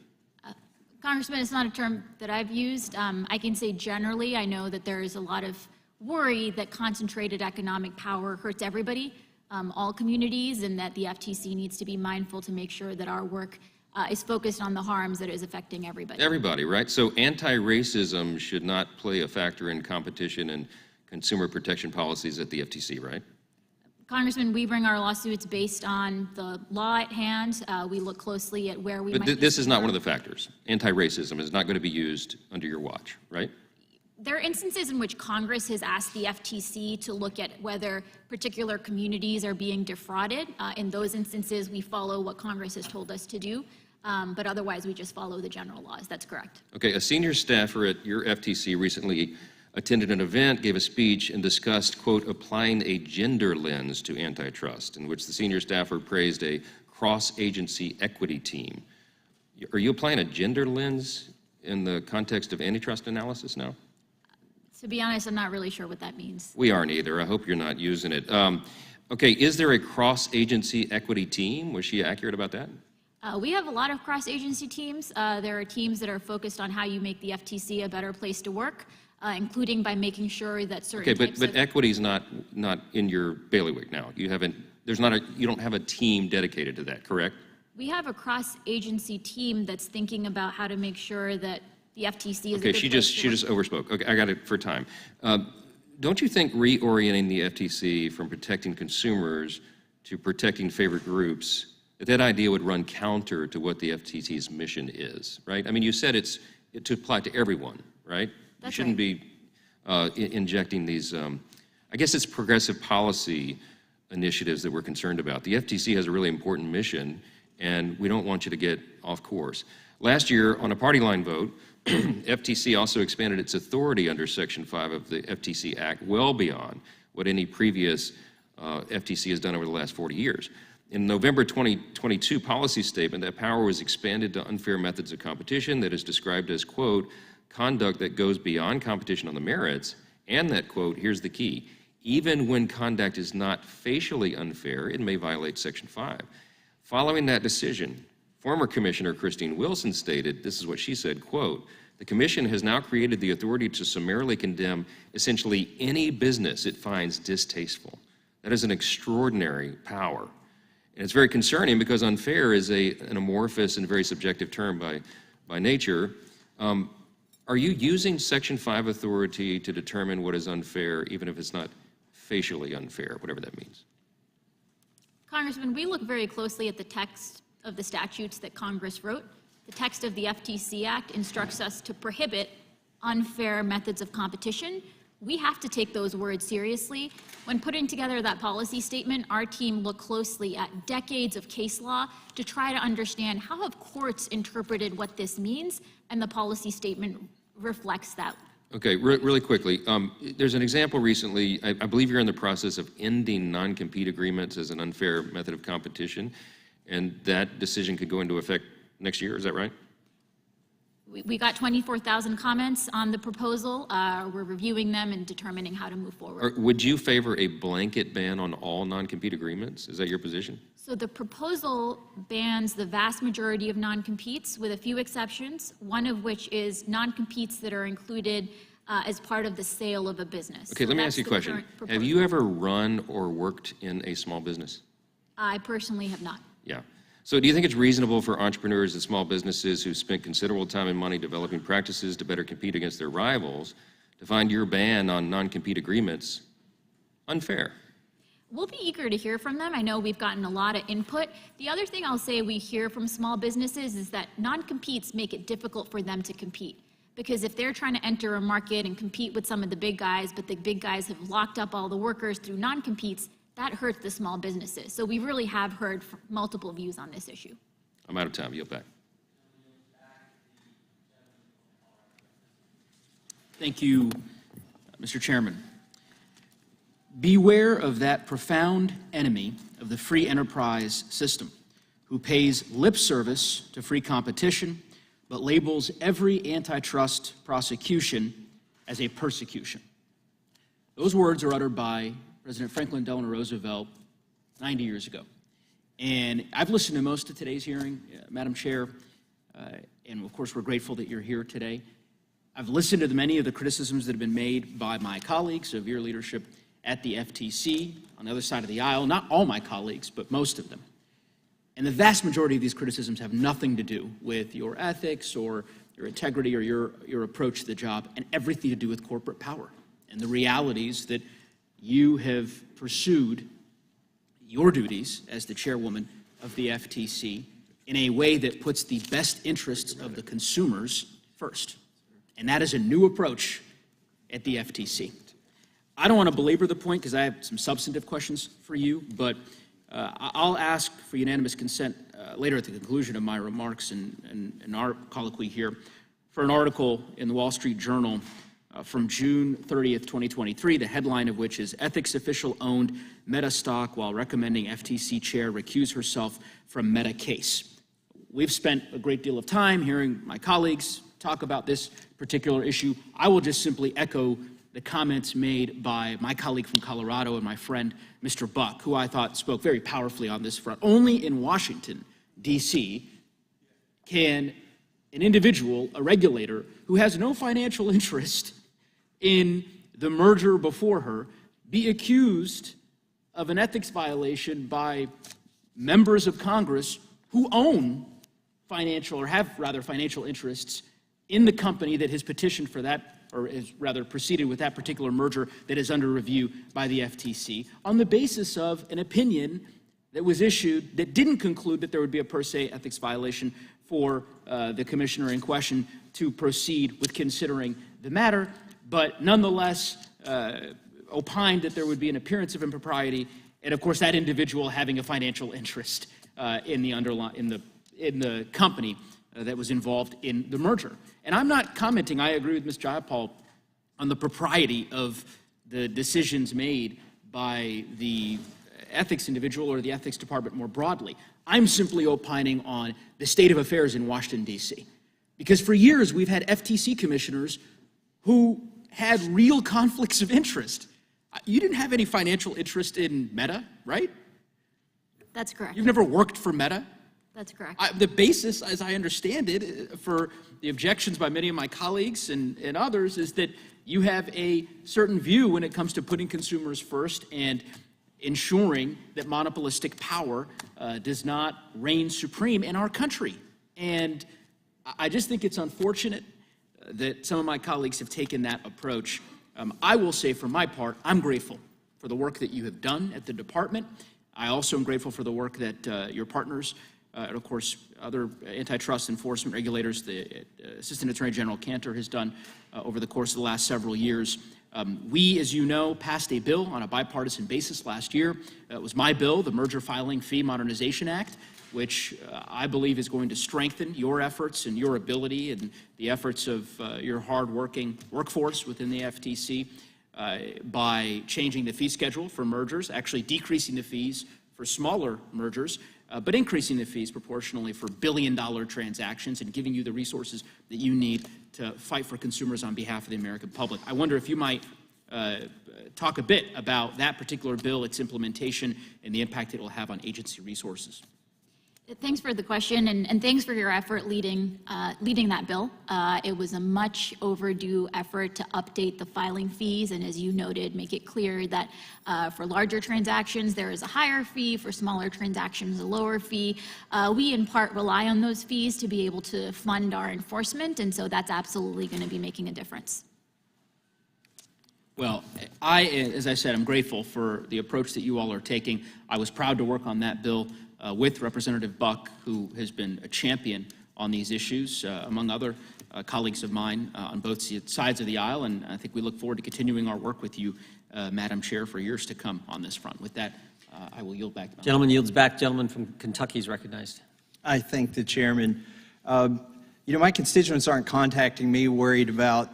Congressman, it's not a term that I've used. I can say generally, I know that there is a lot of worry that concentrated economic power hurts everybody, all communities, and that the FTC needs to be mindful to make sure that our work is focused on the harms that is affecting everybody. Everybody, right? So anti-racism should not play a factor in competition and consumer protection policies at the FTC, right? Congressman, we bring our lawsuits based on the law at hand. We look closely at where we might be. But this is not one of the factors. Anti-racism is not going to be used under your watch, right? There are instances in which Congress has asked the FTC to look at whether particular communities are being defrauded. In those instances, we follow what Congress has told us to do, but otherwise we just follow the general laws. That's correct. Okay, a senior staffer at your FTC recently attended an event, gave a speech, and discussed, quote, applying a gender lens to antitrust, in which the senior staffer praised a cross-agency equity team. Are you applying a gender lens in the context of antitrust analysis now? To be honest, I'm not really sure what that means. We aren't either. I hope you're not using it. Okay, is there a cross-agency equity team? Was she accurate about that? We have a lot of cross-agency teams. There are teams that are focused on how you make the FTC a better place to work, including by making sure that certain types but equity is not in your bailiwick now. You don't have a team dedicated to that, correct? We have a cross-agency team that's thinking about how to make sure that the FTC is okay, she just overspoke. Okay, I got it for time. Don't you think reorienting the FTC from protecting consumers to protecting favored groups, that idea would run counter to what the FTC's mission is, right? I mean, you said it's to apply to everyone, right? That's you shouldn't be injecting these, I guess it's progressive policy initiatives that we're concerned about. The FTC has a really important mission, and we don't want you to get off course. Last year, on a party line vote, FTC also expanded its authority under Section 5 of the FTC Act well beyond what any previous FTC has done over the last 40 years. In November 2022 policy statement, that power was expanded to unfair methods of competition that is described as, quote, conduct that goes beyond competition on the merits, and that, quote, here's the key, even when conduct is not facially unfair, it may violate Section 5. Following that decision, former Commissioner Christine Wilson stated, this is what she said, quote, the Commission has now created the authority to summarily condemn essentially any business it finds distasteful. That is an extraordinary power. And it's very concerning because unfair is an amorphous and very subjective term by nature. Are you using Section 5 authority to determine what is unfair, even if it's not facially unfair, whatever that means? Congressman, we look very closely at the text of the statutes that Congress wrote. The text of the FTC Act instructs us to prohibit unfair methods of competition. We have to take those words seriously. When putting together that policy statement, our team looked closely at decades of case law to try to understand how have courts interpreted what this means, and the policy statement reflects that. Okay, really quickly, there's an example recently, I believe you're in the process of ending non-compete agreements as an unfair method of competition, and that decision could go into effect next year, is that right? We got 24,000 comments on the proposal. We're reviewing them and determining how to move forward. Would you favor a blanket ban on all non-compete agreements? Is that your position? So the proposal bans the vast majority of non-competes with a few exceptions, one of which is non-competes that are included as part of the sale of a business. Okay, So let me that's ask you a the question. current Have proposal. you ever run or worked in a small business? I personally have not. Yeah. So do you think it's reasonable for entrepreneurs and small businesses who spent considerable time and money developing practices to better compete against their rivals to find your ban on non-compete agreements unfair? We'll be eager to hear from them. I know we've gotten a lot of input. The other thing I'll say we hear from small businesses is that non-competes make it difficult for them to compete. Because if they're trying to enter a market and compete with some of the big guys, but the big guys have locked up all the workers through non-competes, that hurts the small businesses. So we really have heard multiple views on this issue. I'm out of time. Yield back. Thank you, Mr. Chairman. Beware of that profound enemy of the free enterprise system who pays lip service to free competition but labels every antitrust prosecution as a persecution. Those words are uttered by President Franklin Delano Roosevelt 90 years ago. And I've listened to most of today's hearing, Madam Chair, and of course we're grateful that you're here today. I've listened to many of the criticisms that have been made by my colleagues of your leadership at the FTC on the other side of the aisle, not all my colleagues, but most of them. And the vast majority of these criticisms have nothing to do with your ethics or your integrity or your approach to the job, and everything to do with corporate power and the realities that you have pursued your duties as the chairwoman of the FTC in a way that puts the best interests of the consumers first. And that is a new approach at the FTC. I don't want to belabor the point because I have some substantive questions for you, but I'll ask for unanimous consent later at the conclusion of my remarks and our colloquy here for an article in the Wall Street Journal from June 30th, 2023, the headline of which is Ethics Official Owned Meta Stock While Recommending FTC Chair Recuse Herself from Meta Case. We've spent a great deal of time hearing my colleagues talk about this particular issue. I will just simply echo the comments made by my colleague from Colorado and my friend, Mr. Buck, who I thought spoke very powerfully on this front. Only in Washington, D.C., can an individual, a regulator, who has no financial interest in the merger before her, be accused of an ethics violation by members of Congress who own financial, or have rather financial interests in the company that has petitioned for that, or is rather proceeded with that particular merger that is under review by the FTC, on the basis of an opinion that was issued that didn't conclude that there would be a per se ethics violation for the commissioner in question to proceed with considering the matter, but nonetheless opined that there would be an appearance of impropriety, and of course that individual having a financial interest in the company that was involved in the merger. And I'm not commenting, I agree with Ms. Jayapal, on the propriety of the decisions made by the ethics individual or the ethics department more broadly. I'm simply opining on the state of affairs in Washington, D.C. Because for years we've had FTC commissioners who had real conflicts of interest. You didn't have any financial interest in Meta, right? That's correct. You've never worked for Meta? That's correct. The basis, as I understand it, for the objections by many of my colleagues and others is that you have a certain view when it comes to putting consumers first and ensuring that monopolistic power does not reign supreme in our country. And I just think it's unfortunate that some of my colleagues have taken that approach. I will say for my part, I'm grateful for the work that you have done at the department. I also am grateful for the work that your partners, and of course, other antitrust enforcement regulators, the Assistant Attorney General Cantor has done over the course of the last several years. We, as you know, passed a bill on a bipartisan basis last year. It was my bill, the Merger Filing Fee Modernization Act, which I believe is going to strengthen your efforts and your ability and the efforts of your hard-working workforce within the FTC by changing the fee schedule for mergers, actually decreasing the fees for smaller mergers, but increasing the fees proportionally for billion-dollar transactions and giving you the resources that you need to fight for consumers on behalf of the American public. I wonder if you might talk a bit about that particular bill, its implementation, and the impact it will have on agency resources. Thanks for the question, and thanks for your effort leading that bill. It was a much overdue effort to update the filing fees, and as you noted, make it clear that for larger transactions there is a higher fee, for smaller transactions a lower fee. We in part rely on those fees to be able to fund our enforcement, and so that's absolutely going to be making a difference. Well, as I said, I'm grateful for the approach that you all are taking. I was proud to work on that bill with Representative Buck, who has been a champion on these issues, among other colleagues of mine on both sides of the aisle, and I think we look forward to continuing our work with you, Madam Chair, for years to come on this front. With that, I will yield back. Gentleman yields back. Gentleman from Kentucky is recognized. I thank the chairman. You know, my constituents aren't contacting me worried about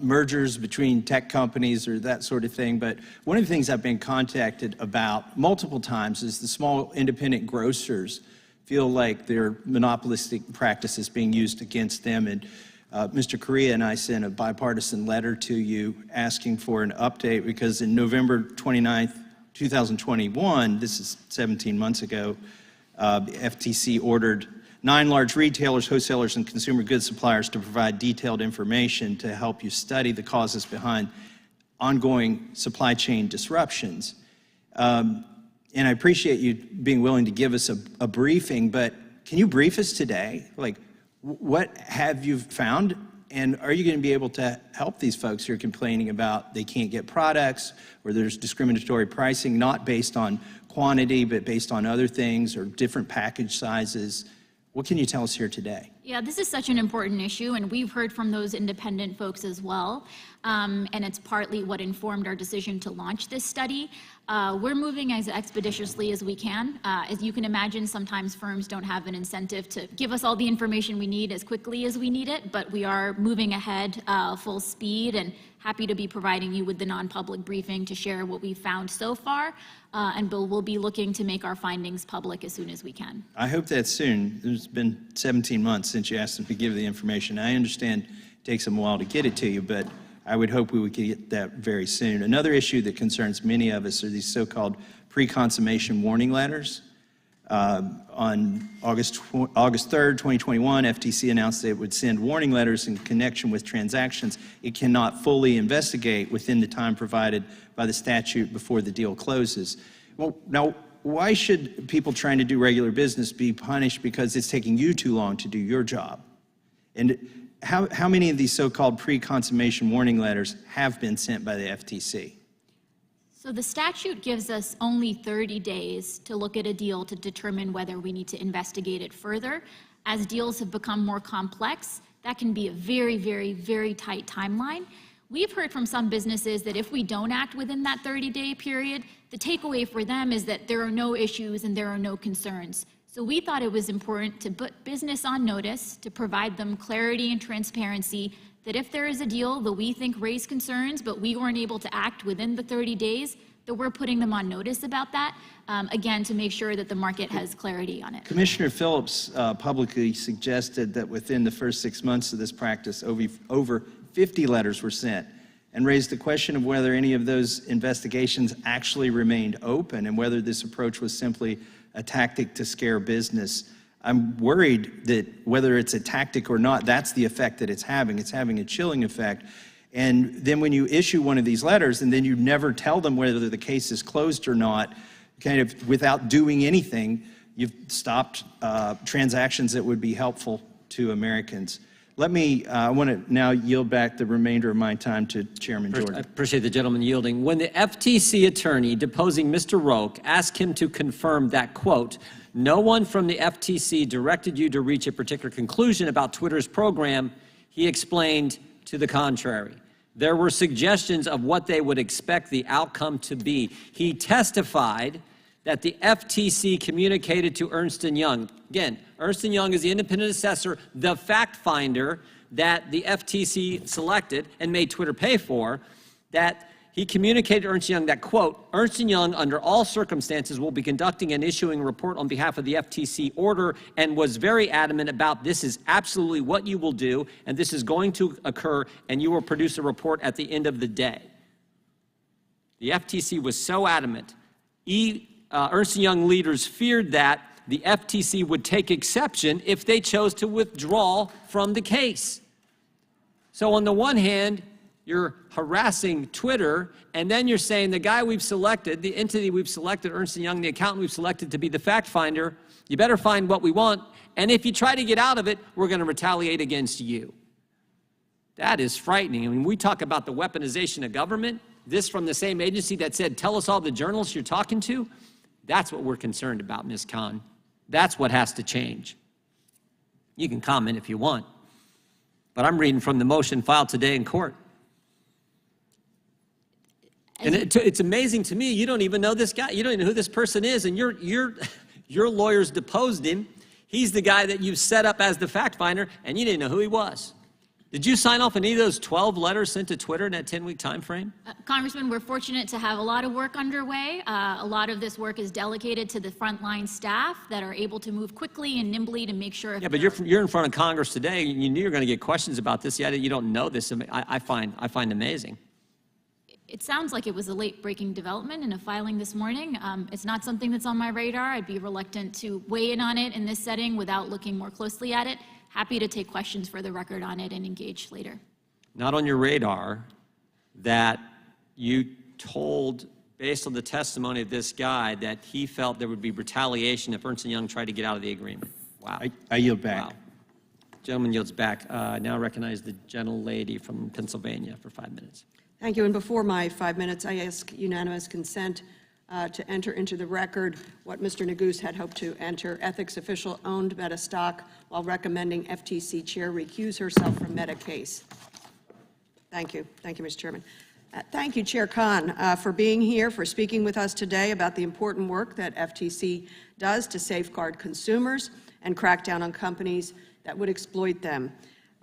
mergers between tech companies or that sort of thing, but one of the things I've been contacted about multiple times is the small independent grocers feel like their monopolistic practices being used against them. And Mr. Correa and I sent a bipartisan letter to you asking for an update because in November 29th, 2021, this is 17 months ago, the FTC ordered 9 large retailers, wholesalers, and consumer goods suppliers to provide detailed information to help you study the causes behind ongoing supply chain disruptions. And I appreciate you being willing to give us a briefing, but can you brief us today? Like, what have you found? And are you going to be able to help these folks who are complaining about they can't get products or there's discriminatory pricing, not based on quantity, but based on other things or different package sizes? What can you tell us here today? Yeah, this is such an important issue, and we've heard from those independent folks as well, and it's partly what informed our decision to launch this study. We're moving as expeditiously as we can. As you can imagine, sometimes firms don't have an incentive to give us all the information we need as quickly as we need it, but we are moving ahead full speed and happy to be providing you with the non-public briefing to share what we've found so far, and we'll be looking to make our findings public as soon as we can. I hope that's soon. There's been 17 months since you asked them to give the information. I understand it takes them a while to get it to you, but I would hope we would get that very soon. Another issue that concerns many of us are these so-called pre-consummation warning letters. On August 3rd, 2021, FTC announced that it would send warning letters in connection with transactions it cannot fully investigate within the time provided by the statute before the deal closes. Well, now, why should people trying to do regular business be punished because it's taking you too long to do your job? And how many of these so-called pre-consummation warning letters have been sent by the FTC? So the statute gives us only 30 days to look at a deal to determine whether we need to investigate it further. As deals have become more complex, that can be a very, very, very tight timeline. We've heard from some businesses that if we don't act within that 30-day period, the takeaway for them is that there are no issues and there are no concerns. So we thought it was important to put business on notice, to provide them clarity and transparency, that if there is a deal that we think raised concerns, but we weren't able to act within the 30 days, that we're putting them on notice about that, again, to make sure that the market has clarity on it. Commissioner Phillips publicly suggested that within the first 6 months of this practice, over 50 letters were sent, and raised the question of whether any of those investigations actually remained open and whether this approach was simply a tactic to scare business. I'm worried that whether it's a tactic or not, that's the effect that it's having. It's having a chilling effect. And then when you issue one of these letters and then you never tell them whether the case is closed or not, kind of without doing anything, you've stopped transactions that would be helpful to Americans. I want to now yield back the remainder of my time to Chairman Jordan. I appreciate the gentleman yielding. When the FTC attorney deposing Mr. Roque asked him to confirm that, quote, no one from the FTC directed you to reach a particular conclusion about Twitter's program, he explained to the contrary. There were suggestions of what they would expect the outcome to be. He testified that the FTC communicated to Ernst & Young. Again, Ernst & Young is the independent assessor, the fact finder that the FTC selected and made Twitter pay for, that he communicated to Ernst & Young that, quote, Ernst & Young under all circumstances will be conducting and issuing a report on behalf of the FTC order, and was very adamant about this is absolutely what you will do and this is going to occur and you will produce a report at the end of the day. The FTC was so adamant. Ernst & Young leaders feared that the FTC would take exception if they chose to withdraw from the case. So on the one hand, you're harassing Twitter, and then you're saying the guy we've selected, the entity we've selected, Ernst & Young, the accountant we've selected to be the fact finder, you better find what we want, and if you try to get out of it, we're going to retaliate against you. That is frightening. I mean, we talk about the weaponization of government, this from the same agency that said, tell us all the journalists you're talking to. That's what we're concerned about, Ms. Khan. That's what has to change. You can comment if you want, but I'm reading from the motion filed today in court. And it's amazing to me, you don't even know this guy. You don't even know who this person is, and your lawyers deposed him. He's the guy that you've set up as the fact finder, and you didn't know who he was. Did you sign off on any of those 12 letters sent to Twitter in that 10-week time frame? Congressman, we're fortunate to have a lot of work underway. A lot of this work is delegated to the frontline staff that are able to move quickly and nimbly to make sure. Yeah, but you're in front of Congress today. You knew you were going to get questions about this. Yet you don't know this. I find amazing. It sounds like it was a late-breaking development in a filing this morning. It's not something that's on my radar. I'd be reluctant to weigh in on it in this setting without looking more closely at it. Happy to take questions for the record on it and engage later. Not on your radar that you told, based on the testimony of this guy, that he felt there would be retaliation if Ernst & Young tried to get out of the agreement. Wow. I yield back. Wow. Gentleman yields back. I now recognize the gentlelady from Pennsylvania for 5 minutes. Thank you. And before my 5 minutes, I ask unanimous consent to enter into the record what Mr. Neguse had hoped to enter. Ethics official owned Meta stock while recommending FTC chair recuse herself from Meta case. Thank you. Thank you, Mr. Chairman. Thank you, Chair Khan, for being here, for speaking with us today about the important work that FTC does to safeguard consumers and crack down on companies that would exploit them.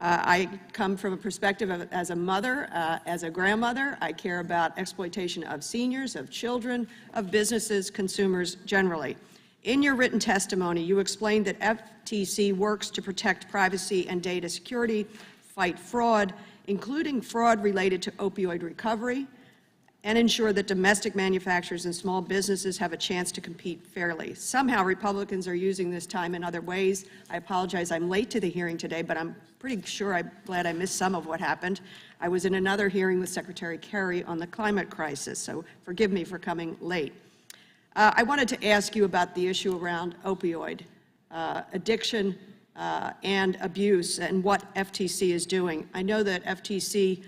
I come from a perspective of, as a mother, as a grandmother. I care about exploitation of seniors, of children, of businesses, consumers generally. In your written testimony, you explained that FTC works to protect privacy and data security, fight fraud, including fraud related to opioid recovery, and ensure that domestic manufacturers and small businesses have a chance to compete fairly. Somehow Republicans are using this time in other ways. I apologize, I'm late to the hearing today, but I'm pretty sure I'm glad I missed some of what happened. I was in another hearing with Secretary Kerry on the climate crisis, so forgive me for coming late. I wanted to ask you about the issue around opioid addiction and abuse and what FTC is doing. I know that FTC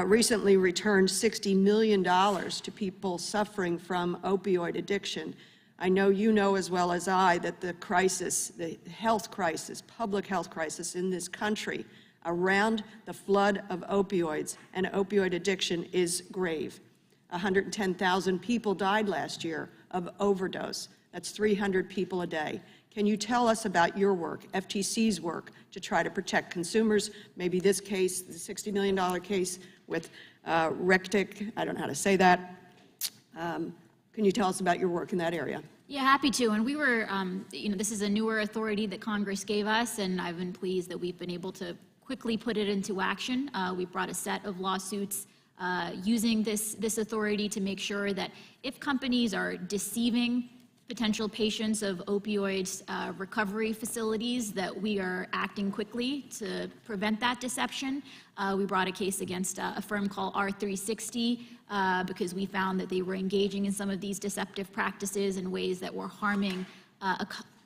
recently returned $60 million to people suffering from opioid addiction. I know you know as well as I that the crisis, the health crisis, public health crisis in this country around the flood of opioids and opioid addiction is grave. 110,000 people died last year of overdose. That's 300 people a day. Can you tell us about your work, FTC's work, to try to protect consumers? Maybe this case, the $60 million case with Rectic, I don't know how to say that. Can you tell us about your work in that area? Yeah, happy to. And we were, this is a newer authority that Congress gave us, and I've been pleased that we've been able to quickly put it into action. We brought a set of lawsuits using this authority to make sure that if companies are deceiving potential patients of opioid recovery facilities that we are acting quickly to prevent that deception. We brought a case against a firm called R360 because we found that they were engaging in some of these deceptive practices in ways that were harming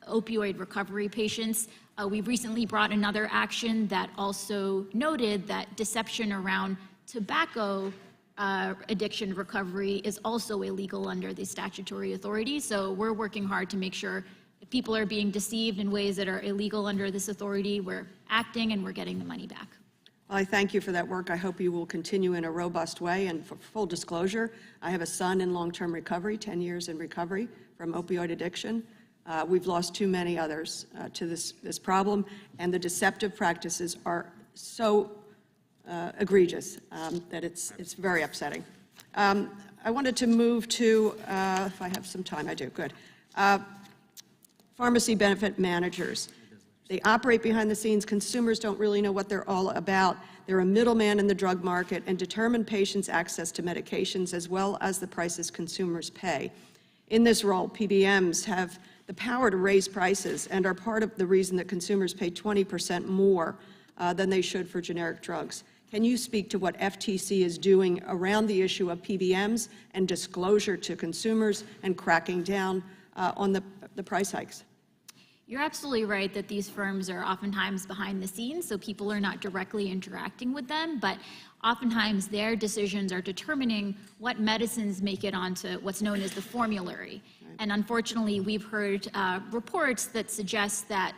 opioid recovery patients. We've recently brought another action that also noted that deception around tobacco addiction recovery is also illegal under the statutory authority. So we're working hard to make sure if people are being deceived in ways that are illegal under this authority, we're acting and we're getting the money back. Well, I thank you for that work. I hope you will continue in a robust way. And for full disclosure, I have a son in long-term recovery, 10 years in recovery from opioid addiction. We've lost too many others to this problem, and the deceptive practices are so egregious that it's very upsetting. I wanted to move to, if I have some time, I do, good. Pharmacy benefit managers. They operate behind the scenes. Consumers don't really know what they're all about. They're a middleman in the drug market and determine patients' access to medications as well as the prices consumers pay. In this role, PBMs have the power to raise prices and are part of the reason that consumers pay 20% more than they should for generic drugs. Can you speak to what FTC is doing around the issue of PBMs and disclosure to consumers and cracking down on the price hikes? You're absolutely right that these firms are oftentimes behind the scenes, so people are not directly interacting with them, but oftentimes their decisions are determining what medicines make it onto what's known as the formulary. And unfortunately, we've heard reports that suggest that,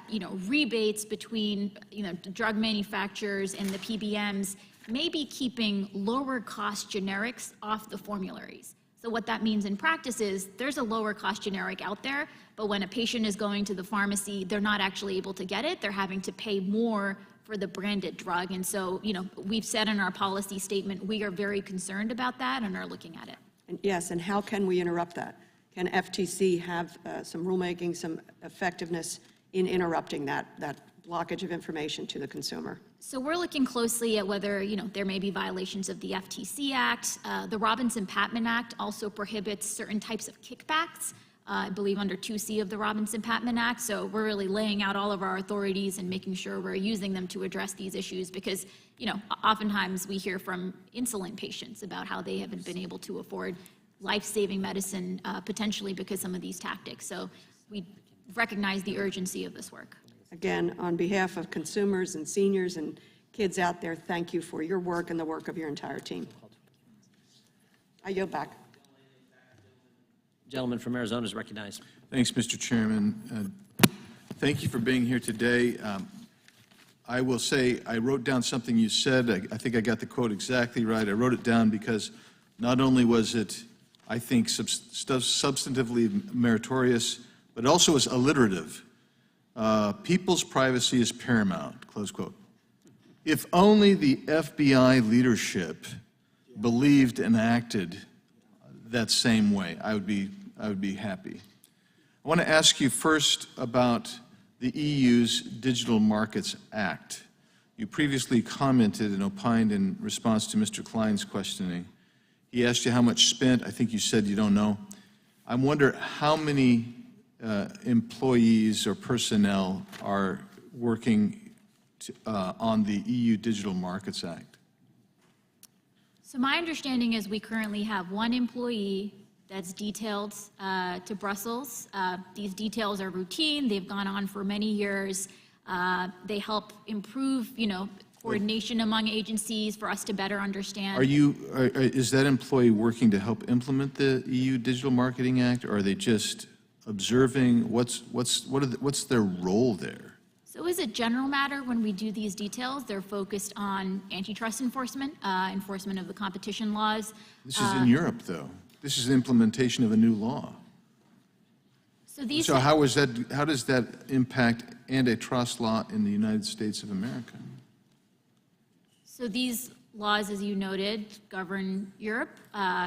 rebates between, the drug manufacturers and the PBMs may be keeping lower cost generics off the formularies. So what that means in practice is there's a lower cost generic out there, but when a patient is going to the pharmacy, they're not actually able to get it. They're having to pay more for the branded drug. And so, we've said in our policy statement, we are very concerned about that and are looking at it. And yes, and how can we interrupt that? Can FTC have some rulemaking, some effectiveness in interrupting that blockage of information to the consumer? So we're looking closely at whether, there may be violations of the FTC Act. The Robinson-Patman Act also prohibits certain types of kickbacks, I believe under 2C of the Robinson-Patman Act. So we're really laying out all of our authorities and making sure we're using them to address these issues because, oftentimes we hear from insulin patients about how they haven't been able to afford life-saving medicine potentially because some of these tactics. So we recognize the urgency of this work. Again, on behalf of consumers and seniors and kids out there, thank you for your work and the work of your entire team. I yield back. Gentleman from Arizona is recognized. Thanks, Mr. Chairman. Thank you for being here today. I will say I wrote down something you said. I think I got the quote exactly right. I wrote it down because not only was it, I think, substantively meritorious, but it also was alliterative. People's privacy is paramount, close quote. If only the FBI leadership believed and acted that same way, I would be happy. I want to ask you first about the EU's Digital Markets Act. You previously commented and opined in response to Mr. Klein's questioning. He asked you how much spent. I think you said you don't know. I wonder how many employees or personnel are working on the EU Digital Markets Act? So my understanding is we currently have one employee that's detailed to Brussels. These details are routine. They've gone on for many years. They help improve, coordination among agencies for us to better understand. Is that employee working to help implement the EU Digital Marketing Act, or are they just observing? What's their role there? So as a general matter, when we do these details, they're focused on antitrust enforcement, enforcement of the competition laws. This is in Europe, though. This is the implementation of a new law. So how does that impact antitrust law in the United States of America? So these laws, as you noted, govern Europe.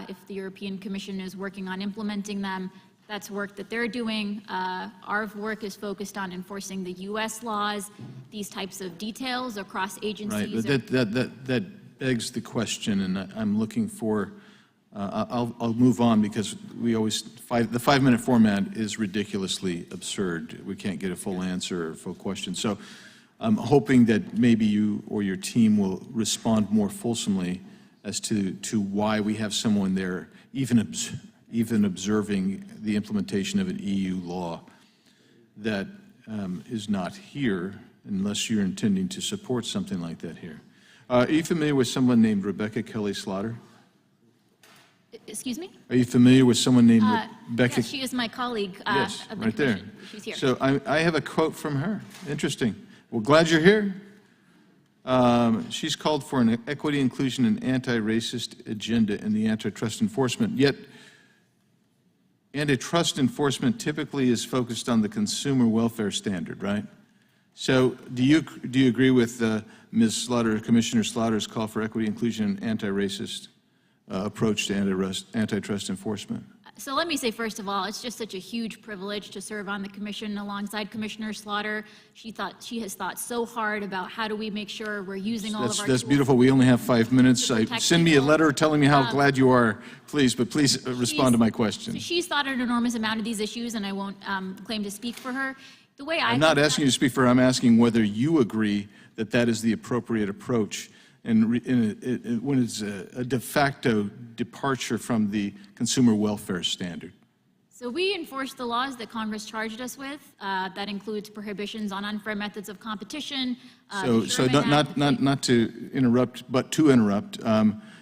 If the European Commission is working on implementing them, that's work that they're doing. Our work is focused on enforcing the U.S. laws. These types of details across agencies. Right, but that begs the question, and I'm looking for I'll move on because the 5-minute format is ridiculously absurd. We can't get a full answer or full question. So I'm hoping that maybe you or your team will respond more fulsomely as to why we have someone there even observing the implementation of an EU law that is not here unless you're intending to support something like that here. Are you familiar with someone named Rebecca Kelly Slaughter? Excuse me? Are you familiar with someone named Rebecca? Yes, she is my colleague Yes, of the right there. commission. She's here. So I have a quote from her. Interesting. Well, glad you're here. She's called for an equity, inclusion, and anti-racist agenda in the antitrust enforcement. Yet, antitrust enforcement typically is focused on the consumer welfare standard, right? So do you agree with Ms. Slaughter, Commissioner Slaughter's call for equity, inclusion, and anti-racist approach to antitrust enforcement? So let me say, first of all, it's just such a huge privilege to serve on the commission alongside Commissioner Slaughter. She has thought so hard about how do we make sure we're using all of our That's tools. beautiful. We only have 5 minutes. Send me a letter telling me how glad you are, please, but please respond to my question. So she's thought an enormous amount of these issues, and I won't claim to speak for her. The way I'm not asking you to speak for her. I'm asking whether you agree that that is the appropriate approach and when it's a de facto departure from the consumer welfare standard. So we enforce the laws that Congress charged us with. That includes prohibitions on unfair methods of competition. So not to interrupt, but to interrupt,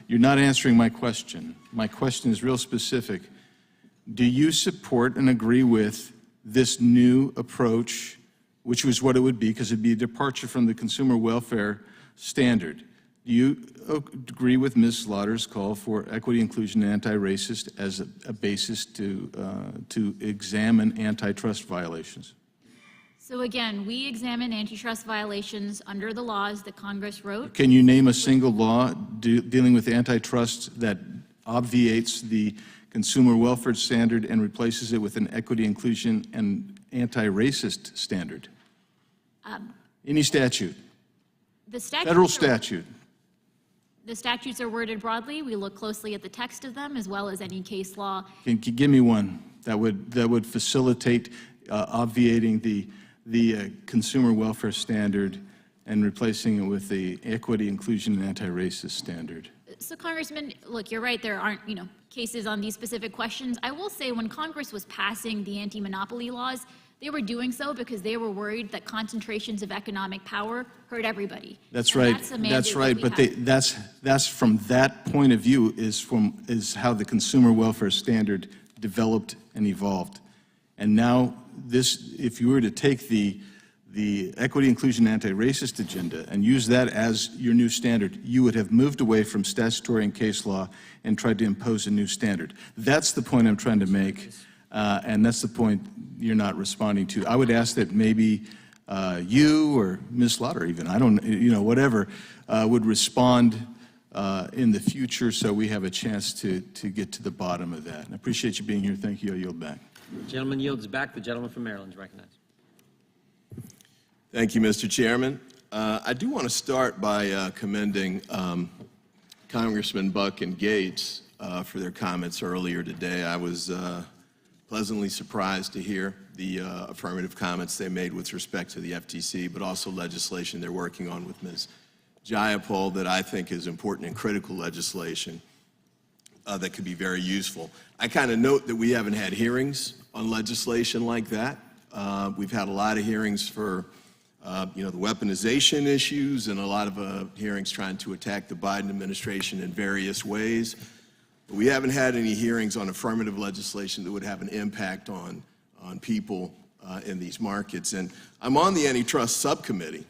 you're not answering my question. My question is real specific. Do you support and agree with this new approach, which was what it would be, because it'd be a departure from the consumer welfare standard? Do you agree with Ms. Slaughter's call for equity, inclusion, and anti-racist as a basis to examine antitrust violations? So again, we examine antitrust violations under the laws that Congress wrote. Can you name a single law dealing with antitrust that obviates the consumer welfare standard and replaces it with an equity, inclusion, and anti-racist standard? Any statute? The statutes Federal statute. The statutes are worded broadly. We look closely at the text of them as well as any case law. Can you give me one that would facilitate obviating the consumer welfare standard and replacing it with the equity, inclusion, and anti-racist standard? So Congressman, look, you're right, there aren't, cases on these specific questions. I will say when Congress was passing the anti-monopoly laws, they were doing so because they were worried that concentrations of economic power hurt everybody. That's right. That's right. But that's from that point of view is how the consumer welfare standard developed and evolved. And now this, if you were to take the equity, inclusion, anti-racist agenda and use that as your new standard, you would have moved away from statutory and case law and tried to impose a new standard. That's the point I'm trying to make, and that's the point you're not responding to. I would ask that maybe you or Ms. Slaughter even, I don't, whatever, would respond in the future so we have a chance to get to the bottom of that. And I appreciate you being here. Thank you. I yield back. The gentleman yields back. The gentleman from Maryland is recognized. Thank you, Mr. Chairman. I do want to start by commending Congressman Buck and Gates for their comments earlier today. I was pleasantly surprised to hear the affirmative comments they made with respect to the FTC, but also legislation they're working on with Ms. Jayapal that I think is important and critical legislation that could be very useful. I kind of note that we haven't had hearings on legislation like that. We've had a lot of hearings for the weaponization issues and a lot of hearings trying to attack the Biden administration in various ways. But we haven't had any hearings on affirmative legislation that would have an impact on people in these markets. And I'm on the Antitrust Subcommittee,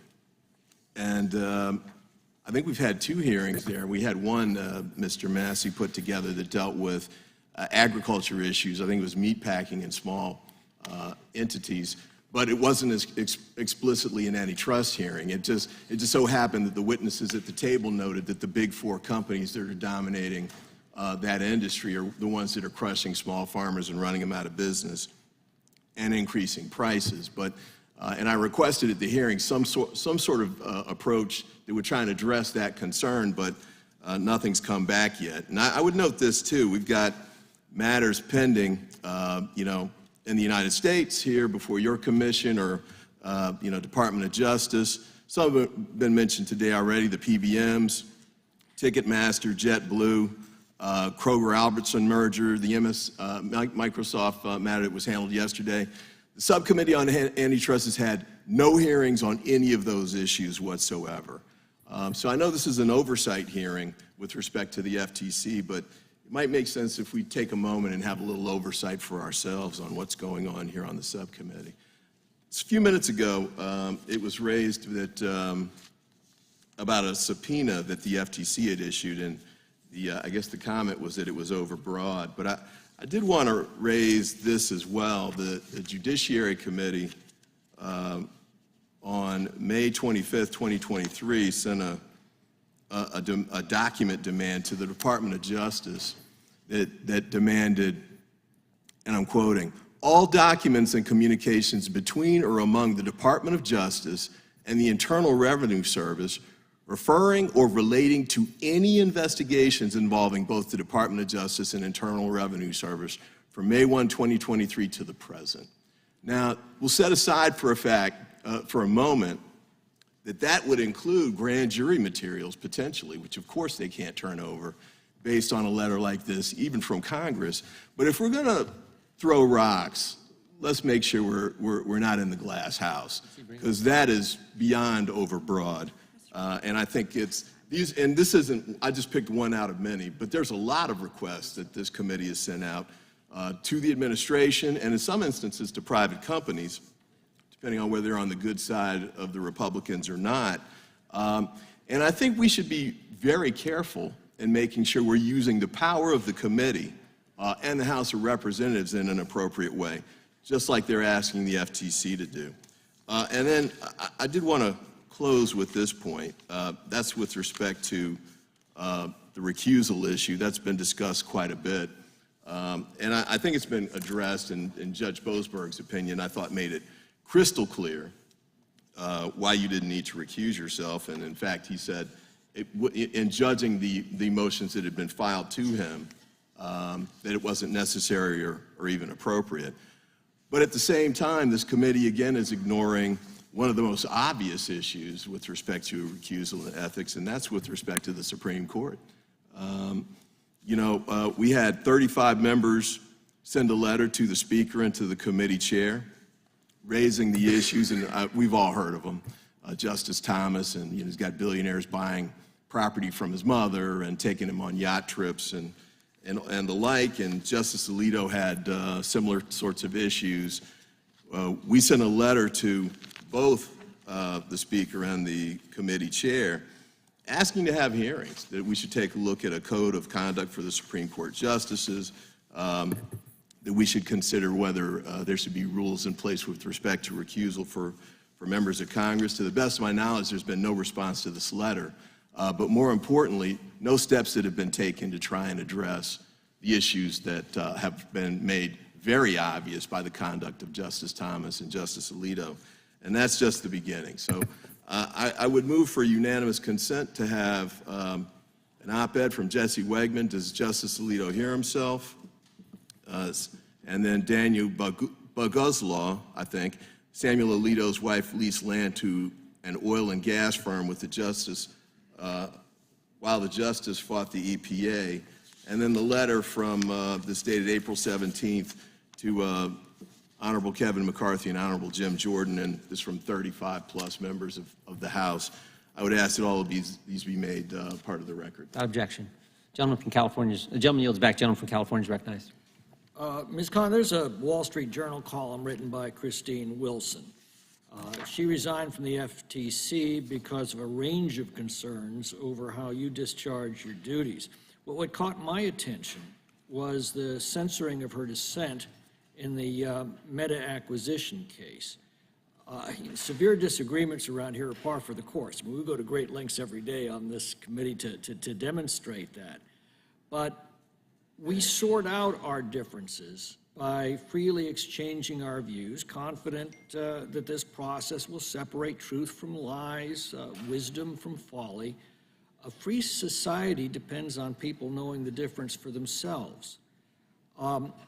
and I think we've had 2 hearings there. We had one Mr. Massey put together that dealt with agriculture issues. I think it was meatpacking in small entities. But it wasn't as explicitly an antitrust hearing. It just so happened that the witnesses at the table noted that the big 4 companies that are dominating that industry are the ones that are crushing small farmers and running them out of business and increasing prices. But and I requested at the hearing some sort of approach that would try and address that concern. But nothing's come back yet. And I would note this too. We've got matters pending, in the United States here before your commission or, Department of Justice. Some have been mentioned today already, the PBMs, Ticketmaster, JetBlue, Kroger-Albertson merger, the Microsoft matter that was handled yesterday. The subcommittee on antitrust has had no hearings on any of those issues whatsoever. So I know this is an oversight hearing with respect to the FTC, but it might make sense if we take a moment and have a little oversight for ourselves on what's going on here on the subcommittee. A few minutes ago, it was raised that about a subpoena that the FTC had issued, and I guess the comment was that it was overbroad. But I did want to raise this as well. The Judiciary Committee on May 25th, 2023, sent a document demand to the Department of Justice that demanded, and I'm quoting, all documents and communications between or among the Department of Justice and the Internal Revenue Service referring or relating to any investigations involving both the Department of Justice and Internal Revenue Service from May 1, 2023 to the present. Now, we'll set aside for a moment, that would include grand jury materials potentially, which of course they can't turn over based on a letter like this, even from Congress. But if we're going to throw rocks, let's make sure we're not in the glass house, because that is beyond overbroad. And I think it's these, and this isn't, I just picked one out of many, but there's a lot of requests that this committee has sent out to the administration and in some instances to private companies, depending on whether they're on the good side of the Republicans or not. And I think we should be very careful in making sure we're using the power of the committee and the House of Representatives in an appropriate way, just like they're asking the FTC to do. And then I did want to close with this point. That's with respect to the recusal issue. That's been discussed quite a bit. And I think it's been addressed in Judge Boasberg's opinion, I thought made it crystal clear why you didn't need to recuse yourself. And in fact, he said, in judging the motions that had been filed to him, that it wasn't necessary or even appropriate. But at the same time, this committee again is ignoring one of the most obvious issues with respect to recusal and ethics, and that's with respect to the Supreme Court. We had 35 members send a letter to the Speaker and to the committee chair raising the issues, and we've all heard of them. Justice Thomas, and he's got billionaires buying property from his mother and taking him on yacht trips and the like, and Justice Alito had similar sorts of issues. We sent a letter to both the Speaker and the committee chair asking to have hearings, that we should take a look at a code of conduct for the Supreme Court justices, that we should consider whether there should be rules in place with respect to recusal for members of Congress. To the best of my knowledge, there's been no response to this letter. But more importantly, no steps that have been taken to try and address the issues that have been made very obvious by the conduct of Justice Thomas and Justice Alito. And that's just the beginning. So I would move for unanimous consent to have an op-ed from Jesse Wegman. Does Justice Alito hear himself? And then Daniel Boguzlaw, I think, Samuel Alito's wife leased land to an oil and gas firm with the justice while the justice fought the EPA. And then the letter from this dated April 17th to Honorable Kevin McCarthy and Honorable Jim Jordan, and this from 35 plus members of the House. I would ask that all of these be made part of the record. Without objection. Gentleman from California, the gentleman yields back. Gentleman from California is recognized. Ms. Khan, there's a Wall Street Journal column written by Christine Wilson. She resigned from the FTC because of a range of concerns over how you discharge your duties. But what caught my attention was the censoring of her dissent in the Meta acquisition case. Severe disagreements around here are par for the course. I mean, we go to great lengths every day on this committee to demonstrate that. But we sort out our differences by freely exchanging our views, confident that this process will separate truth from lies, wisdom from folly. A free society depends on people knowing the difference for themselves.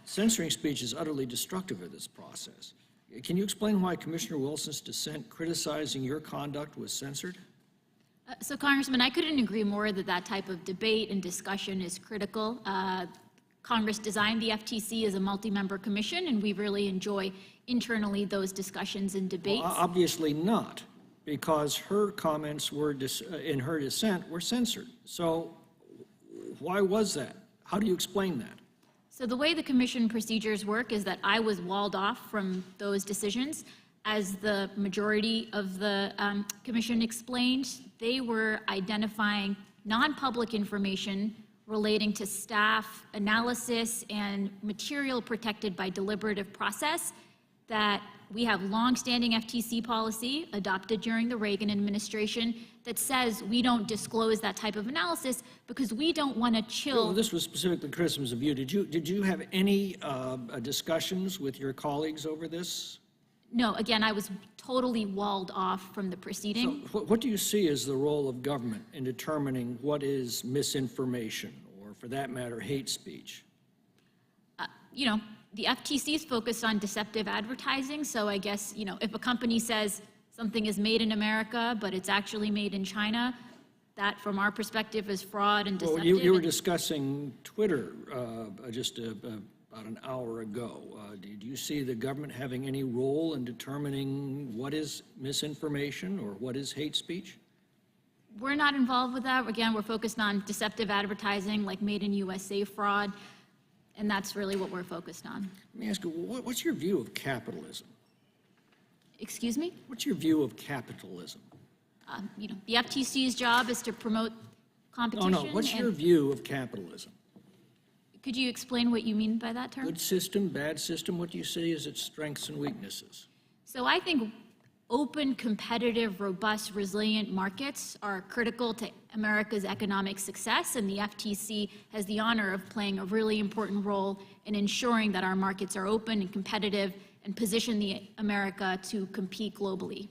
Censoring speech is utterly destructive of this process. Can you explain why Commissioner Wilson's dissent criticizing your conduct was censored? So, Congressman, I couldn't agree more that that type of debate and discussion is critical. Congress designed the FTC as a multi-member commission, and we really enjoy internally those discussions and debates. Well, obviously not, because her comments were in her dissent were censored. So why was that? How do you explain that? So the way the commission procedures work is that I was walled off from those decisions. As the majority of the commission explained, they were identifying non-public information relating to staff analysis and material protected by deliberative process that we have longstanding FTC policy adopted during the Reagan administration that says we don't disclose that type of analysis because we don't want to chill. Well, this was specifically criticisms of you. Did you have any discussions with your colleagues over this? No, again, I was totally walled off from the proceeding. So what do you see as the role of government in determining what is misinformation or, for that matter, hate speech? You know, the FTC is focused on deceptive advertising, so I guess, you know, if a company says something is made in America, but it's actually made in China, that, from our perspective, is fraud and deceptive. Well, you were discussing Twitter just about an hour ago. Do you see the government having any role in determining what is misinformation or what is hate speech? We're not involved with that. Again, we're focused on deceptive advertising, like made in USA fraud, and that's really what we're focused on. Let me ask you, what's your view of capitalism? Excuse me? What's your view of capitalism? You know, the FTC's job is to promote competition. No, what's your view of capitalism? Could you explain what you mean by that term? Good system, bad system, what do you see as its strengths and weaknesses? So I think open, competitive, robust, resilient markets are critical to America's economic success, and the FTC has the honor of playing a really important role in ensuring that our markets are open and competitive and position America to compete globally.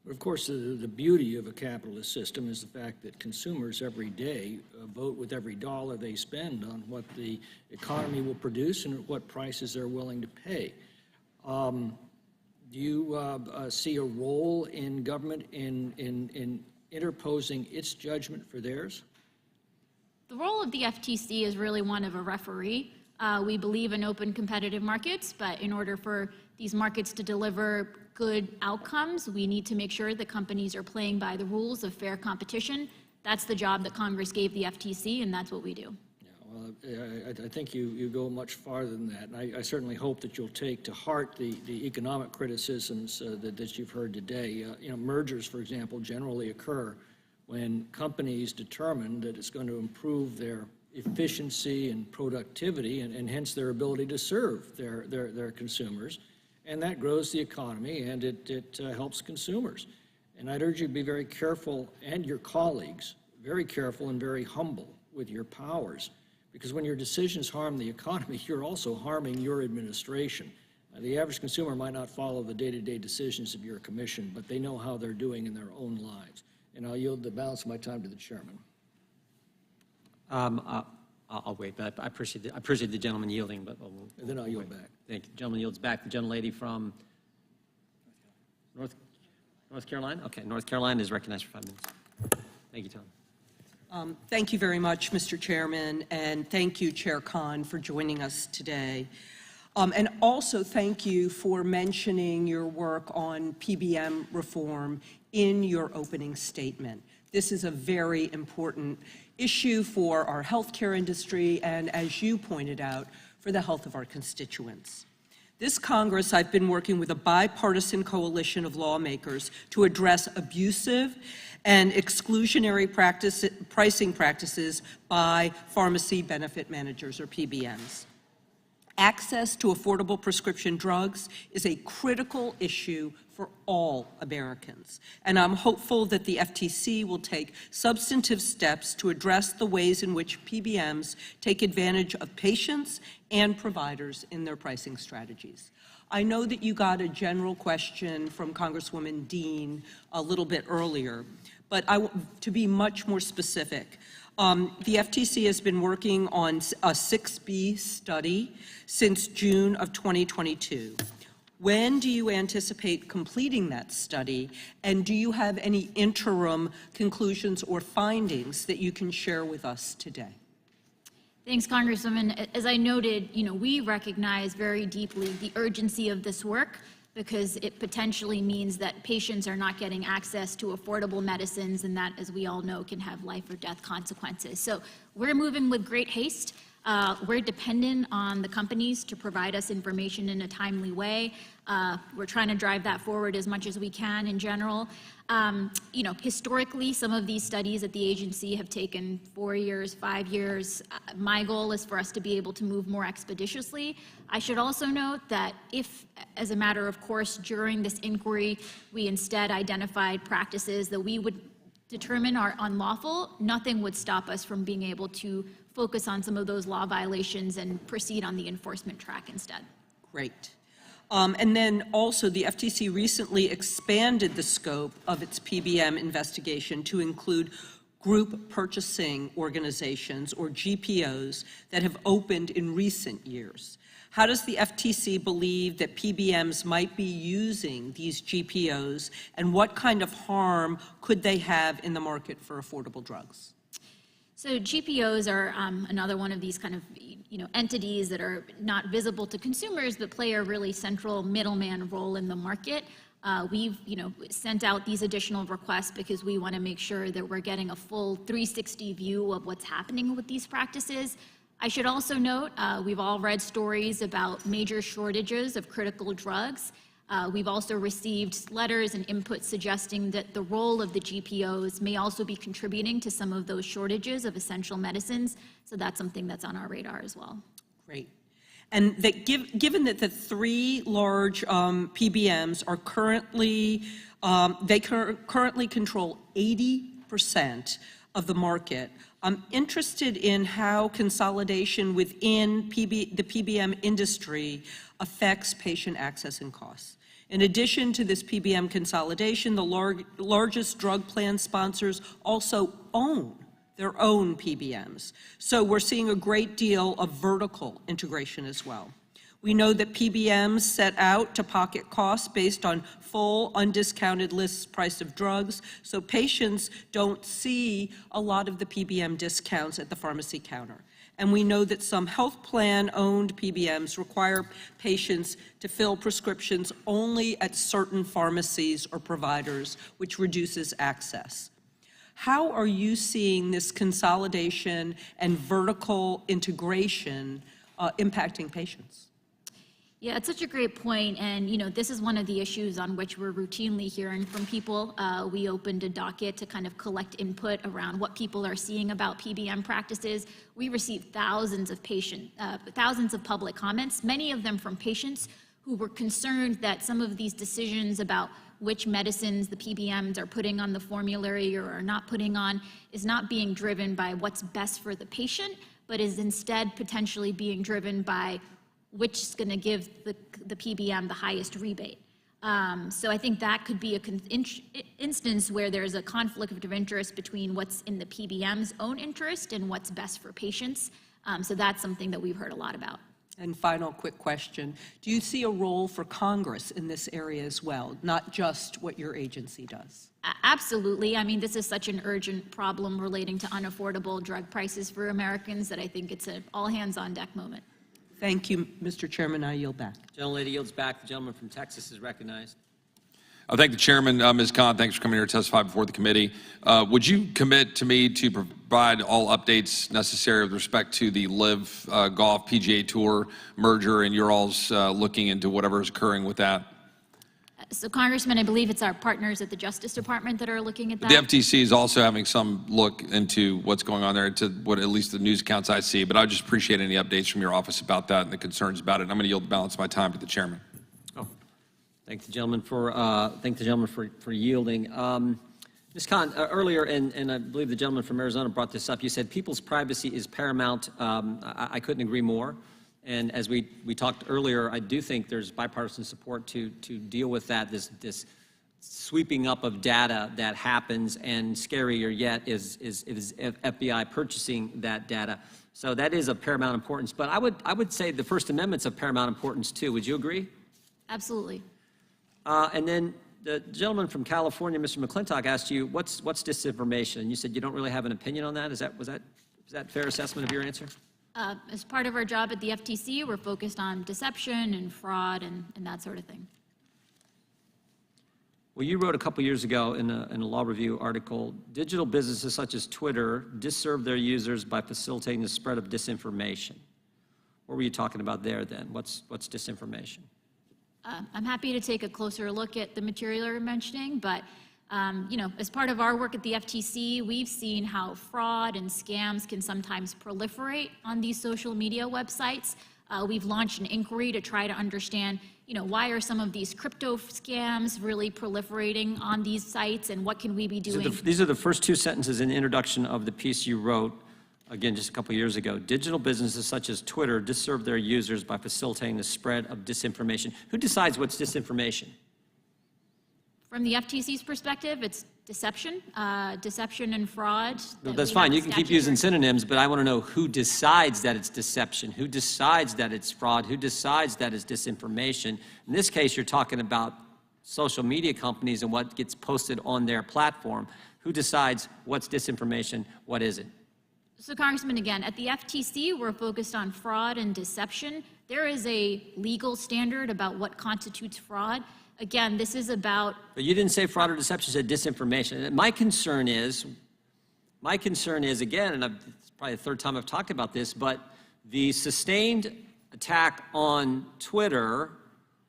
Of course, the beauty of a capitalist system is the fact that consumers every day vote with every dollar they spend on what the economy will produce and at what prices they're willing to pay. Do you see a role in government in interposing its judgment for theirs? The role of the FTC is really one of a referee. We believe in open competitive markets, but in order for these markets to deliver good outcomes, we need to make sure that companies are playing by the rules of fair competition. That's the job that Congress gave the FTC, and that's what we do. Yeah, well, I think you go much farther than that, and I certainly hope that you'll take to heart the economic criticisms that you've heard today. You know, mergers, for example, generally occur when companies determine that it's going to improve their efficiency and productivity and hence their ability to serve their consumers. And that grows the economy and it helps consumers. And I'd urge you to be very careful, and your colleagues, very careful and very humble with your powers, because when your decisions harm the economy, you're also harming your administration. The average consumer might not follow the day-to-day decisions of your commission, but they know how they're doing in their own lives. And I'll yield the balance of my time to the chairman. I'll wait, but I appreciate the gentleman yielding, but and then I'll yield back. Thank you. The gentleman yields back. The gentlelady from North Carolina? Okay, North Carolina is recognized for 5 minutes. Thank you, Tom. Thank you very much, Mr. Chairman, and thank you, Chair Khan, for joining us today. And also thank you for mentioning your work on PBM reform in your opening statement. This is a very important issue for our healthcare industry and, as you pointed out, for the health of our constituents. This Congress, I've been working with a bipartisan coalition of lawmakers to address abusive and exclusionary pricing practices by pharmacy benefit managers, or PBMs. Access to affordable prescription drugs is a critical issue for all Americans, and I'm hopeful that the FTC will take substantive steps to address the ways in which PBMs take advantage of patients and providers in their pricing strategies. I know that you got a general question from Congresswoman Dean a little bit earlier, but to be much more specific, the FTC has been working on a 6B study since June of 2022. When do you anticipate completing that study, and do you have any interim conclusions or findings that you can share with us today? Thanks, Congresswoman. As I noted, we recognize very deeply the urgency of this work because it potentially means that patients are not getting access to affordable medicines, and that, as we all know, can have life or death consequences. So we're moving with great haste. We're dependent on the companies to provide us information in a timely way. We're trying to drive that forward as much as we can in general. Historically, some of these studies at the agency have taken 4 years, 5 years. My goal is for us to be able to move more expeditiously. I should also note that if, as a matter of course, during this inquiry, we instead identified practices that we would determine are unlawful, nothing would stop us from being able to focus on some of those law violations and proceed on the enforcement track instead. Great. And then also the FTC recently expanded the scope of its PBM investigation to include group purchasing organizations, or GPOs, that have opened in recent years. How does the FTC believe that PBMs might be using these GPOs, and what kind of harm could they have in the market for affordable drugs? So GPOs are another one of these kind of entities that are not visible to consumers but play a really central middleman role in the market. We've sent out these additional requests because we want to make sure that we're getting a full 360 view of what's happening with these practices. I should also note, we've all read stories about major shortages of critical drugs. We've also received letters and input suggesting that the role of the GPOs may also be contributing to some of those shortages of essential medicines. So that's something that's on our radar as well. Great. And that given that the three large PBMs are currently, currently control 80% of the market, I'm interested in how consolidation within the PBM industry affects patient access and costs. In addition to this PBM consolidation, the largest drug plan sponsors also own their own PBMs. So we're seeing a great deal of vertical integration as well. We know that PBMs set out to pocket costs based on full, undiscounted list price of drugs, so patients don't see a lot of the PBM discounts at the pharmacy counter. And we know that some health plan-owned PBMs require patients to fill prescriptions only at certain pharmacies or providers, which reduces access. How are you seeing this consolidation and vertical integration impacting patients? Yeah, it's such a great point, and this is one of the issues on which we're routinely hearing from people. We opened a docket to kind of collect input around what people are seeing about PBM practices. We received thousands of public comments, many of them from patients who were concerned that some of these decisions about which medicines the PBMs are putting on the formulary or are not putting on is not being driven by what's best for the patient, but is instead potentially being driven by which is going to give the PBM the highest rebate. So I think that could be an instance where there's a conflict of interest between what's in the PBM's own interest and what's best for patients. So that's something that we've heard a lot about. And final quick question. Do you see a role for Congress in this area as well, not just what your agency does? Absolutely. I mean, this is such an urgent problem relating to unaffordable drug prices for Americans that I think it's an all-hands-on-deck moment. Thank you, Mr. Chairman. I yield back. Gentlelady yields back. The gentleman from Texas is recognized. I thank the chairman, Ms. Khan. Thanks for coming here to testify before the committee. Would you commit to me to provide all updates necessary with respect to the Live Golf PGA Tour merger and your all's looking into whatever is occurring with that? So, Congressman, I believe it's our partners at the Justice Department that are looking at that. The FTC is also having some look into what's going on there, to what at least the news accounts I see. But I just appreciate any updates from your office about that and the concerns about it. And I'm going to yield the balance of my time to the chairman. Thank the gentleman for yielding. Ms. Khan, earlier, and I believe the gentleman from Arizona brought this up, you said people's privacy is paramount. I couldn't agree more. And as we talked earlier, I do think there's bipartisan support to deal with that, this sweeping up of data that happens, and scarier yet is FBI purchasing that data. So that is of paramount importance. But I would say the First Amendment's of paramount importance too. Would you agree? Absolutely. And then the gentleman from California, Mr. McClintock, asked you, what's disinformation? And you said you don't really have an opinion on that. Is that a fair assessment of your answer? As part of our job at the FTC, we're focused on deception and fraud and that sort of thing. Well, you wrote a couple years ago in a Law Review article, digital businesses such as Twitter disserve their users by facilitating the spread of disinformation. What were you talking about there then? What's disinformation? I'm happy to take a closer look at the material you're mentioning, but as part of our work at the FTC, we've seen how fraud and scams can sometimes proliferate on these social media websites. We've launched an inquiry to try to understand, why are some of these crypto scams really proliferating on these sites, and what can we be doing? These are the first two sentences in the introduction of the piece you wrote, again, just a couple years ago. Digital businesses such as Twitter disserve their users by facilitating the spread of disinformation. Who decides what's disinformation? From the FTC's perspective, it's deception, deception and fraud. No, that's fine. You can keep using synonyms, but I want to know who decides that it's deception, who decides that it's fraud, who decides that it's disinformation. In this case, you're talking about social media companies and what gets posted on their platform. Who decides what's disinformation, what isn't? So, Congressman, again, at the FTC, we're focused on fraud and deception. There is a legal standard about what constitutes fraud. Again, this is about... But you didn't say fraud or deception, you said disinformation. My concern is, again, and it's probably the third time I've talked about this, but the sustained attack on Twitter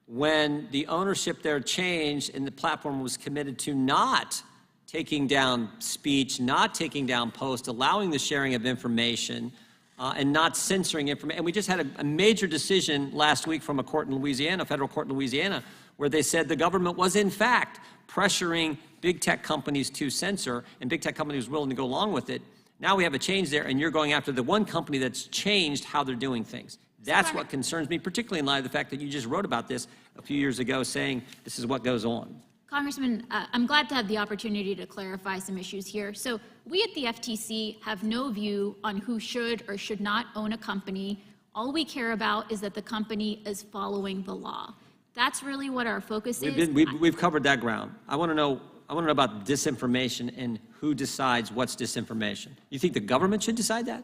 when the ownership there changed and the platform was committed to not taking down speech, not taking down posts, allowing the sharing of information, and not censoring information. And we just had a major decision last week from a court in Louisiana, a federal court in Louisiana, where they said the government was in fact pressuring big tech companies to censor, and big tech companies were willing to go along with it. Now we have a change there, and you're going after the one company that's changed how they're doing things. That's what concerns me, particularly in light of the fact that you just wrote about this a few years ago, saying this is what goes on. Congressman, I'm glad to have the opportunity to clarify some issues here. So we at the FTC have no view on who should or should not own a company. All we care about is that the company is following the law. That's really what our focus is. We've covered that ground. I want to know about disinformation and who decides what's disinformation. You think the government should decide that?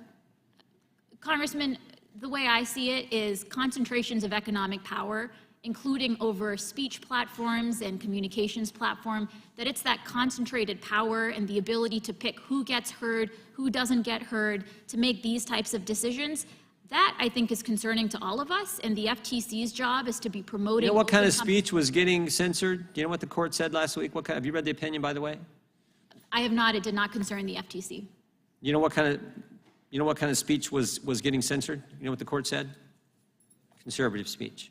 Congressman, the way I see it is concentrations of economic power, including over speech platforms and communications platform, that it's that concentrated power and the ability to pick who gets heard, who doesn't get heard, to make these types of decisions. That, I think, is concerning to all of us, and the FTC's job is to be promoting... You know what kind of speech was getting censored? Do you know what the court said last week? Have you read the opinion, by the way? I have not. It did not concern the FTC. You know what kind of speech was getting censored? You know what the court said? Conservative speech.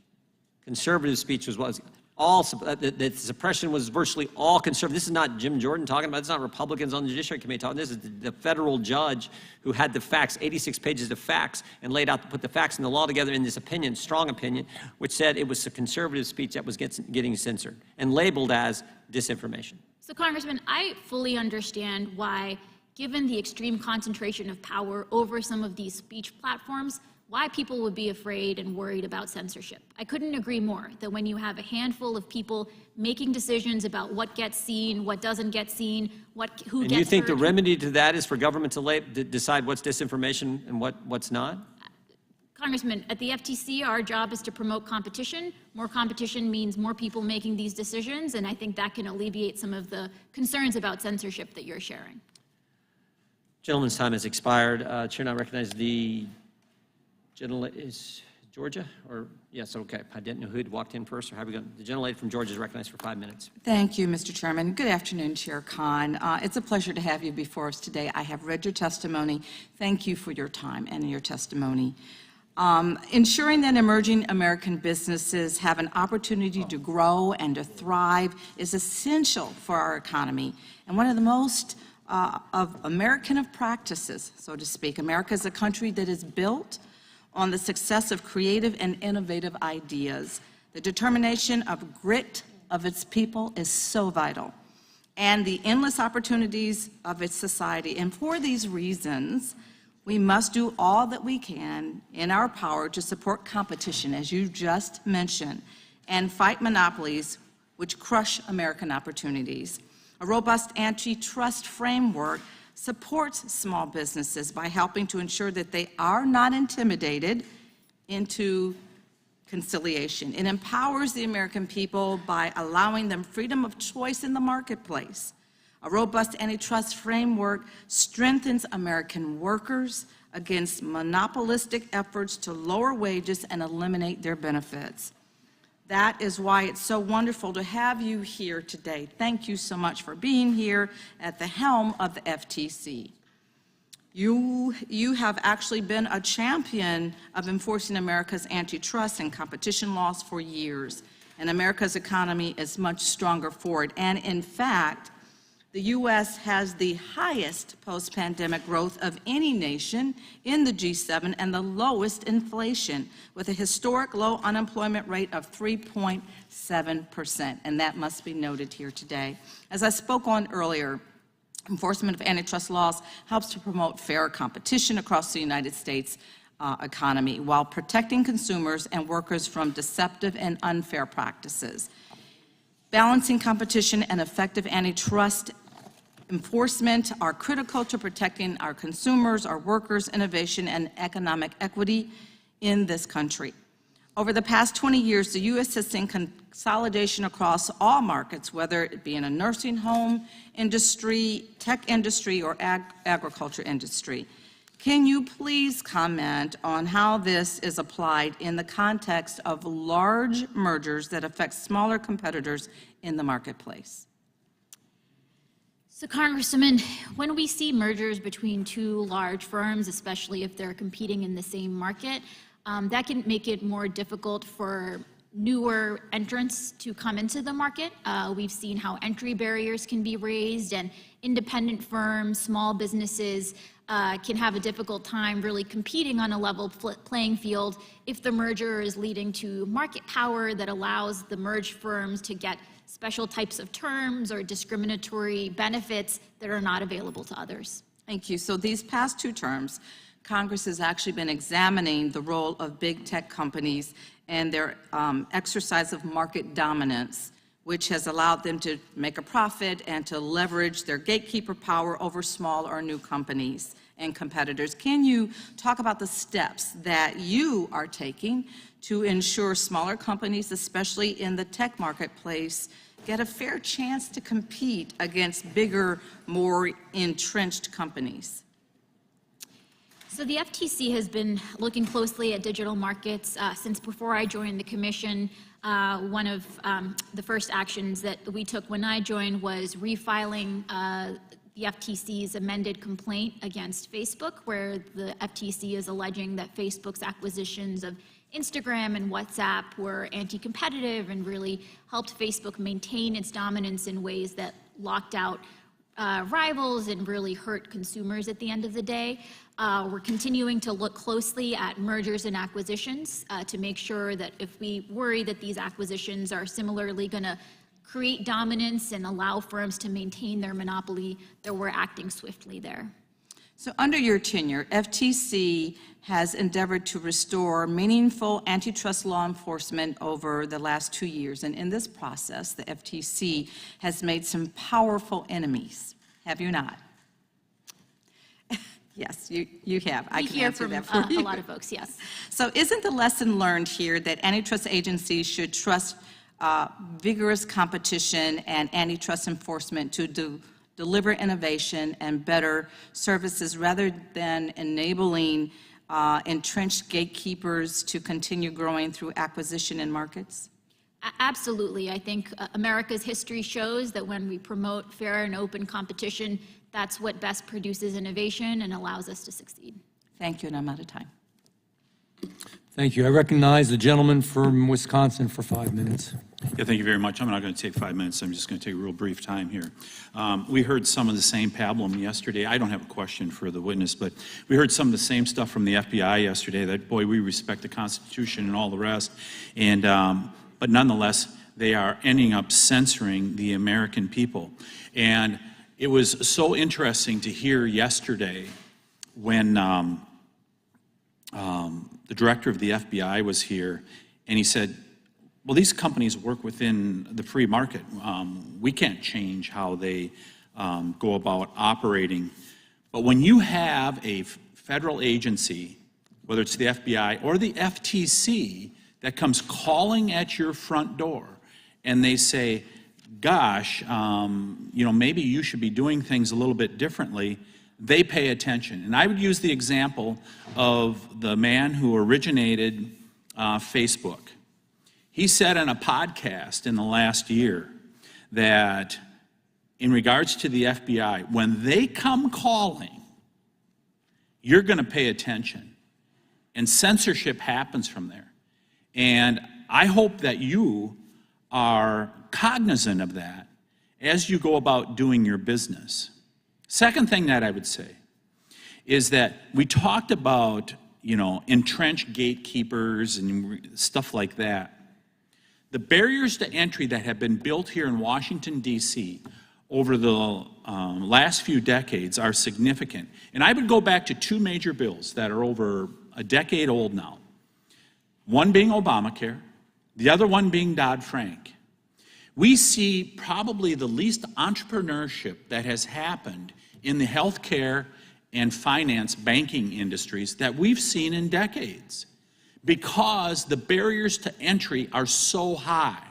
Conservative speech was all, the suppression was virtually all conservative. This is not Jim Jordan talking about, this is not Republicans on the Judiciary Committee talking, this is the federal judge who had the facts, 86 pages of facts, and put the facts and the law together in this opinion, strong opinion, which said it was a conservative speech that was getting censored and labeled as disinformation. So, Congressman, I fully understand why, given the extreme concentration of power over some of these speech platforms, why people would be afraid and worried about censorship. I couldn't agree more that when you have a handful of people making decisions about what gets seen, what doesn't get seen, who gets heard. And you think the remedy to that is for government to decide what's disinformation and what's not? Congressman, at the FTC, our job is to promote competition. More competition means more people making these decisions, and I think that can alleviate some of the concerns about censorship that you're sharing. Gentleman's time has expired. Chair now recognizes the gentleman, is Georgia? Or, yes, okay. I didn't know who had walked in first, or how we going? The gentlelady from Georgia is recognized for 5 minutes. Thank you, Mr. Chairman. Good afternoon, Chair Khan. It's a pleasure to have you before us today. I have read your testimony. Thank you for your time and your testimony. Ensuring that emerging American businesses have an opportunity to grow and to thrive is essential for our economy, and one of the most of American practices, so to speak. America is a country that is built on the success of creative and innovative ideas, the determination of grit, of its people is so vital, and the endless opportunities of its society. And for these reasons, we must do all that we can in our power to support competition, as you just mentioned, and fight monopolies which crush American opportunities. A robust antitrust framework supports small businesses by helping to ensure that they are not intimidated into conciliation. It empowers the American people by allowing them freedom of choice in the marketplace. A robust antitrust framework strengthens American workers against monopolistic efforts to lower wages and eliminate their benefits. That is why it's so wonderful to have you here today. Thank you so much for being here at the helm of the FTC. You have actually been a champion of enforcing America's antitrust and competition laws for years, and America's economy is much stronger for it. And in fact, the U.S. has the highest post-pandemic growth of any nation in the G7 and the lowest inflation, with a historic low unemployment rate of 3.7%, and that must be noted here today. As I spoke on earlier, enforcement of antitrust laws helps to promote fair competition across the United States economy while protecting consumers and workers from deceptive and unfair practices. Balancing competition and effective antitrust enforcement are critical to protecting our consumers, our workers, innovation, and economic equity in this country. Over the past 20 years, the U.S. has seen consolidation across all markets, whether it be in a nursing home industry, tech industry, or agriculture industry. Can you please comment on how this is applied in the context of large mergers that affect smaller competitors in the marketplace? So, Congresswoman, when we see mergers between two large firms, especially if they're competing in the same market, that can make it more difficult for newer entrants to come into the market. We've seen how entry barriers can be raised, and independent firms, small businesses can have a difficult time really competing on a level playing field if the merger is leading to market power that allows the merged firms to get special types of terms or discriminatory benefits that are not available to others. Thank you. So these past two terms, Congress has actually been examining the role of big tech companies and their exercise of market dominance, which has allowed them to make a profit and to leverage their gatekeeper power over small or new companies and competitors. Can you talk about the steps that you are taking to ensure smaller companies, especially in the tech marketplace, get a fair chance to compete against bigger, more entrenched companies? So the FTC has been looking closely at digital markets since before I joined the commission. One of the first actions that we took when I joined was refiling the FTC's amended complaint against Facebook, where the FTC is alleging that Facebook's acquisitions of Instagram and WhatsApp were anti-competitive and really helped Facebook maintain its dominance in ways that locked out rivals and really hurt consumers at the end of the day. We're continuing to look closely at mergers and acquisitions to make sure that if we worry that these acquisitions are similarly going to create dominance and allow firms to maintain their monopoly, that we're acting swiftly there. So under your tenure, FTC has endeavored to restore meaningful antitrust law enforcement over the last 2 years. And in this process, the FTC has made some powerful enemies. Have you not? Yes, you have. I can answer that for you. A lot of folks, yes. So isn't the lesson learned here that antitrust agencies should trust vigorous competition and antitrust enforcement to deliver innovation and better services rather than enabling entrenched gatekeepers to continue growing through acquisition in markets? Absolutely. I think America's history shows that when we promote fair and open competition, that's what best produces innovation and allows us to succeed. Thank you, and I'm out of time. Thank you. I recognize the gentleman from Wisconsin for 5 minutes. Yeah, thank you very much. I'm not going to take 5 minutes. I'm just going to take a real brief time here. We heard some of the same pablum yesterday. I don't have a question for the witness, but we heard some of the same stuff from the FBI yesterday, that, boy, we respect the Constitution and all the rest. And, but nonetheless, they are ending up censoring the American people. And it was so interesting to hear yesterday when the director of the FBI was here, and he said, well, these companies work within the free market. We can't change how they go about operating. But when you have a federal agency, whether it's the FBI or the FTC, that comes calling at your front door, and they say, gosh, maybe you should be doing things a little bit differently, they pay attention. And I would use the example of the man who originated Facebook. He said on a podcast in the last year that in regards to the FBI, when they come calling, you're going to pay attention. And censorship happens from there. And I hope that you are cognizant of that as you go about doing your business. Second thing that I would say is that we talked about, entrenched gatekeepers and stuff like that. The barriers to entry that have been built here in Washington, D.C. over the last few decades are significant. And I would go back to two major bills that are over a decade old now. One being Obamacare, the other one being Dodd-Frank. We see probably the least entrepreneurship that has happened in the healthcare and finance banking industries that we've seen in decades, because the barriers to entry are so high.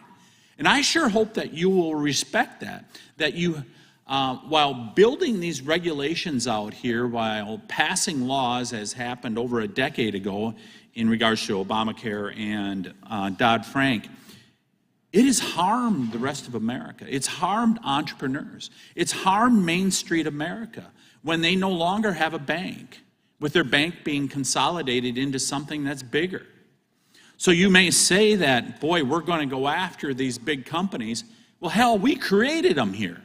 And I sure hope that you will respect that you, while building these regulations out here, while passing laws as happened over a decade ago in regards to Obamacare and Dodd-Frank, it has harmed the rest of America. It's harmed entrepreneurs. It's harmed Main Street America when they no longer have a bank, with their bank being consolidated into something that's bigger. So you may say that, boy, we're going to go after these big companies. Well, hell, we created them here.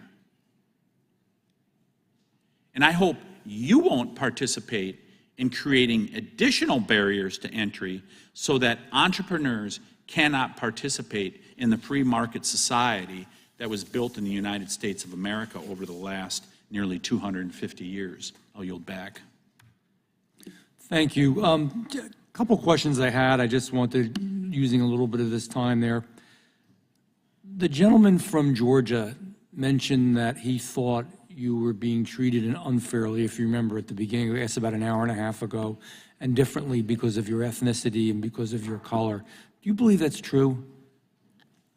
And I hope you won't participate in creating additional barriers to entry so that entrepreneurs cannot participate in the free market society that was built in the United States of America over the last nearly 250 years. I'll yield back. Thank you. A couple questions I had. I just wanted, using a little bit of this time there. The gentleman from Georgia mentioned that he thought you were being treated unfairly, if you remember at the beginning, I guess about an hour and a half ago, and differently because of your ethnicity and because of your color. Do you believe that's true?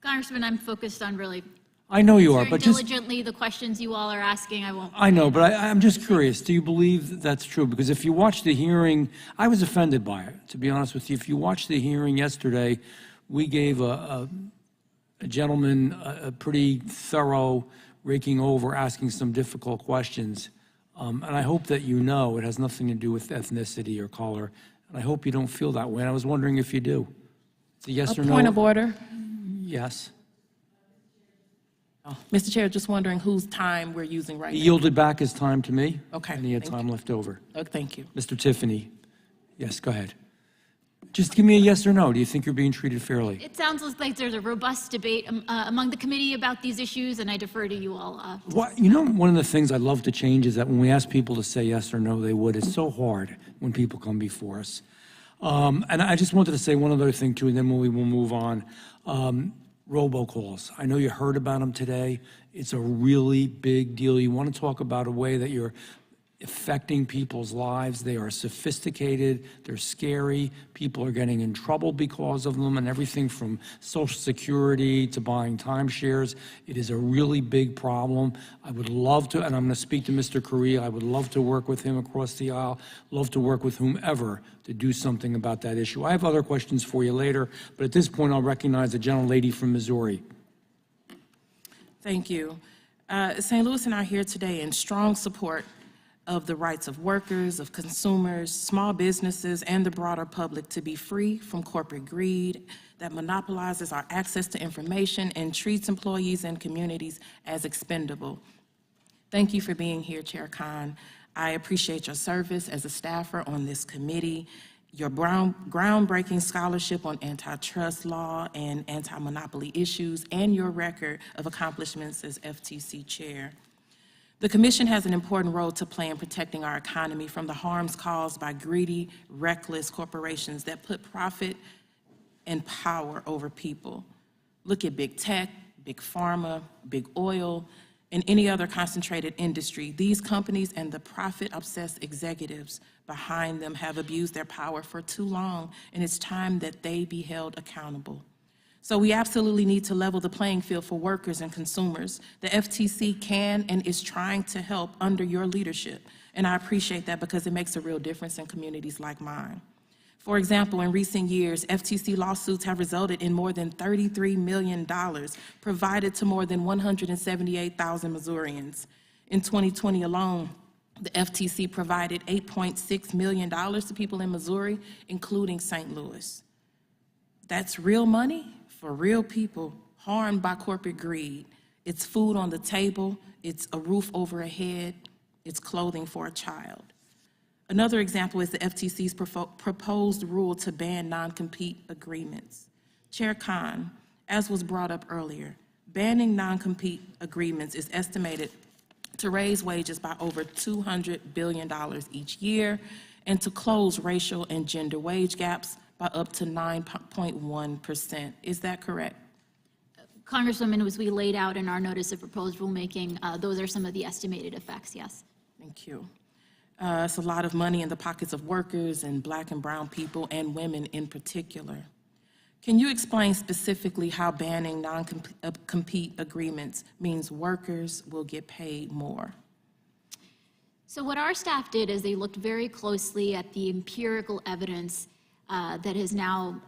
Congressman, I'm focused on really I know you are, answering but just... diligently the questions you all are asking. I know, but I'm just curious. Do you believe that's true? Because if you watch the hearing, I was offended by it, to be honest with you. If you watch the hearing yesterday, we gave a gentleman a pretty thorough raking over, asking some difficult questions. And I hope that you know it has nothing to do with ethnicity or color. And I hope you don't feel that way. And I was wondering if you do. It's a yes or no. Point of order. Yes. Mr. Chair, just wondering whose time we're using right He now. yielded back his time to me. Okay, And he had thank time left over. Oh, thank you. Mr. Tiffany. Yes, go ahead. Just give me a yes or no. Do you think you're being treated fairly? It sounds like there's a robust debate among the committee about these issues, and I defer to you all. One of the things I'd love to change is that when we ask people to say yes or no, they would. It's so hard when people come before us. And I just wanted to say one other thing, too, and then we will move on. Robocalls. I know you heard about them today. It's a really big deal. You want to talk about a way that you're affecting people's lives. They are sophisticated, they're scary, people are getting in trouble because of them, and everything from Social Security to buying timeshares. It is a really big problem. I would love to, and I'm going to speak to Mr. Correa, I would love to work with him across the aisle, love to work with whomever to do something about that issue. I have other questions for you later, but at this point I'll recognize the gentlelady from Missouri. Thank you. St. Louis and I are here today in strong support of the rights of workers, of consumers, small businesses, and the broader public to be free from corporate greed that monopolizes our access to information and treats employees and communities as expendable. Thank you for being here, Chair Khan. I appreciate your service as a staffer on this committee, your groundbreaking scholarship on antitrust law and anti-monopoly issues, and your record of accomplishments as FTC chair. The Commission has an important role to play in protecting our economy from the harms caused by greedy, reckless corporations that put profit and power over people. Look at big tech, big pharma, big oil, and any other concentrated industry. These companies and the profit-obsessed executives behind them have abused their power for too long, and it's time that they be held accountable. So we absolutely need to level the playing field for workers and consumers. The FTC can and is trying to help under your leadership, and I appreciate that because it makes a real difference in communities like mine. For example, in recent years, FTC lawsuits have resulted in more than $33 million provided to more than 178,000 Missourians. In 2020 alone, the FTC provided $8.6 million to people in Missouri, including St. Louis. That's real money for real people harmed by corporate greed. It's food on the table, it's a roof over a head, it's clothing for a child. Another example is the FTC's proposed rule to ban non-compete agreements. Chair Khan, as was brought up earlier, banning non-compete agreements is estimated to raise wages by over $200 billion each year and to close racial and gender wage gaps by up to 9.1%. Is that correct? Congresswoman, as we laid out in our notice of proposed rulemaking, those are some of the estimated effects, yes. Thank you. It's a lot of money in the pockets of workers and Black and brown people and women in particular. Can you explain specifically how banning non-compete agreements means workers will get paid more? So what our staff did is they looked very closely at the empirical evidence that has now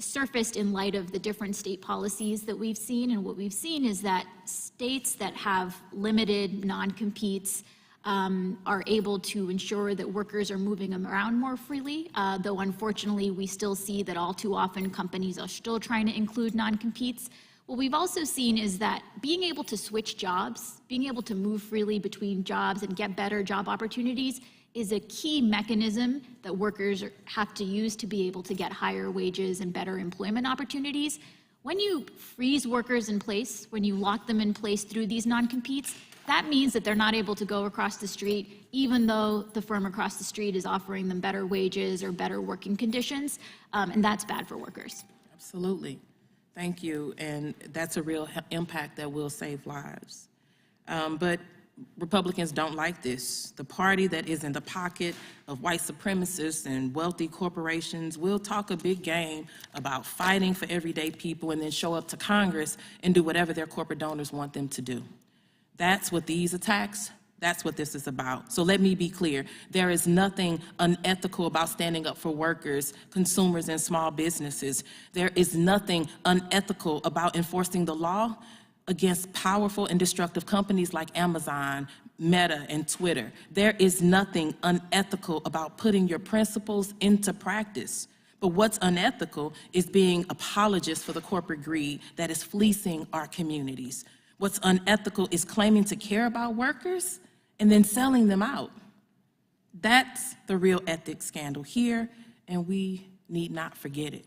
surfaced in light of the different state policies that we've seen. And what we've seen is that states that have limited non-competes are able to ensure that workers are moving around more freely, though unfortunately we still see that all too often companies are still trying to include non-competes. What we've also seen is that being able to switch jobs, being able to move freely between jobs and get better job opportunities is a key mechanism that workers have to use to be able to get higher wages and better employment opportunities. When you freeze workers in place, when you lock them in place through these non-competes, that means that they're not able to go across the street, even though the firm across the street is offering them better wages or better working conditions, and that's bad for workers. Absolutely. Thank you, and that's a real impact that will save lives. But Republicans don't like this. The party that is in the pocket of white supremacists and wealthy corporations will talk a big game about fighting for everyday people and then show up to Congress and do whatever their corporate donors want them to do. That's what these attacks, that's what this is about. So let me be clear. There is nothing unethical about standing up for workers, consumers, and small businesses. There is nothing unethical about enforcing the law against powerful and destructive companies like Amazon, Meta, and Twitter. There is nothing unethical about putting your principles into practice. But what's unethical is being apologists for the corporate greed that is fleecing our communities. What's unethical is claiming to care about workers and then selling them out. That's the real ethics scandal here, and we need not forget it.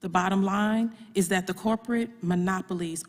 The bottom line is that the corporate monopolies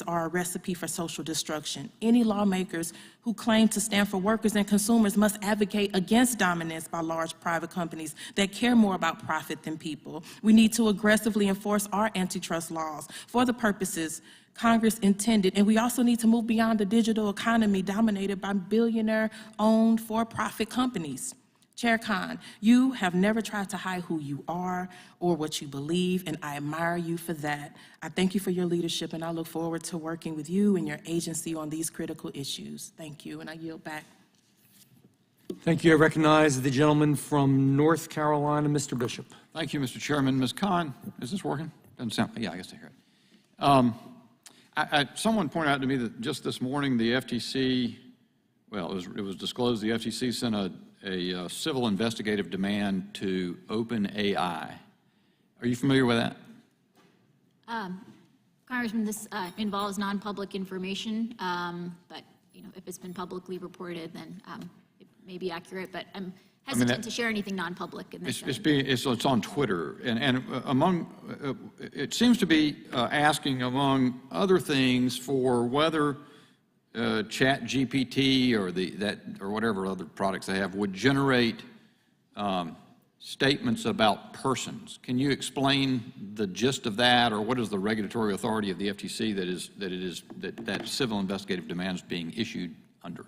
are a recipe for social destruction. Any lawmakers who claim to stand for workers and consumers must advocate against dominance by large private companies that care more about profit than people. We need to aggressively enforce our antitrust laws for the purposes Congress intended, and we also need to move beyond the digital economy dominated by billionaire-owned for-profit companies. Chair Khan, you have never tried to hide who you are or what you believe, and I admire you for that. I thank you for your leadership, and I look forward to working with you and your agency on these critical issues. Thank you, and I yield back. Thank you. I recognize the gentleman from North Carolina, Mr. Bishop. Thank you, Mr. Chairman. Ms. Khan, is this working? Doesn't sound, yeah, I guess I hear it. Someone pointed out to me that just this morning the FTC, well, it was disclosed the FTC sent a civil investigative demand to OpenAI. Are you familiar with that? Congressman, this involves non-public information, but if it's been publicly reported, then it may be accurate. But I'm hesitant to share anything non-public in this. It's on Twitter, and it seems to be asking, among other things, for whether ChatGPT or whatever other products they have would generate statements about persons. Can you explain the gist of that, or what is the regulatory authority of the FTC that civil investigative demand is being issued under?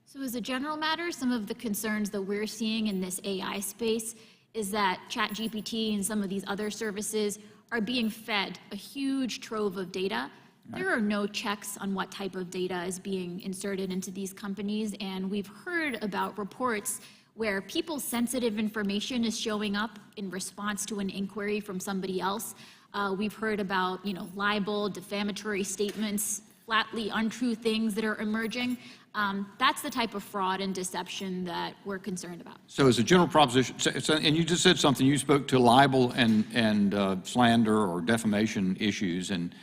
So as a general matter, some of the concerns that we're seeing in this AI space is that ChatGPT and some of these other services are being fed a huge trove of data. There are no checks on what type of data is being inserted into these companies, and we've heard about reports where people's sensitive information is showing up in response to an inquiry from somebody else. We've heard about, libel, defamatory statements, flatly untrue things that are emerging. That's the type of fraud and deception that we're concerned about. So as a general proposition, and you just said something, you spoke to libel and slander or defamation issues, and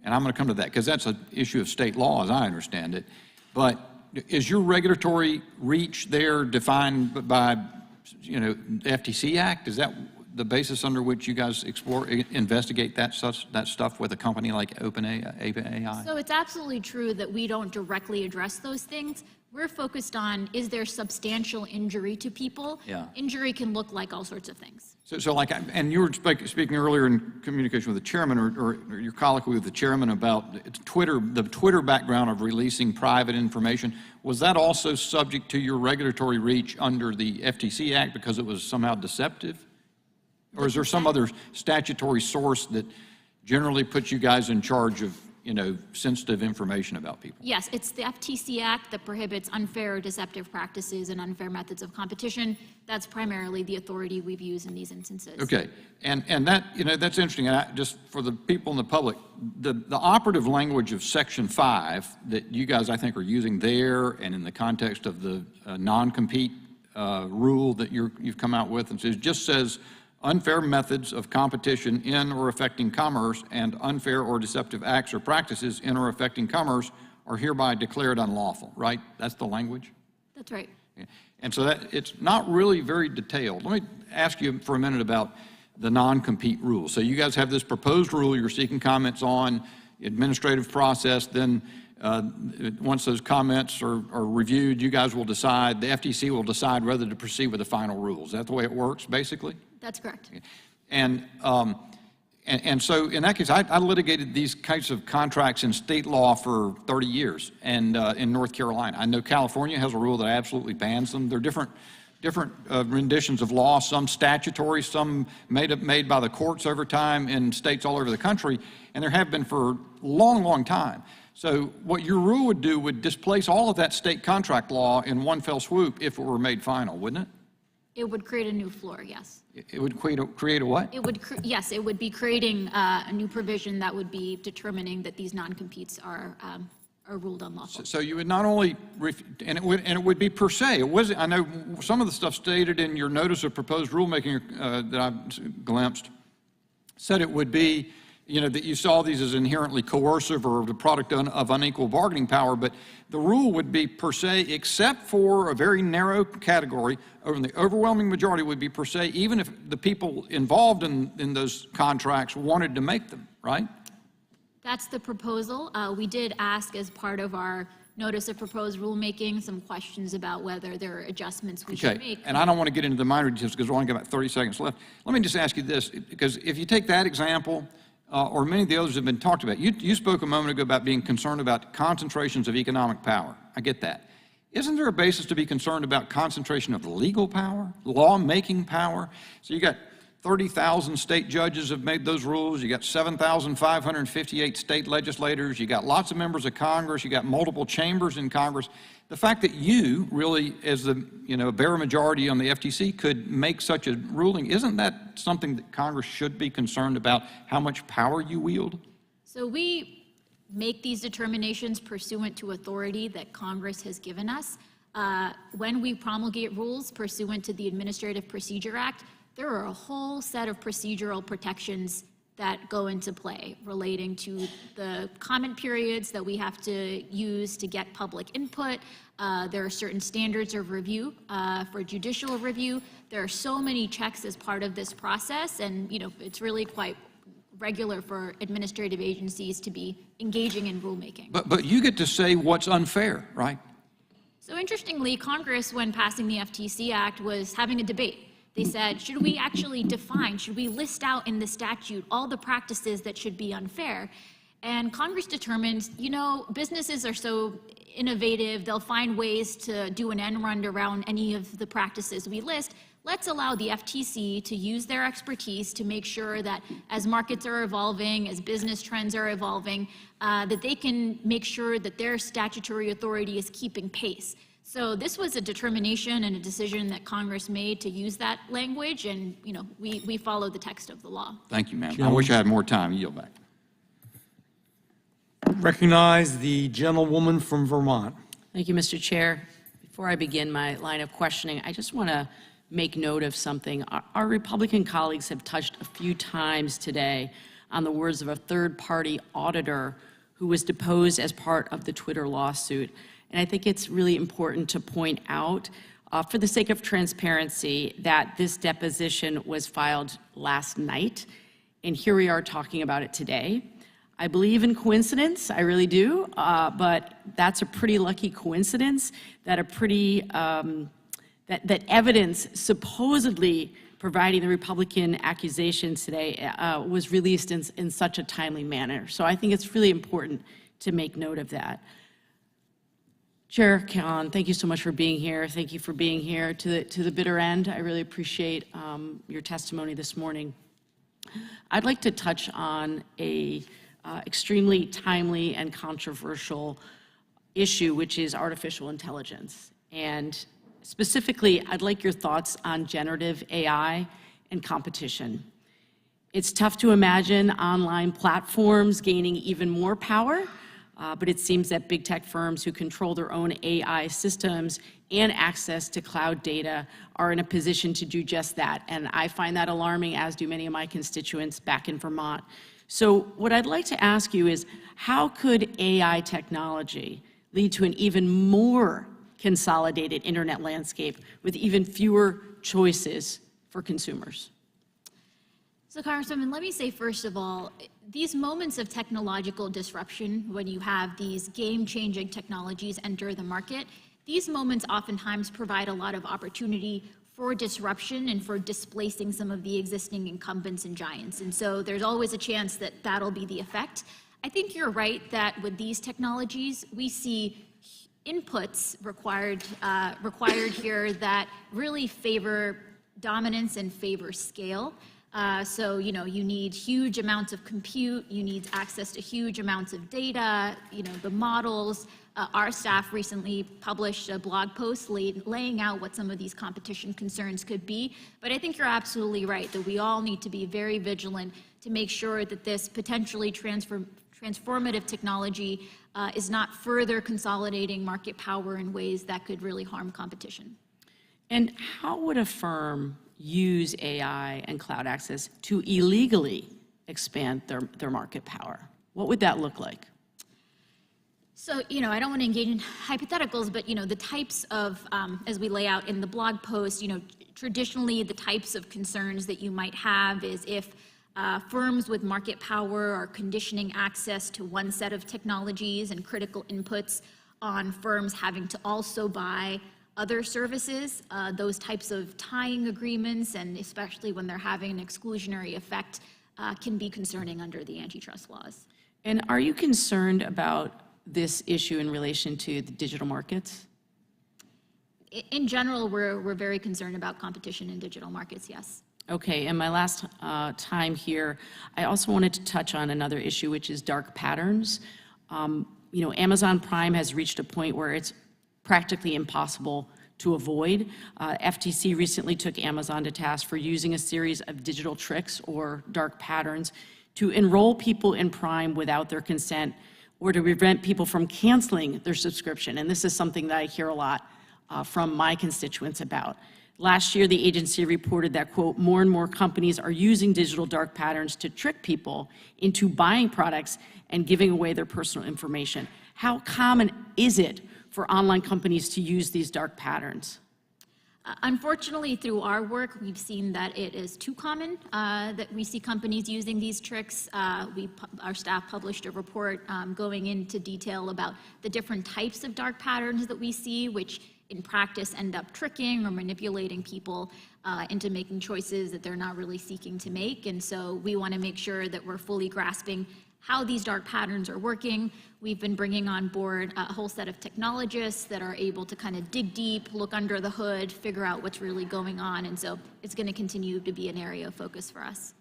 I'm going to come to that because that's an issue of state law as I understand it. But is your regulatory reach there defined by, the FTC Act? Is that the basis under which you guys investigate that stuff with a company like OpenAI? So it's absolutely true that we don't directly address those things. We're focused on, is there substantial injury to people? Yeah. Injury can look like all sorts of things. So and you were speaking earlier in communication with the chairman or your colloquy with the chairman about the Twitter background of releasing private information. Was that also subject to your regulatory reach under the FTC Act because it was somehow deceptive? Or is there some other statutory source that generally puts you guys in charge of, sensitive information about people? Yes, it's the FTC Act that prohibits unfair or deceptive practices and unfair methods of competition. That's primarily the authority we've used in these instances. Okay, and that, that's interesting. And just for the people in the public, the operative language of Section 5 that you guys, I think, are using there and in the context of the non-compete rule that you've come out with, and it just says, unfair methods of competition in or affecting commerce and unfair or deceptive acts or practices in or affecting commerce are hereby declared unlawful, right? That's the language? That's right. Yeah. And so it's not really very detailed. Let me ask you for a minute about the non-compete rule. So you guys have this proposed rule you're seeking comments on, administrative process, then once those comments are reviewed, you guys will decide, the FTC will decide whether to proceed with the final rule. Is that the way it works, basically? That's correct. And so in that case, I litigated these kinds of contracts in state law for 30 years and in North Carolina. I know California has a rule that absolutely bans them. They're different renditions of law, some statutory, some made by the courts over time in states all over the country, and there have been for a long, long time. So what your rule would do would displace all of that state contract law in one fell swoop if it were made final, wouldn't it? It would create a new floor, yes. It would create a what? It would, yes, it would be creating a new provision that would be determining that these non-competes are ruled unlawful. So you would not only, and it would be per se. It was, I know some of the stuff stated in your notice of proposed rulemaking that I've glimpsed said it would be, that you saw these as inherently coercive or the product of unequal bargaining power, but the rule would be per se, except for a very narrow category, and the overwhelming majority would be per se, even if the people involved in those contracts wanted to make them, right? That's the proposal. We did ask as part of our notice of proposed rulemaking some questions about whether there are adjustments we should make. And I don't want to get into the minor details because we've only got about 30 seconds left. Let me just ask you this, because if you take that example, or many of the others have been talked about. You spoke a moment ago about being concerned about concentrations of economic power. I get that. Isn't there a basis to be concerned about concentration of legal power, law-making power? So you got 30,000 state judges have made those rules. You got 7,558 state legislators. You got lots of members of Congress. You got multiple chambers in Congress. The fact that you really, as the bare majority on the FTC, could make such a ruling, isn't that something that Congress should be concerned about, how much power you wield? So we make these determinations pursuant to authority that Congress has given us. When we promulgate rules pursuant to the Administrative Procedure Act, there are a whole set of procedural protections that go into play relating to the comment periods that we have to use to get public input. There are certain standards of review for judicial review. There are so many checks as part of this process, and it's really quite regular for administrative agencies to be engaging in rulemaking. But you get to say what's unfair, right? So interestingly, Congress, when passing the FTC Act, was having a debate. They said, should we actually define, should we list out in the statute all the practices that should be unfair? And Congress determined, businesses are so innovative, they'll find ways to do an end run around any of the practices we list. Let's allow the FTC to use their expertise to make sure that as markets are evolving, as business trends are evolving, that they can make sure that their statutory authority is keeping pace. So this was a determination and a decision that Congress made to use that language, and we follow the text of the law. Thank you, ma'am. I wish I had more time. Yield back. Recognize the gentlewoman from Vermont. Thank you, Mr. Chair. Before I begin my line of questioning, I just want to make note of something. Our Republican colleagues have touched a few times today on the words of a third-party auditor who was deposed as part of the Twitter lawsuit. And I think it's really important to point out, for the sake of transparency, that this deposition was filed last night, and here we are talking about it today. I believe in coincidence, I really do, but that's a pretty lucky coincidence that that evidence supposedly providing the Republican accusations today was released in such a timely manner. So I think it's really important to make note of that. Chair Khan, thank you so much for being here. Thank you for being here to the bitter end. I really appreciate your testimony this morning. I'd like to touch on a extremely timely and controversial issue, which is artificial intelligence. And specifically, I'd like your thoughts on generative AI and competition. It's tough to imagine online platforms gaining even more power, but it seems that big tech firms who control their own AI systems and access to cloud data are in a position to do just that. And I find that alarming, as do many of my constituents back in Vermont. So what I'd like to ask you is, how could AI technology lead to an even more consolidated internet landscape with even fewer choices for consumers? So, Congresswoman, let me say, first of all, these moments of technological disruption, when you have these game-changing technologies enter the market, these moments oftentimes provide a lot of opportunity for disruption and for displacing some of the existing incumbents and giants. And so there's always a chance that that'll be the effect. I think you're right that with these technologies, we see inputs required here that really favor dominance and favor scale. So, you need huge amounts of compute, you need access to huge amounts of data, the models. Our staff recently published a blog post laying out what some of these competition concerns could be. But I think you're absolutely right that we all need to be very vigilant to make sure that this potentially transformative technology is not further consolidating market power in ways that could really harm competition. And how would a firm use AI and cloud access to illegally expand their market power? What would that look like? So, I don't want to engage in hypotheticals, but, the types of, as we lay out in the blog post, traditionally the types of concerns that you might have is if firms with market power are conditioning access to one set of technologies and critical inputs on firms having to also buy other services, those types of tying agreements, and especially when they're having an exclusionary effect, can be concerning under the antitrust laws. And are you concerned about this issue in relation to the digital markets? In general, we're very concerned about competition in digital markets, yes. Okay, and my last time here, I also wanted to touch on another issue, which is dark patterns. Amazon Prime has reached a point where it's practically impossible to avoid. FTC recently took Amazon to task for using a series of digital tricks or dark patterns to enroll people in Prime without their consent or to prevent people from canceling their subscription. And this is something that I hear a lot from my constituents about. Last year, the agency reported that, quote, more and more companies are using digital dark patterns to trick people into buying products and giving away their personal information. How common is it for online companies to use these dark patterns? Unfortunately, through our work, we've seen that it is too common that we see companies using these tricks. Our staff published a report going into detail about the different types of dark patterns that we see, which in practice end up tricking or manipulating people into making choices that they're not really seeking to make. And so we want to make sure that we're fully grasping how these dark patterns are working. We've been bringing on board a whole set of technologists that are able to kind of dig deep, look under the hood, figure out what's really going on. And so it's going to continue to be an area of focus for us.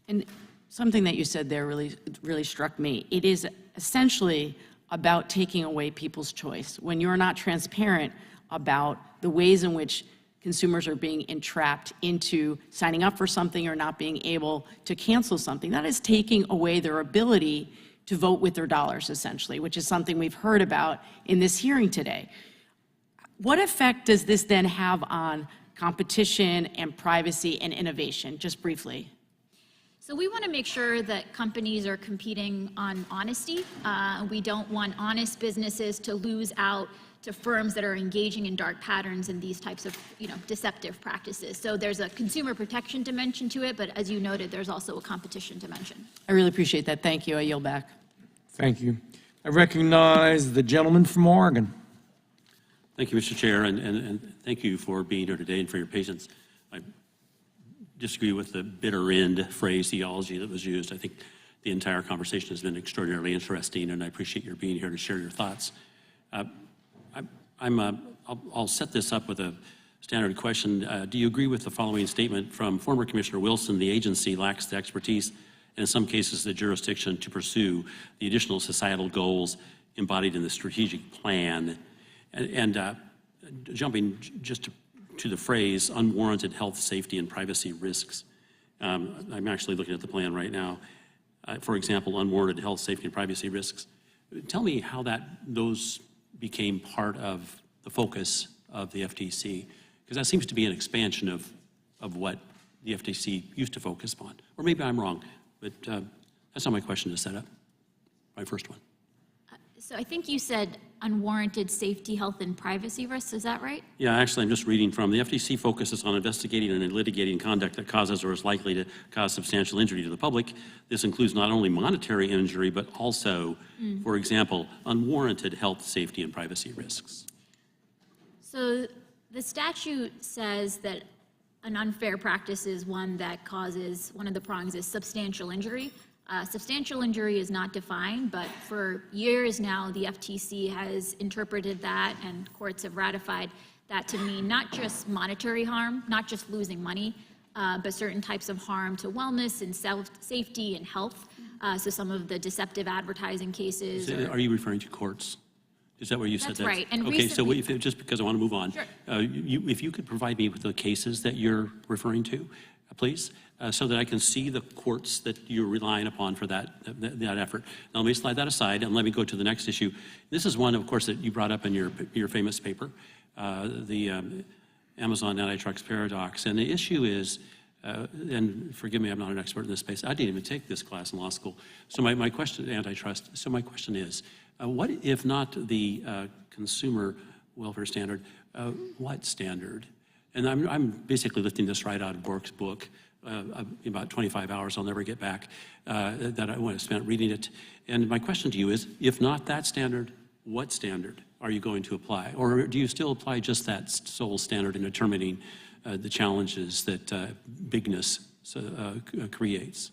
And something that you said there really struck me. It is essentially about taking away people's choice. When you're not transparent about the ways in which consumers are being entrapped into signing up for something or not being able to cancel something, that is taking away their ability to vote with their dollars, essentially, which is something we've heard about in this hearing today. What effect does this then have on competition and privacy and innovation, just briefly? So we want to make sure that companies are competing on honesty. We don't want honest businesses to lose out to firms that are engaging in dark patterns and these types of, deceptive practices. So there's a consumer protection dimension to it, but as you noted, there's also a competition dimension. I really appreciate that. Thank you. I yield back. Thank you. I recognize the gentleman from Oregon. Thank you, Mr. Chair, and thank you for being here today and for your patience. I disagree with the bitter end phraseology that was used. I think the entire conversation has been extraordinarily interesting, and I appreciate your being here to share your thoughts. I'll set this up with a standard question. Do you agree with the following statement from former Commissioner Wilson? The agency lacks the expertise and in some cases the jurisdiction to pursue the additional societal goals embodied in the strategic plan. And jumping just to the phrase unwarranted health, safety, and privacy risks. I'm actually looking at the plan right now. For example, unwarranted health, safety, and privacy risks. Tell me how those became part of the focus of the FTC, because that seems to be an expansion of what the FTC used to focus on. Or maybe I'm wrong, but that's not my question to set up, my first one. So I think you said unwarranted safety, health, and privacy risks. Is that right? Yeah, actually, I'm just reading from the FTC focuses on investigating and litigating conduct that causes or is likely to cause substantial injury to the public. This includes not only monetary injury, but also, for example, unwarranted health, safety, and privacy risks. So the statute says that an unfair practice is one that causes, one of the prongs is substantial injury. Substantial injury is not defined, but for years now, the FTC has interpreted that, and courts have ratified that to mean not just monetary harm, not just losing money, but certain types of harm to wellness and safety and health. So some of the deceptive advertising cases. Are you referring to courts? Is that where you said that? That's right. And okay, recently, so just because I want to move on, Sure. If you could provide me with the cases that you're referring to, please, so that I can see the courts that you're relying upon for that effort. Now, let me slide that aside and let me go to the next issue. This is one, of course, that you brought up in your famous paper, the Amazon Antitrust Paradox. And the issue is, and forgive me, I'm not an expert in this space. I didn't even take this class in law school. So my question, antitrust, so my question is, what if not the consumer welfare standard, what standard? And I'm basically lifting this right out of Bork's book, about 25 hours I'll never get back, that I want to spend reading it. And my question to you is, if not that standard, what standard are you going to apply? Or do you still apply just that sole standard in determining the challenges that bigness creates?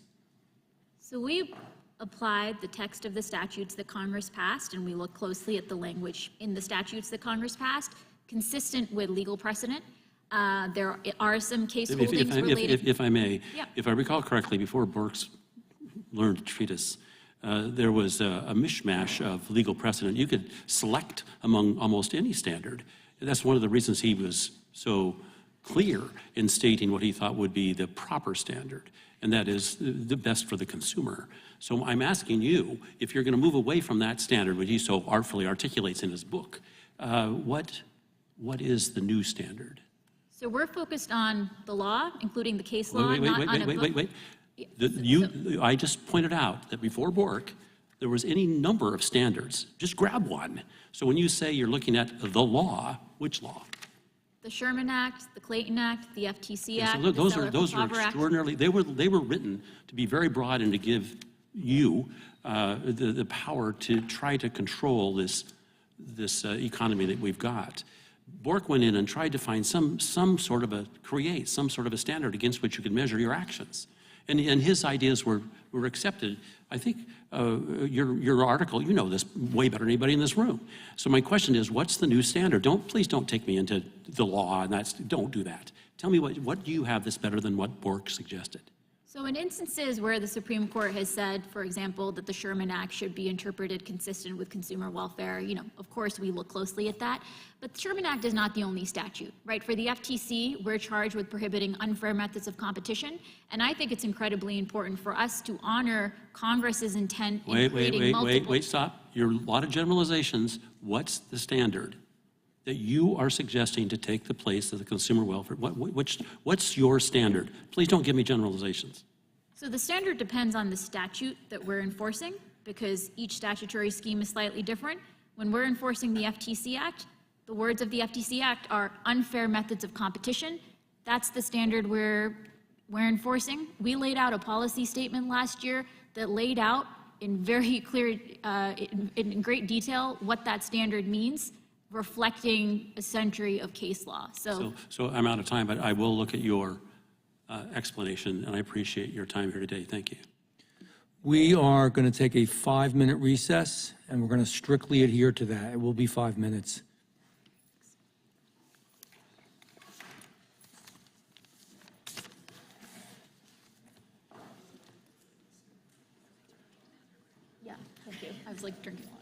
So we applied the text of the statutes that Congress passed, and we look closely at the language in the statutes that Congress passed, consistent with legal precedent. There are some case holdings related. If I may, Yeah. if I recall correctly, before Burke's learned treatise, there was a mishmash of legal precedent. You could select among almost any standard. That's one of the reasons he was so clear in stating what he thought would be the proper standard, and that is the best for the consumer. So I'm asking you, if you're going to move away from that standard, which he so artfully articulates in his book, what is the new standard? So we're focused on the law, including the case law, not on a book. Wait. I just pointed out that before Bork, there was any number of standards. Just grab one. So when you say you're looking at the law, which law? The Sherman Act, the Clayton Act, the FTC Yeah, Act, so the those are Act. extraordinarily, they were written to be very broad and to give you the power to try to control this economy that we've got. Bork went in and tried to find some sort of a standard against which you could measure your actions. And his ideas were accepted. I think your article, you know this way better than anybody in this room. So my question is, what's the new standard? Please don't take me into the law, and don't do that. Tell me what do you have that's better than what Bork suggested? So in instances where the Supreme Court has said, for example, that the Sherman Act should be interpreted consistent with consumer welfare, of course we look closely at that. But the Sherman Act is not the only statute, right? For the FTC, we're charged with prohibiting unfair methods of competition. And I think it's incredibly important for us to honor Congress's intent in creating multiple... Wait, stop. You're a lot of generalizations. What's the standard that you are suggesting to take the place of the consumer welfare? What's your standard? Please don't give me generalizations. So the standard depends on the statute that we're enforcing, because each statutory scheme is slightly different. When we're enforcing the FTC Act, the words of the FTC Act are unfair methods of competition. That's the standard we're enforcing. We laid out a policy statement last year that laid out in very clear, in great detail, what that standard means, reflecting a century of case law. So I'm out of time, but I will look at your explanation, and I appreciate your time here today. Thank you. We are going to take a 5-minute recess, and we're going to strictly adhere to that. It will be 5 minutes. yeah, thank you. I was like drinking water.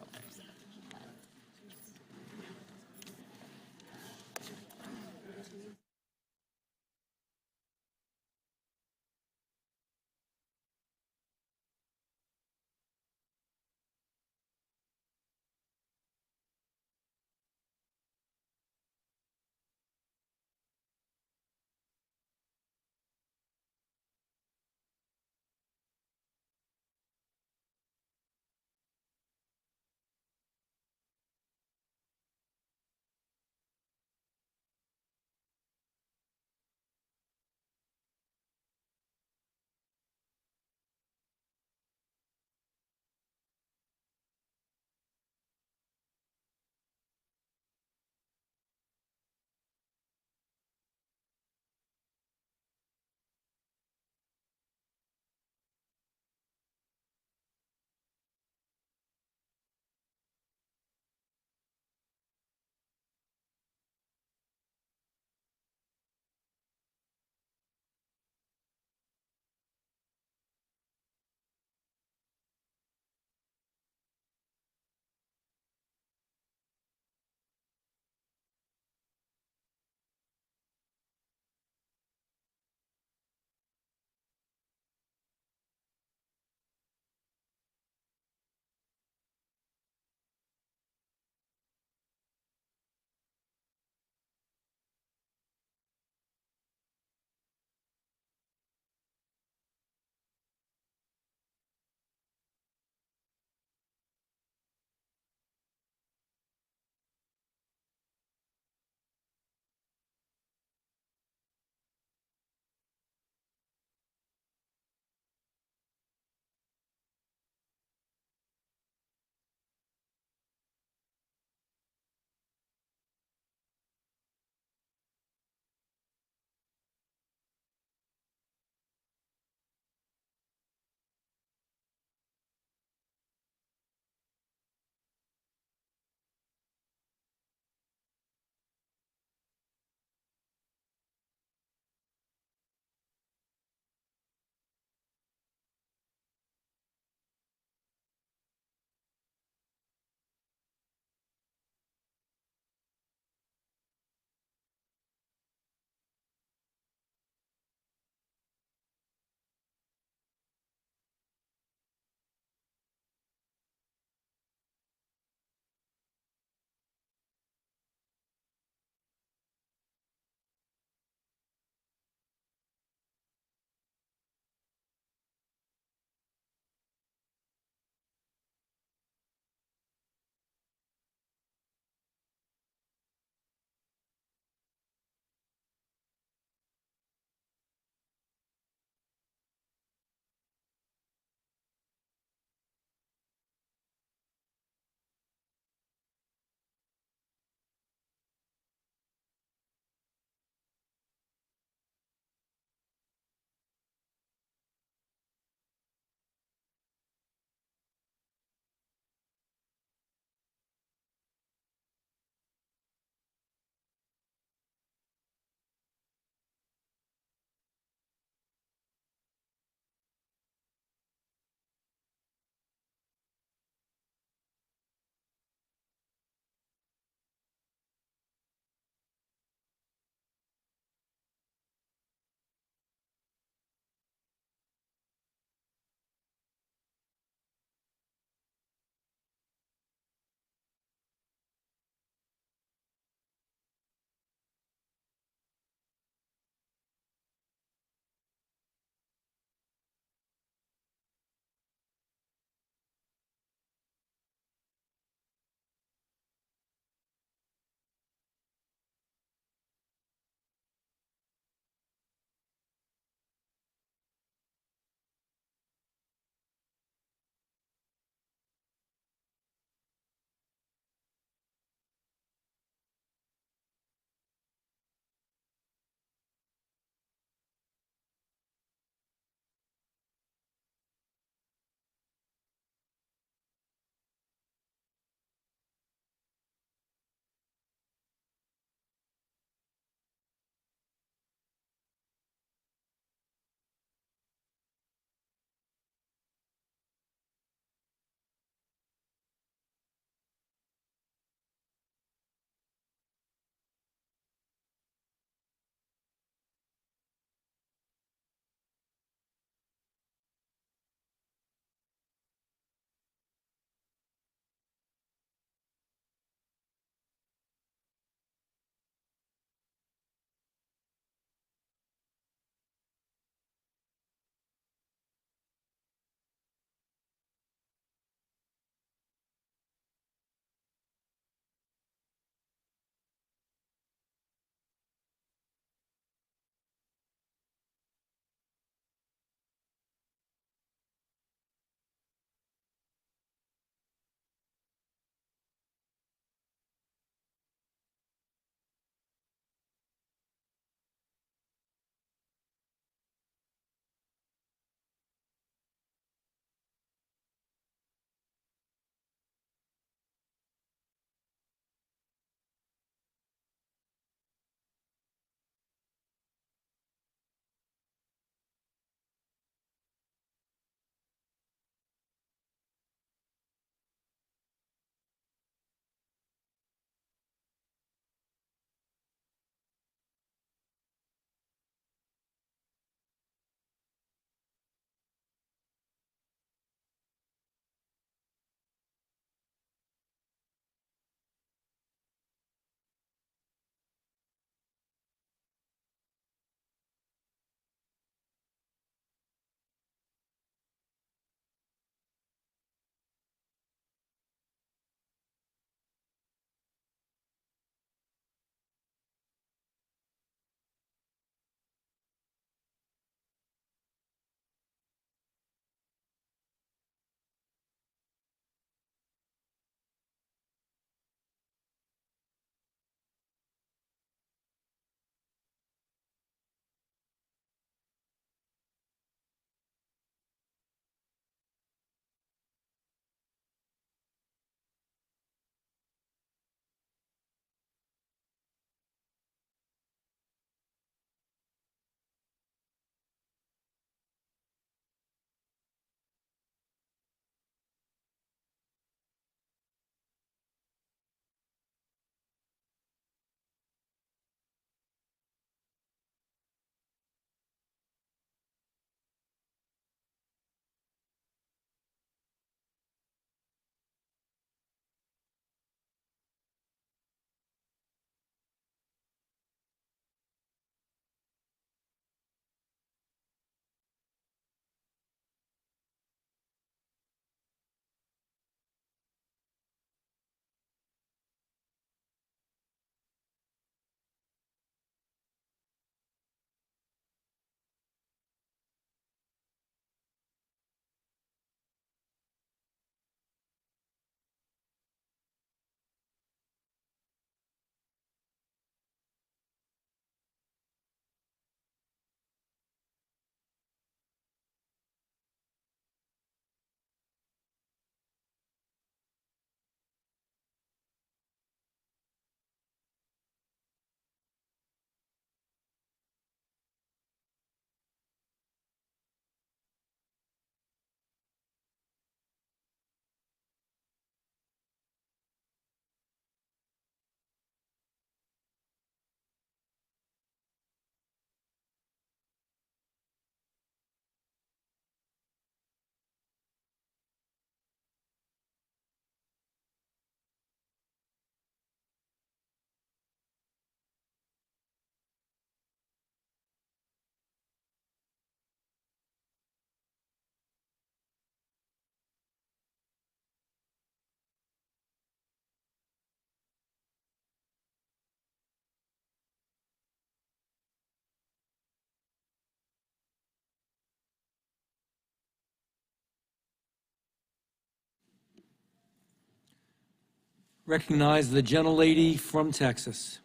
Recognize the gentlelady from Texas.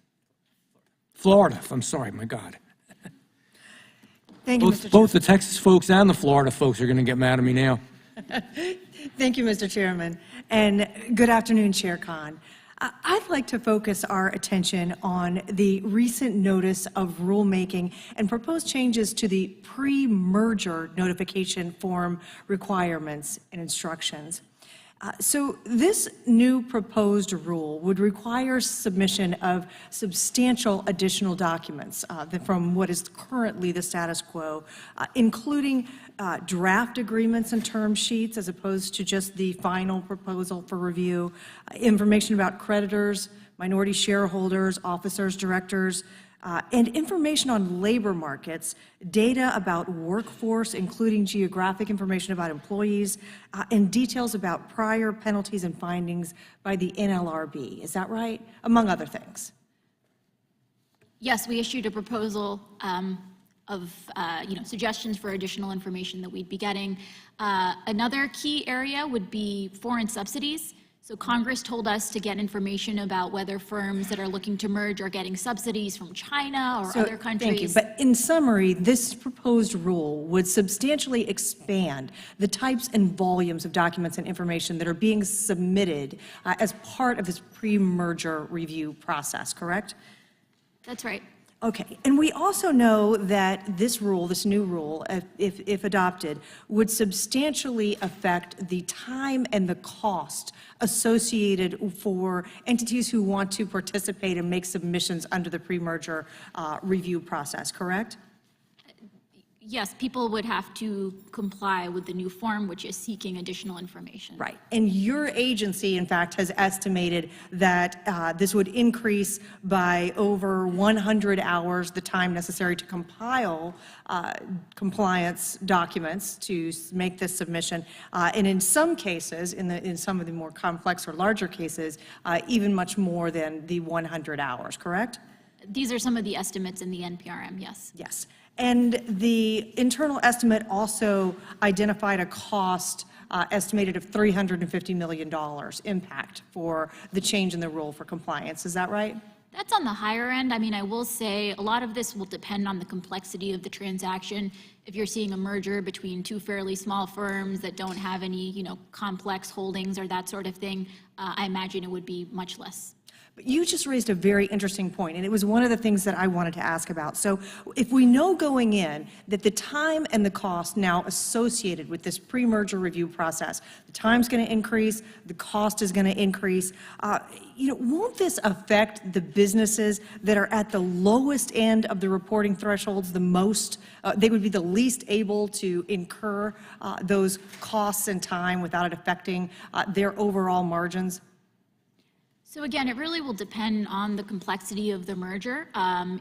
Florida, I'm sorry, my God. Thank you, Mr. Chairman. Both the Texas folks and the Florida folks are going to get mad at me now. Thank you, Mr. Chairman, and good afternoon, Chair Khan. I'd like to focus our attention on the recent notice of rulemaking and proposed changes to the pre-merger notification form requirements and instructions. So this new proposed rule would require submission of substantial additional documents from what is currently the status quo, including draft agreements and term sheets as opposed to just the final proposal for review, information about creditors, minority shareholders, officers, directors, and information on labor markets, data about workforce, including geographic information about employees, and details about prior penalties and findings by the NLRB. Is that right? Among other things. Yes, we issued a proposal of suggestions for additional information that we'd be getting. Another key area would be foreign subsidies. So Congress told us to get information about whether firms that are looking to merge are getting subsidies from China or other countries. Thank you. But in summary, this proposed rule would substantially expand the types and volumes of documents and information that are being submitted as part of this pre-merger review process, correct? That's right. Okay, and we also know that this rule, this new rule, if adopted, would substantially affect the time and the cost associated for entities who want to participate and make submissions under the pre-merger review process, correct? Yes, people would have to comply with the new form, which is seeking additional information. Right, and your agency, in fact, has estimated that this would increase by over 100 hours the time necessary to compile compliance documents to make this submission, and in some cases, in some of the more complex or larger cases, even much more than the 100 hours, correct? These are some of the estimates in the NPRM, yes. Yes. And the internal estimate also identified a cost estimated of $350 million impact for the change in the rule for compliance. Is that right? That's on the higher end. I mean, I will say a lot of this will depend on the complexity of the transaction. If you're seeing a merger between two fairly small firms that don't have any, complex holdings or that sort of thing, I imagine it would be much less. But you just raised a very interesting point, and it was one of the things that I wanted to ask about. So if we know going in that the time and the cost now associated with this pre-merger review process, the time's going to increase, the cost is going to increase, won't this affect the businesses that are at the lowest end of the reporting thresholds the most? They would be the least able to incur those costs and time without it affecting their overall margins? So again, it really will depend on the complexity of the merger.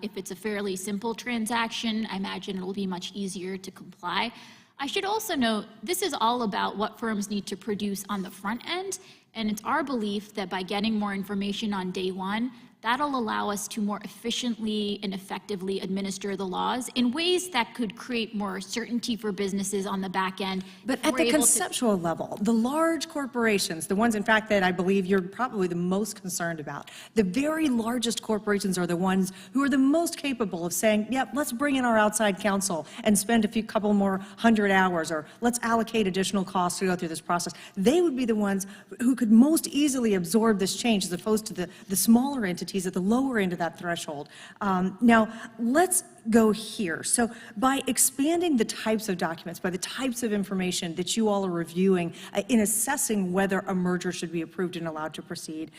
If it's a fairly simple transaction, I imagine it will be much easier to comply. I should also note, this is all about what firms need to produce on the front end, and it's our belief that by getting more information on day one, that'll allow us to more efficiently and effectively administer the laws in ways that could create more certainty for businesses on the back end. But at the conceptual level, the large corporations, the ones, in fact, that I believe you're probably the most concerned about, the very largest corporations are the ones who are the most capable of saying, yep, let's bring in our outside counsel and spend a couple more 100 hours, or let's allocate additional costs to go through this process. They would be the ones who could most easily absorb this change as opposed to the smaller entities at the lower end of that threshold. Now, let's go here. So by expanding the types of documents, by the types of information that you all are reviewing in assessing whether a merger should be approved and allowed to proceed,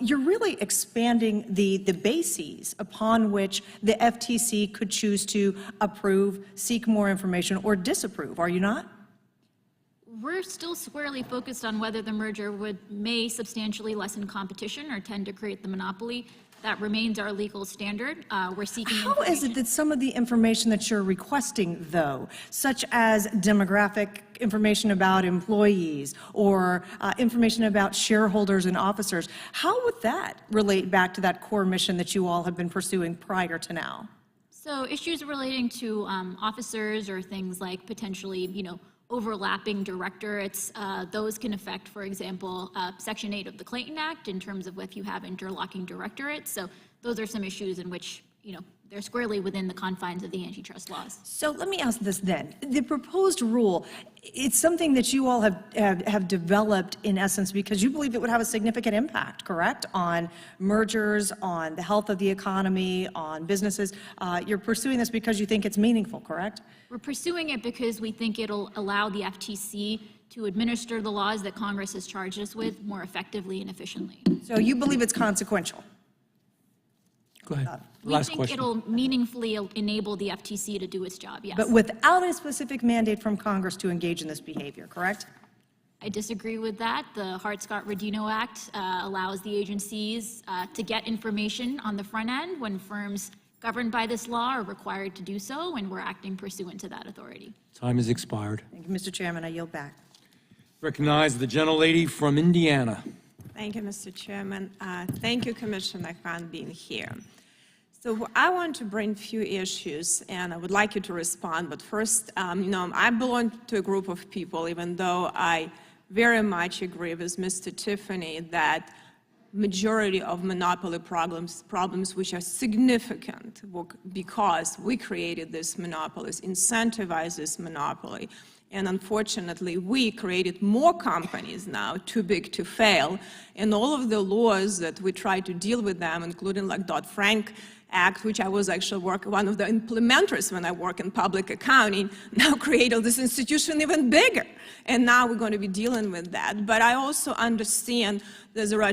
you're really expanding the bases upon which the FTC could choose to approve, seek more information, or disapprove, are you not? We're still squarely focused on whether the merger may substantially lessen competition or tend to create the monopoly. That remains our legal standard. We're seeking How is it that some of the information that you're requesting, though, such as demographic information about employees or information about shareholders and officers, how would that relate back to that core mission that you all have been pursuing prior to now? So issues relating to officers or things like potentially, overlapping directorates. Those can affect, for example, Section 8 of the Clayton Act in terms of if you have interlocking directorates. So those are some issues in which, they're squarely within the confines of the antitrust laws. So let me ask this then. The proposed rule, it's something that you all have developed in essence because you believe it would have a significant impact, correct? On mergers, on the health of the economy, on businesses. You're pursuing this because you think it's meaningful, correct? We're pursuing it because we think it'll allow the FTC to administer the laws that Congress has charged us with more effectively and efficiently. So you believe it's consequential? Go ahead. We think it'll meaningfully enable the FTC to do its job, yes. But without a specific mandate from Congress to engage in this behavior, correct? I disagree with that. The Hart-Scott-Rodino Act allows the agencies to get information on the front end when firms governed by this law are required to do so, and we're acting pursuant to that authority. Time has expired. Thank you, Mr. Chairman. I yield back. Recognize the gentlelady from Indiana. Thank you, Mr. Chairman. Thank you, Commissioner Khan, being here. So I want to bring a few issues, and I would like you to respond. But first, I belong to a group of people, even though I very much agree with Mr. Tiffany that majority of monopoly problems which are significant because we created this monopolies, incentivize this monopoly. And unfortunately, we created more companies now, too big to fail. And all of the laws that we try to deal with them, including like Dodd-Frank Act, which I was actually one of the implementers when I work in public accounting, now created this institution even bigger. And now we're going to be dealing with that. But I also understand that there are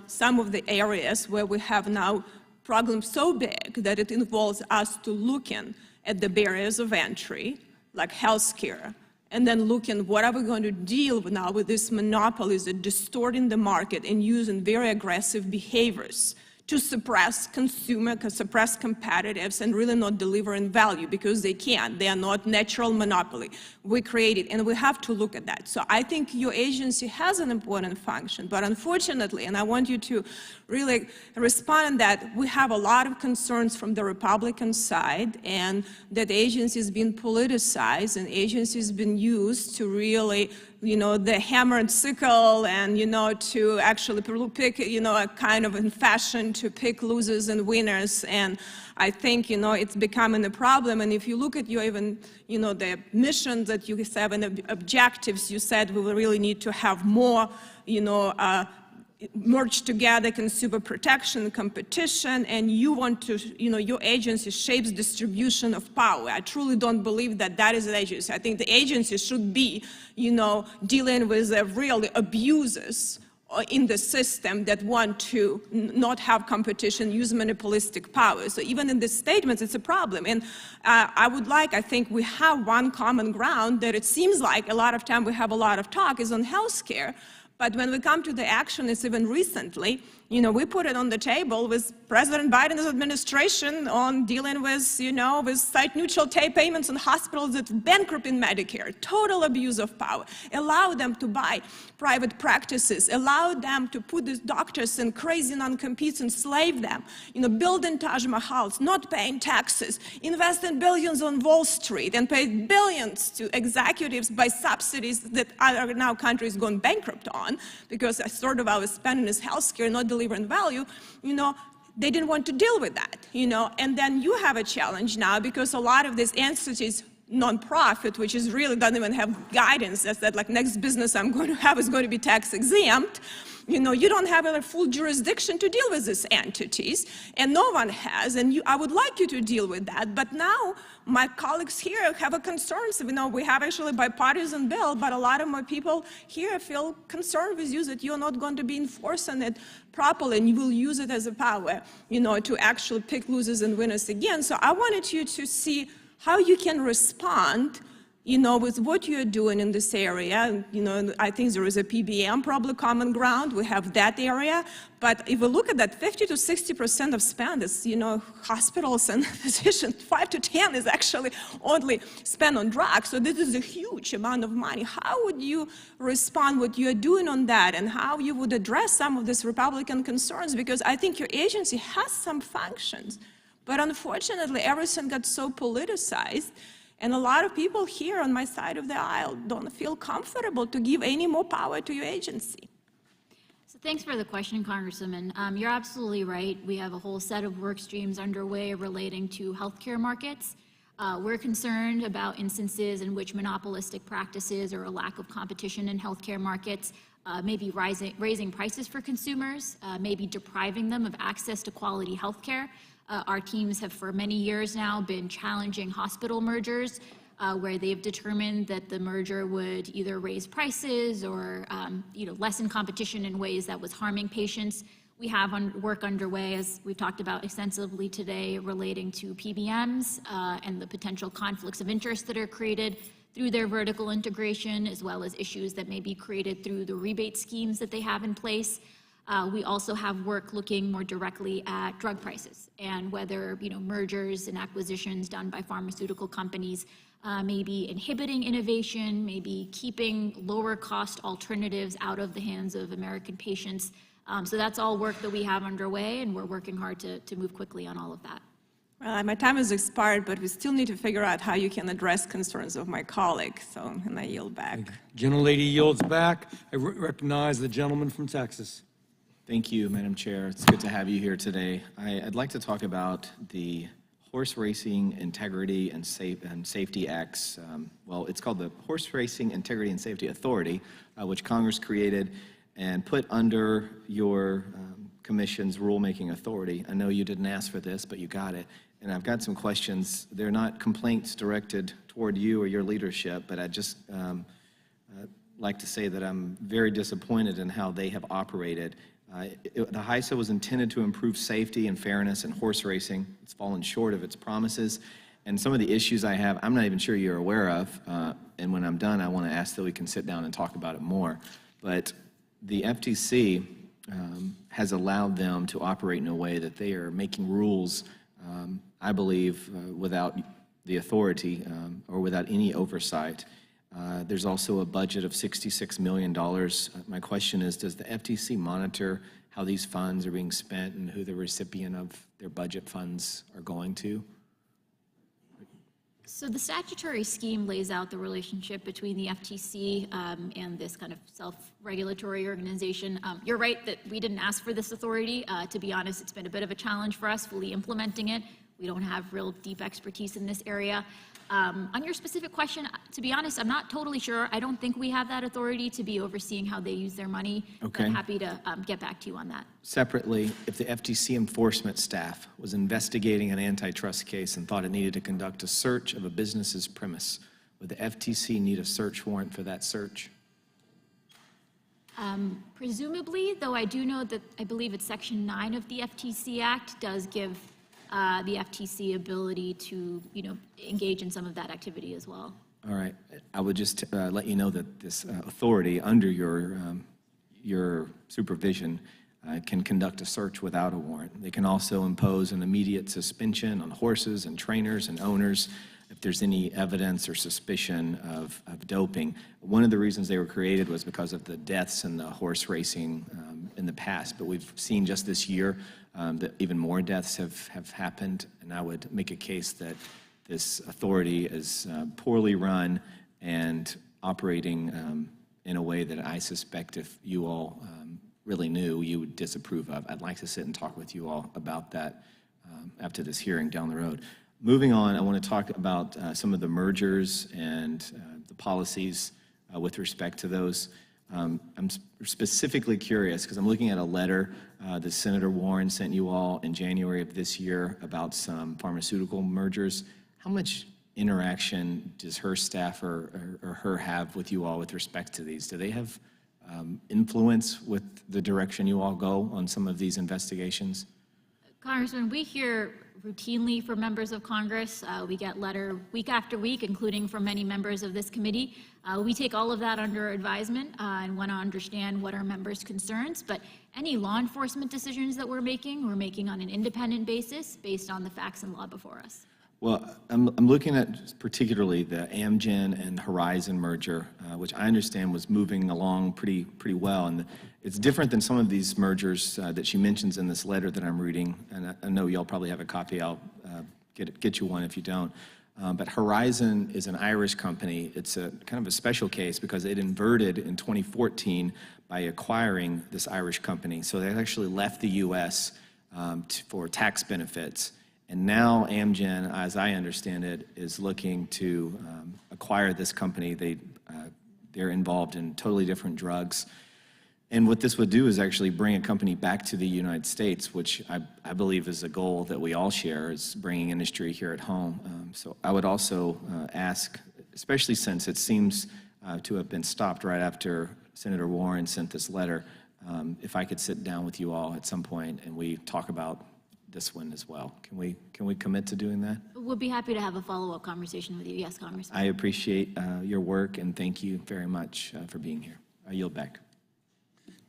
some of the areas where we have now problems so big that it involves us to looking at the barriers of entry, like healthcare, and then looking what are we going to deal with now with these monopolies that distorting the market and using very aggressive behaviors to suppress suppress competitives and really not delivering value because they can't. They are not natural monopoly. We created, and we have to look at that. So I think your agency has an important function, but unfortunately, and I want you to really respond on that, we have a lot of concerns from the Republican side, and that agencies been politicized and agencies been used to really the hammer and sickle and, to actually pick, a kind of in fashion to pick losers and winners. And I think, it's becoming a problem. And if you look at your even, the missions that you have and objectives, you said we will really need to have more, merge together consumer protection, competition, and you want to, your agency shapes distribution of power. I truly don't believe that that is an agency. I think the agency should be, dealing with the real abuses in the system that want to not have competition, use monopolistic power. So even in the statements, it's a problem. And I think we have one common ground that it seems like a lot of time we have a lot of talk is on healthcare. But when we come to the action, it's even recently, we put it on the table with President Biden's administration on dealing with, with site-neutral payments on hospitals that bankrupt in Medicare, total abuse of power, allow them to buy private practices, allow them to put these doctors in crazy non-competes, enslave them, building Taj Mahals, not paying taxes, invest in billions on Wall Street, and pay billions to executives by subsidies that other now countries gone bankrupt on, because sort of our spending is healthcare, not delivering value, they didn't want to deal with that, and then you have a challenge now because a lot of these entities, nonprofit, which is really doesn't even have guidance, that's that like next business I'm going to have is going to be tax exempt. You don't have a full jurisdiction to deal with these entities, and no one has, and I would like you to deal with that. But now my colleagues here have a concerns. We have actually a bipartisan bill, but a lot of my people here feel concerned with you that you're not going to be enforcing it properly, and you will use it as a power, to actually pick losers and winners again. So I wanted you to see how you can respond with what you're doing in this area. I think there is a PBM, probably common ground. We have that area. But if we look at that, 50 to 60% of spend is, hospitals and physicians. 5 to 10 is actually only spent on drugs. So this is a huge amount of money. How would you respond what you're doing on that, and how you would address some of these Republican concerns? Because I think your agency has some functions. But unfortunately, everything got so politicized. And a lot of people here on my side of the aisle don't feel comfortable to give any more power to your agency. So thanks for the question, Congresswoman. You're absolutely right. We have a whole set of work streams underway relating to healthcare markets. We're concerned about instances in which monopolistic practices or a lack of competition in healthcare markets may be raising prices for consumers, maybe depriving them of access to quality healthcare. Our teams have for many years now been challenging hospital mergers where they've determined that the merger would either raise prices or lessen competition in ways that was harming patients. We have work underway, as we've talked about extensively today, relating to PBMs and the potential conflicts of interest that are created through their vertical integration, as well as issues that may be created through the rebate schemes that they have in place. We also have work looking more directly at drug prices and whether mergers and acquisitions done by pharmaceutical companies may be inhibiting innovation, maybe keeping lower cost alternatives out of the hands of American patients. So that's all work that we have underway, and we're working hard to move quickly on all of that. Well, my time has expired, but we still need to figure out how you can address concerns of my colleague, and I yield back. Gentlelady yields back. I recognize the gentleman from Texas. Thank you, Madam Chair. It's good to have you here today. I'd like to talk about the Horse Racing Integrity and Safety Acts. Well, it's called the Horse Racing Integrity and Safety Authority, which Congress created and put under your commission's rulemaking authority. I know you didn't ask for this, but you got it. And I've got some questions. They're not complaints directed toward you or your leadership, but I'd just like to say that I'm very disappointed in how they have operated. The HISA was intended to improve safety and fairness in horse racing. It's fallen short of its promises. And some of the issues I have, I'm not even sure you're aware of. And when I'm done, I want to ask that we can sit down and talk about it more. But the FTC has allowed them to operate in a way that they are making rules, I believe, without the authority or without any oversight. There's also a budget of $66 million. My question is, does the FTC monitor how these funds are being spent and who the recipient of their budget funds are going to? So the statutory scheme lays out the relationship between the FTC and this kind of self-regulatory organization. You're right that we didn't ask for this authority. To be honest, it's been a bit of a challenge for us fully implementing it. We don't have real deep expertise in this area. On your specific question, to be honest, I'm not totally sure. I don't think we have that authority to be overseeing how they use their money. Okay. I'm happy to get back to you on that. Separately, if the FTC enforcement staff was investigating an antitrust case and thought it needed to conduct a search of a business's premise, would the FTC need a search warrant for that search? Presumably, though I do know that I believe it's Section 9 of the FTC Act does give the FTC ability to, engage in some of that activity as well. All right. I would just let you know that this authority under your supervision can conduct a search without a warrant. They can also impose an immediate suspension on horses and trainers and owners if there's any evidence or suspicion of doping. One of the reasons they were created was because of the deaths in the horse racing in the past, but we've seen just this year that even more deaths have happened, and I would make a case that this authority is poorly run and operating in a way that I suspect if you all really knew, you would disapprove of. I'd like to sit and talk with you all about that after this hearing down the road. Moving on, I want to talk about some of the mergers and the policies with respect to those. I'm specifically curious because I'm looking at a letter that Senator Warren sent you all in January of this year about some pharmaceutical mergers. How much interaction does her staff or her have with you all with respect to these? Do they have influence with the direction you all go on some of these investigations? Congressman, we hear routinely from members of Congress. We get letter week after week, including from many members of this committee. We take all of that under advisement and want to understand what our members' concerns, but any law enforcement decisions that we're making on an independent basis based on the facts and law before us. Well, I'm looking at particularly the Amgen and Horizon merger, which I understand was moving along pretty well. And it's different than some of these mergers that she mentions in this letter that I'm reading. And I know y'all probably have a copy. I'll get you one if you don't. But Horizon is an Irish company. It's a kind of a special case because it inverted in 2014 by acquiring this Irish company. So they actually left the U.S. For tax benefits. And now Amgen, as I understand it, is looking to acquire this company. They're involved in totally different drugs. And what this would do is actually bring a company back to the United States, which I believe is a goal that we all share, is bringing industry here at home. So I would also ask, especially since it seems to have been stopped right after Senator Warren sent this letter, if I could sit down with you all at some point and we talk about this one as well. Can we commit to doing that? We'll be happy to have a follow-up conversation with you. Yes, Congressman. I appreciate your work and thank you very much for being here. I yield back.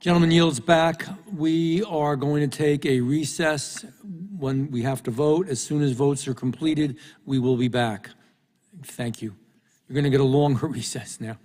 Gentleman yields back. We are going to take a recess when we have to vote. As soon as votes are completed, we will be back. Thank you. You're going to get a longer recess now.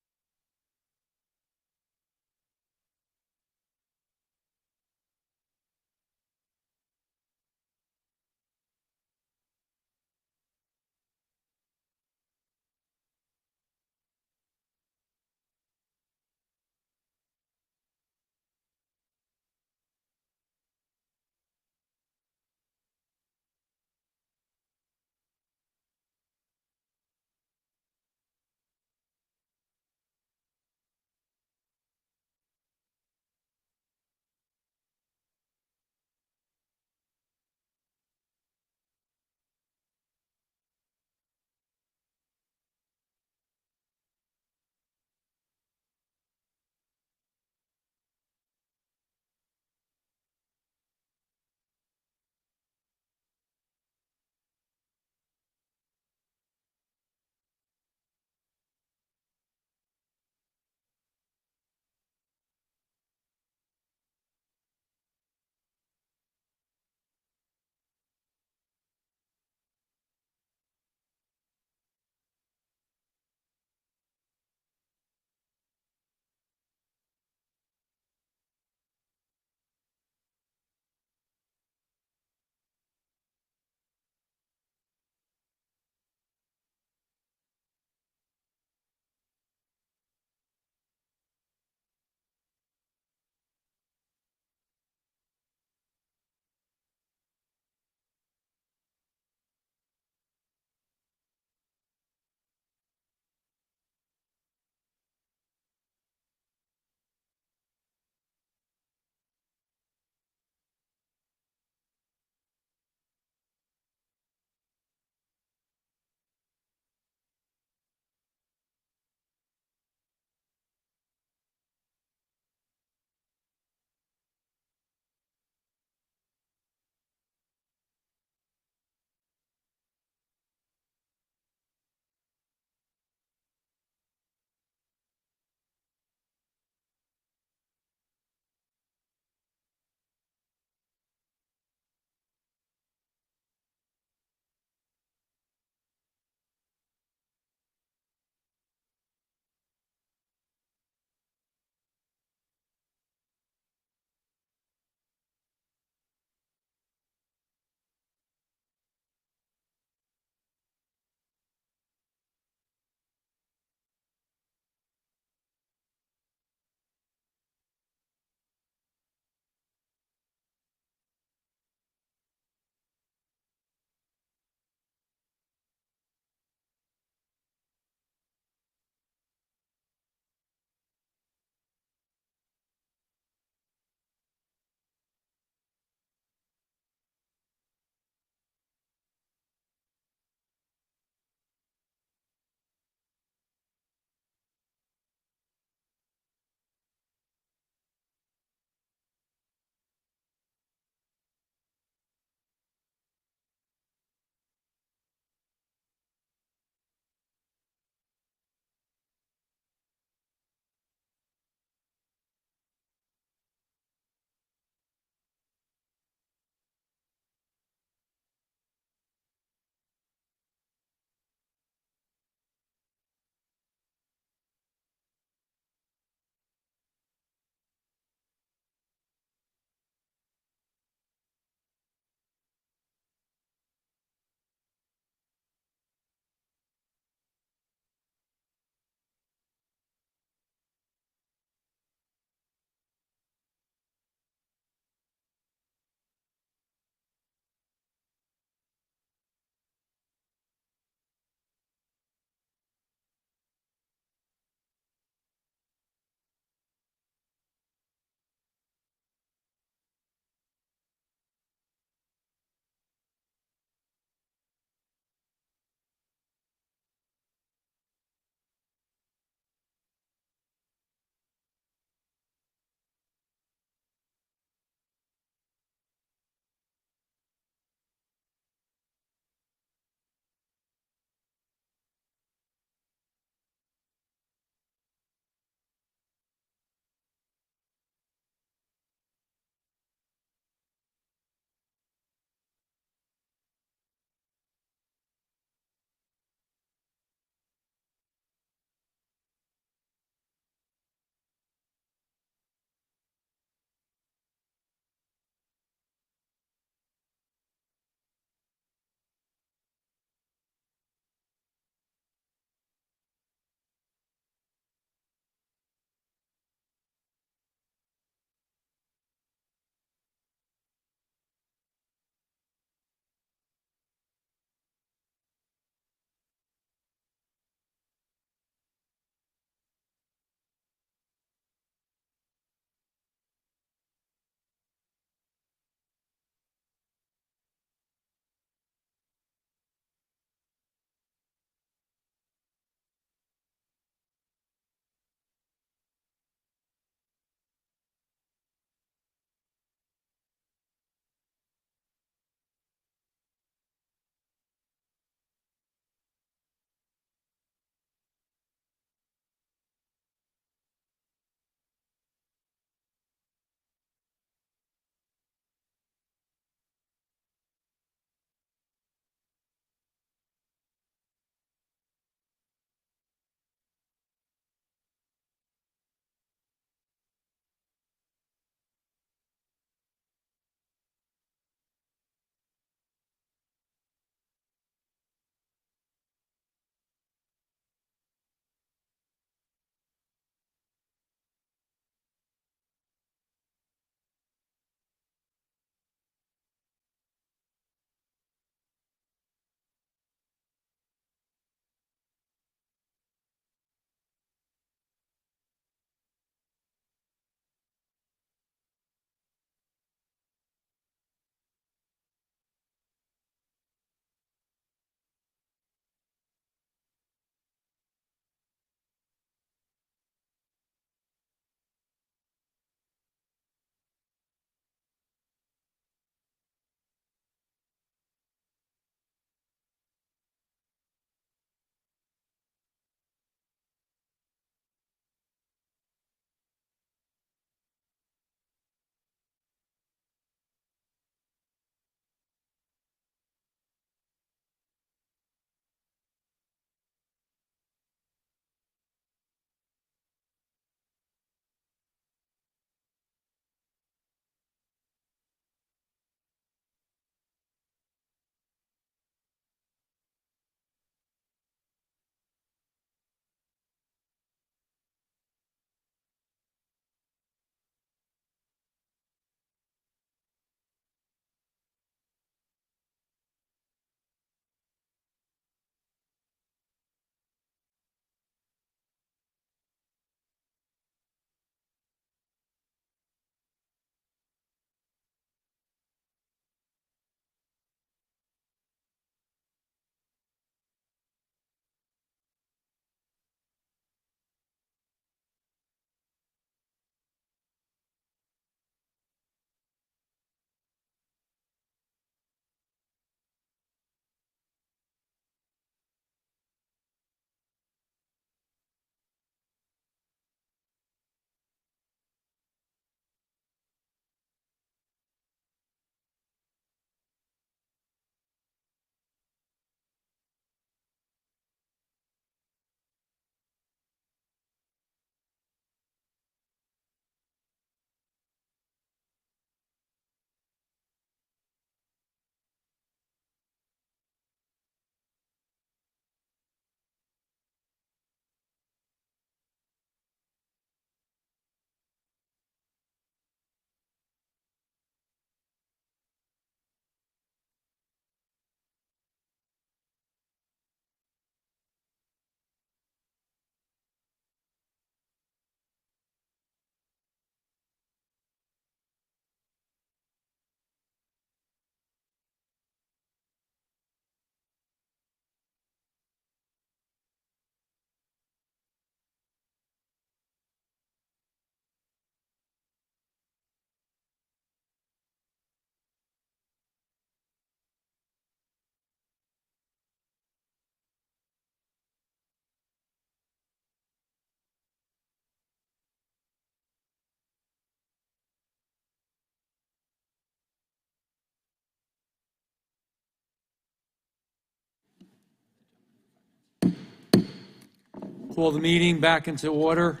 Call the meeting back into order.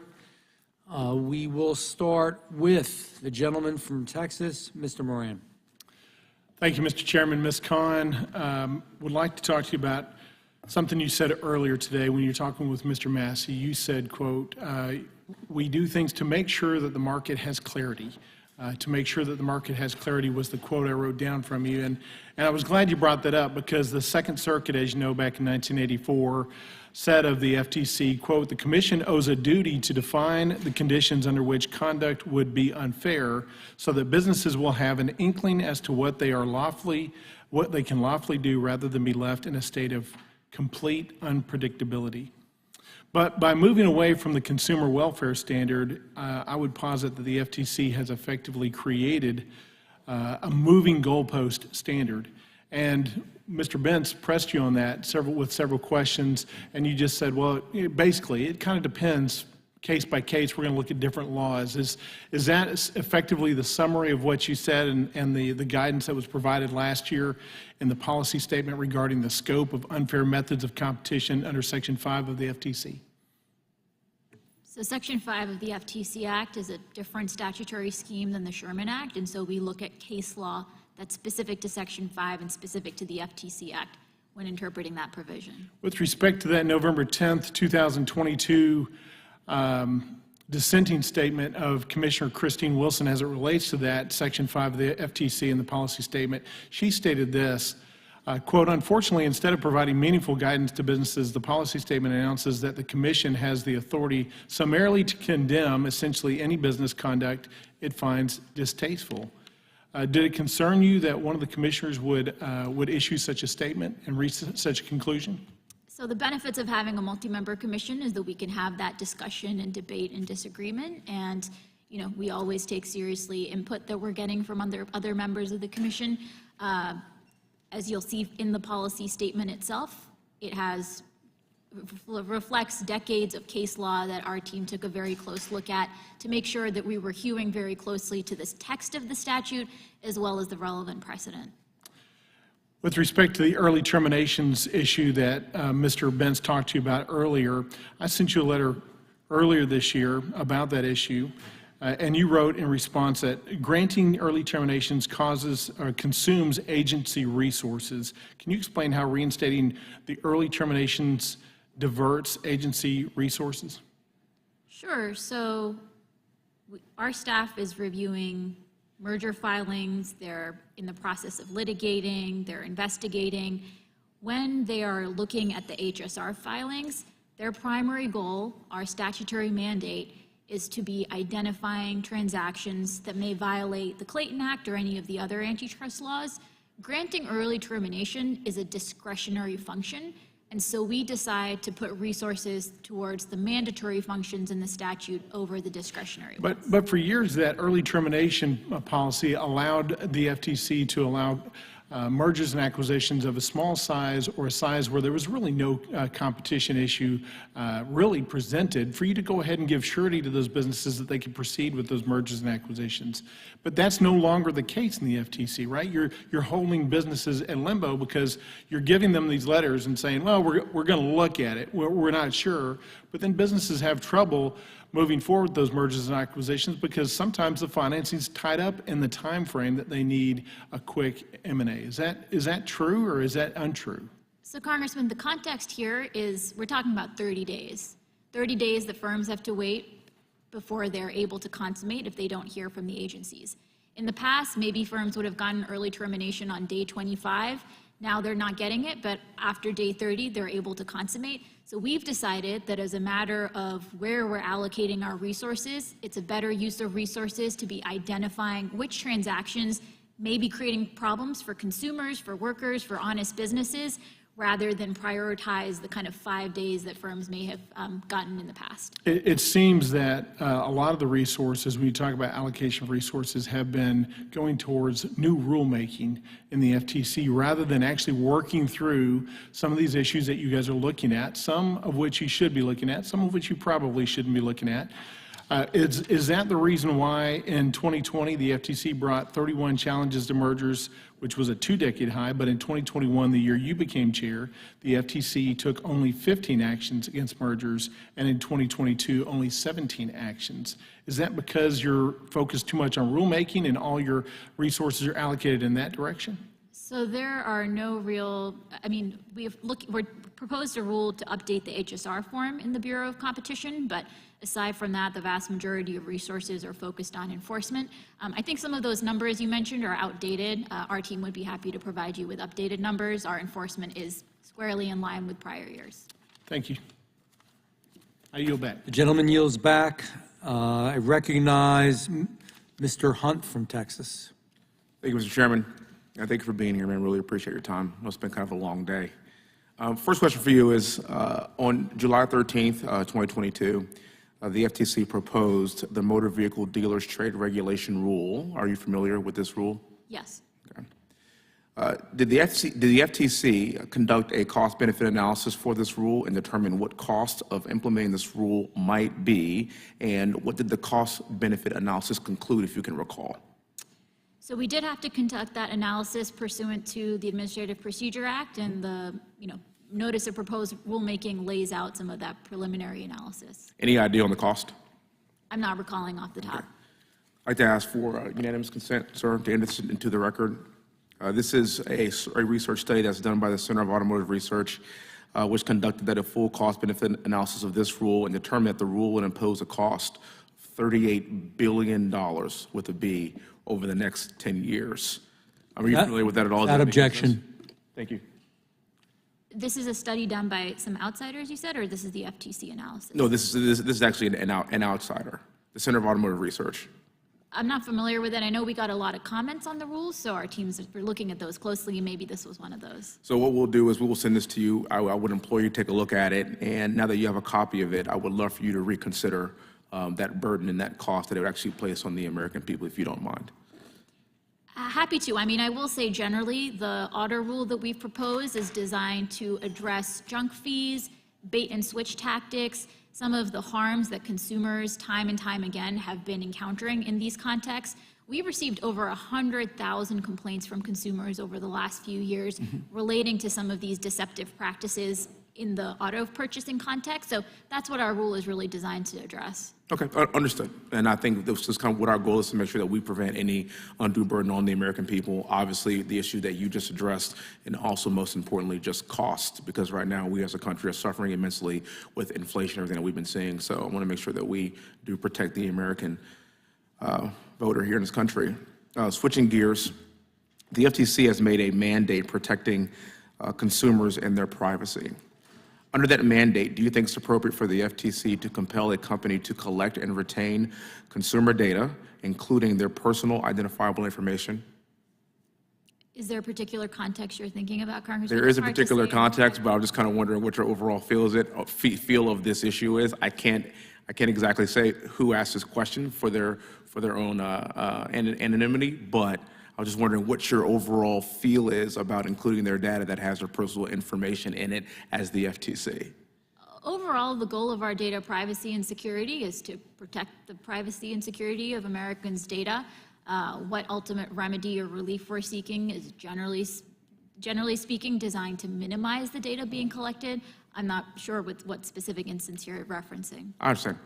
We will start with the gentleman from Texas, Mr. Moran. Thank you, Mr. Chairman. Ms. Khan, would like to talk to you about something you said earlier today when you were talking with Mr. Massey. You said, quote, we do things to make sure that the market has clarity. To make sure that the market has clarity was the quote I wrote down from you. And I was glad you brought that up because the Second Circuit, as you know, back in 1984, said of the FTC, quote, the Commission owes a duty to define the conditions under which conduct would be unfair so that businesses will have an inkling as to what they can lawfully do rather than be left in a state of complete unpredictability. But by moving away from the consumer welfare standard, I would posit that the FTC has effectively created a moving goalpost standard. And Mr. Bentz pressed you on that with several questions, and you just said, well, basically, it kind of depends case by case. We're going to look at different laws. Is that effectively the summary of what you said and the guidance that was provided last year in the policy statement regarding the scope of unfair methods of competition under Section 5 of the FTC? So Section 5 of the FTC Act is a different statutory scheme than the Sherman Act, and so we look at case law that's specific to Section 5 and specific to the FTC Act when interpreting that provision. With respect to that November 10th, 2022 dissenting statement of Commissioner Christine Wilson as it relates to that Section 5 of the FTC and the policy statement, she stated this, quote, unfortunately, instead of providing meaningful guidance to businesses, the policy statement announces that the Commission has the authority summarily to condemn essentially any business conduct it finds distasteful. Did it concern you that one of the commissioners would issue such a statement and reach such a conclusion? So the benefits of having a multi-member commission is that we can have that discussion and debate and disagreement, and we always take seriously input that we're getting from other members of the commission. As you'll see in the policy statement itself, it reflects decades of case law that our team took a very close look at to make sure that we were hewing very closely to this text of the statute as well as the relevant precedent. With respect to the early terminations issue that Mr. Bentz talked to you about earlier, I sent you a letter earlier this year about that issue, and you wrote in response that granting early terminations consumes agency resources. Can you explain how reinstating the early terminations diverts agency resources? Sure. So our staff is reviewing merger filings. They're in the process of litigating. They're investigating. When they are looking at the HSR filings, their primary goal, our statutory mandate, is to be identifying transactions that may violate the Clayton Act or any of the other antitrust laws. Granting early termination is a discretionary function, and so we decide to put resources towards the mandatory functions in the statute over the discretionary ones. But for years, that early termination policy allowed the FTC to allow mergers and acquisitions of a small size or a size where there was really no competition issue really presented for you to go ahead and give surety to those businesses that they could proceed with those mergers and acquisitions. But that's no longer the case in the FTC, right? You're holding businesses in limbo because you're giving them these letters and saying, well, we're going to look at it. We're not sure. But then businesses have trouble moving forward with those mergers and acquisitions because sometimes the financing is tied up in the time frame that they need a quick M&A. Is that true or is that untrue? So Congressman, the context here is we're talking about 30 days. 30 days that firms have to wait before they're able to consummate if they don't hear from the agencies. In the past, maybe firms would have gotten early termination on day 25. Now they're not getting it, but after day 30, they're able to consummate. So we've decided that as a matter of where we're allocating our resources, it's a better use of resources to be identifying which transactions may be creating problems for consumers, for workers, for honest businesses, rather than prioritize the kind of 5 days that firms may have gotten in the past. It seems that a lot of the resources, when you talk about allocation of resources, have been going towards new rulemaking in the FTC rather than actually working through some of these issues that you guys are looking at, some of which you should be looking at, some of which you probably shouldn't be looking at. Is that the reason why in 2020 the FTC brought 31 challenges to mergers, which was a 2-decade high, but in 2021, the year you became chair, the FTC took only 15 actions against mergers, and in 2022, only 17 actions? Is that because you're focused too much on rulemaking and all your resources are allocated in that direction? So there are no real, I mean, we're proposed a rule to update the HSR form in the Bureau of Competition, but aside from that, the vast majority of resources are focused on enforcement. I think some of those numbers you mentioned are outdated. Our team would be happy to provide you with updated numbers. Our enforcement is squarely in line with prior years. Thank you. I yield back. The gentleman yields back. I recognize Mr. Hunt from Texas. Thank you, Mr. Chairman. Thank you for being here, man. Really appreciate your time. I know it's been kind of a long day. First question for you is, on July 13th, 2022, the FTC proposed the Motor Vehicle Dealers Trade Regulation Rule. Are you familiar with this rule? Yes. Did the FTC conduct a cost-benefit analysis for this rule and determine what cost of implementing this rule might be? And what did the cost-benefit analysis conclude, if you can recall? So we did have to conduct that analysis pursuant to the Administrative Procedure Act, and the notice of proposed rulemaking lays out some of that preliminary analysis. Any idea on the cost? I'm not recalling off the top. I'd like to ask for unanimous consent, sir, to enter this into the record. This is a research study that's done by the Center of Automotive Research, which conducted a full cost-benefit analysis of this rule and determined that the rule would impose a cost of $38 billion with a B over the next 10 years. Are you familiar with that at all? That objection. Thank you. This is a study done by some outsiders, you said, or this is the FTC analysis? No, this is actually an outsider, the Center of Automotive Research. I'm not familiar with it. I know we got a lot of comments on the rules, so our teams are looking at those closely, and maybe this was one of those. So what we'll do is we will send this to you. I would implore you to take a look at it, and now that you have a copy of it, I would love for you to reconsider that burden and that cost that it would actually place on the American people, if you don't mind. Happy to. I mean, I will say generally, the auto rule that we've proposed is designed to address junk fees, bait and switch tactics, some of the harms that consumers time and time again have been encountering in these contexts. We received over 100,000 complaints from consumers over the last few years relating to some of these deceptive practices in the auto purchasing context. So that's what our rule is really designed to address. Okay, understood. And I think this is kind of what our goal is, to make sure that we prevent any undue burden on the American people. Obviously, the issue that you just addressed, and also most importantly, just cost, because right now we as a country are suffering immensely with inflation and everything that we've been seeing. So I want to make sure that we do protect the American voter here in this country. Switching gears, the FTC has made a mandate protecting consumers and their privacy. Under that mandate, do you think it's appropriate for the FTC to compel a company to collect and retain consumer data, including their personal identifiable information? Is there a particular context you're thinking about, Congressman? There is a It's hard to particular say. context, but I'm just kind of wondering what your overall feel of this issue is. I can't exactly say who asked this question for their own anonymity, but I was just wondering what your overall feel is about including their data that has their personal information in it as the FTC. Overall, the goal of our data privacy and security is to protect the privacy and security of Americans' data. What ultimate remedy or relief we're seeking is generally speaking designed to minimize the data being collected. I'm not sure with what specific instance you're referencing. I understand.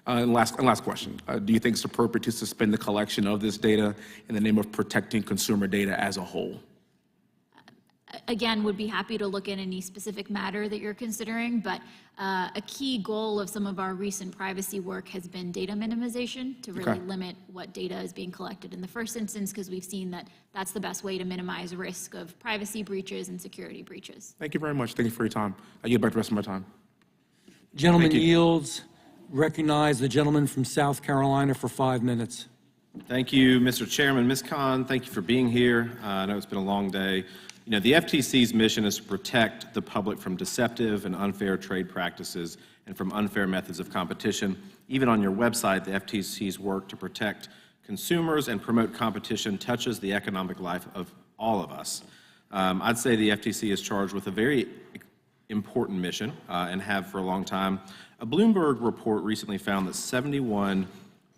And last question. Do you think it's appropriate to suspend the collection of this data in the name of protecting consumer data as a whole? Again, would be happy to look at any specific matter that you're considering, but a key goal of some of our recent privacy work has been data minimization to really limit what data is being collected in the first instance, because we've seen that that's the best way to minimize risk of privacy breaches and security breaches. Thank you very much. Thank you for your time. I yield back the rest of my time. Gentleman yields. Recognize the gentleman from South Carolina for 5 minutes. Thank you, Mr. Chairman. Ms. Khan, thank you for being here. I know it's been a long day. You know, the FTC's mission is to protect the public from deceptive and unfair trade practices and from unfair methods of competition. Even on your website, the FTC's work to protect consumers and promote competition touches the economic life of all of us. I'd say the FTC is charged with a very important mission and have for a long time. A Bloomberg report recently found that 71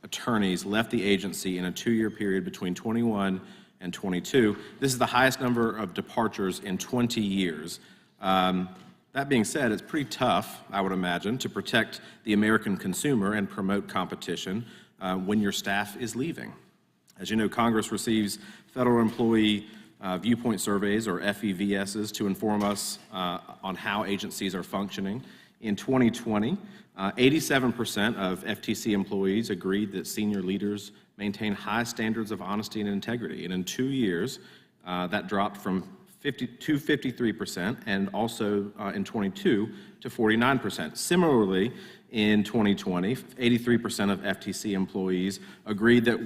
attorneys left the agency in a 2-year period between 21 and 22. This is the highest number of departures in 20 years. That being said, it's pretty tough, I would imagine, to protect the American consumer and promote competition when your staff is leaving. As you know, Congress receives federal employee viewpoint surveys, or FEVSs, to inform us on how agencies are functioning. In 2020, 87% of FTC employees agreed that senior leaders maintain high standards of honesty and integrity. And in 2 years, that dropped from 53%, and also in 22 to 49%. Similarly, in 2020, 83% of FTC employees agreed that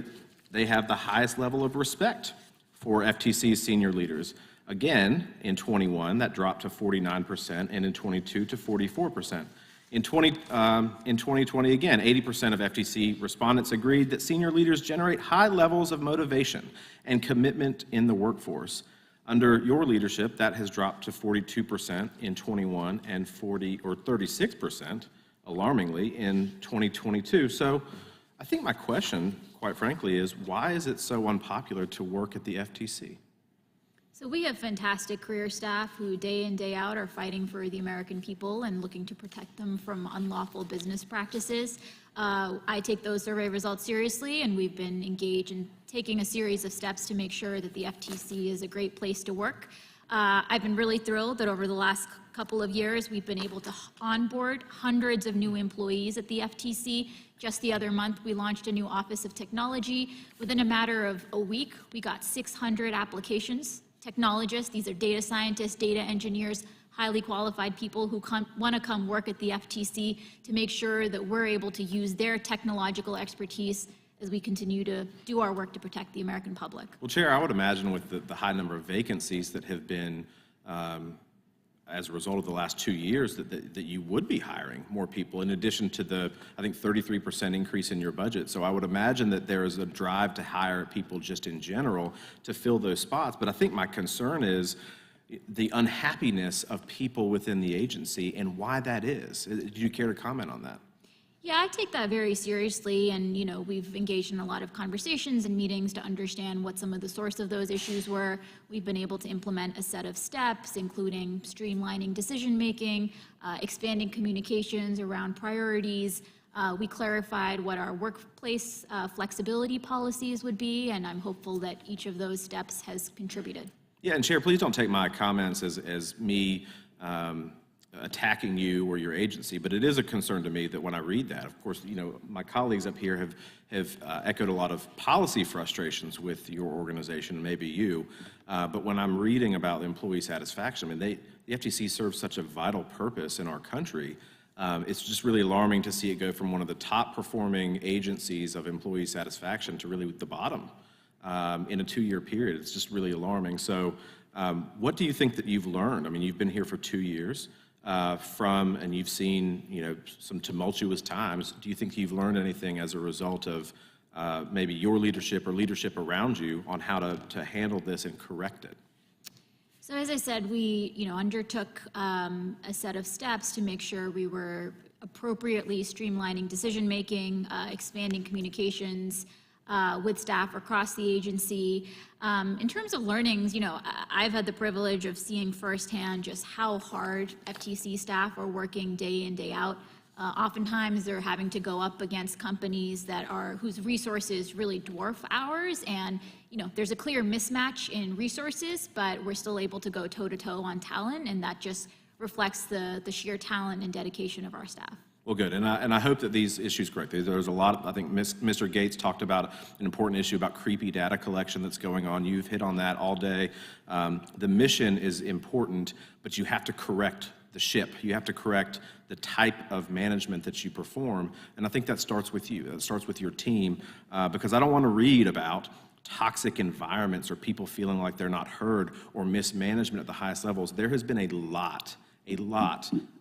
they have the highest level of respect for FTC's senior leaders. Again, in 21, that dropped to 49%, and in 22 to 44%. In 2020, again, 80% of FTC respondents agreed that senior leaders generate high levels of motivation and commitment in the workforce. Under your leadership, that has dropped to 42% in 21 and 36%, alarmingly, in 2022. So I think my question, quite frankly, is why is it so unpopular to work at the FTC? So we have fantastic career staff who day in, day out are fighting for the American people and looking to protect them from unlawful business practices. I take those survey results seriously, and we've been engaged in taking a series of steps to make sure that the FTC is a great place to work. I've been really thrilled that over the last couple of years, we've been able to onboard hundreds of new employees at the FTC. Just the other month, we launched a new Office of Technology. Within a matter of a week, we got 600 applications. Technologists, these are data scientists, data engineers, highly qualified people who want to come work at the FTC to make sure that we're able to use their technological expertise as we continue to do our work to protect the American public. Well, Chair, I would imagine with the high number of vacancies that have been as a result of the last 2 years that you would be hiring more people, in addition to the, I think, 33% increase in your budget. So I would imagine that there is a drive to hire people just in general to fill those spots. But I think my concern is the unhappiness of people within the agency and why that is. Do you care to comment on that? Yeah, I take that very seriously, and we've engaged in a lot of conversations and meetings to understand what some of the source of those issues were. We've been able to implement a set of steps, including streamlining decision-making, expanding communications around priorities. We clarified what our workplace flexibility policies would be, and I'm hopeful that each of those steps has contributed. Yeah, and Chair, please don't take my comments as me attacking you or your agency, but it is a concern to me that when I read that, of course, my colleagues up here have echoed a lot of policy frustrations with your organization, maybe you, but when I'm reading about employee satisfaction, the FTC serves such a vital purpose in our country. It's just really alarming to see it go from one of the top performing agencies of employee satisfaction to really the bottom in a 2-year period. It's just really alarming. So what do you think that you've learned? I mean, you've been here for 2 years. And you've seen, some tumultuous times. Do you think you've learned anything as a result of maybe your leadership or leadership around you on how to handle this and correct it? So as I said, we undertook a set of steps to make sure we were appropriately streamlining decision-making, expanding communications with staff across the agency. In terms of learnings, I've had the privilege of seeing firsthand just how hard FTC staff are working day in, day out. Oftentimes they're having to go up against companies whose resources really dwarf ours, and there's a clear mismatch in resources, but we're still able to go toe-to-toe on talent, and that just reflects the sheer talent and dedication of our staff. Well, good, and I hope that these issues correct. There's a lot I think Mr. Gates talked about an important issue about creepy data collection that's going on. You've hit on that all day. The mission is important, but you have to correct the ship. You have to correct the type of management that you perform, and I think that starts with you. That starts with your team, because I don't want to read about toxic environments or people feeling like they're not heard or mismanagement at the highest levels. There has been a lot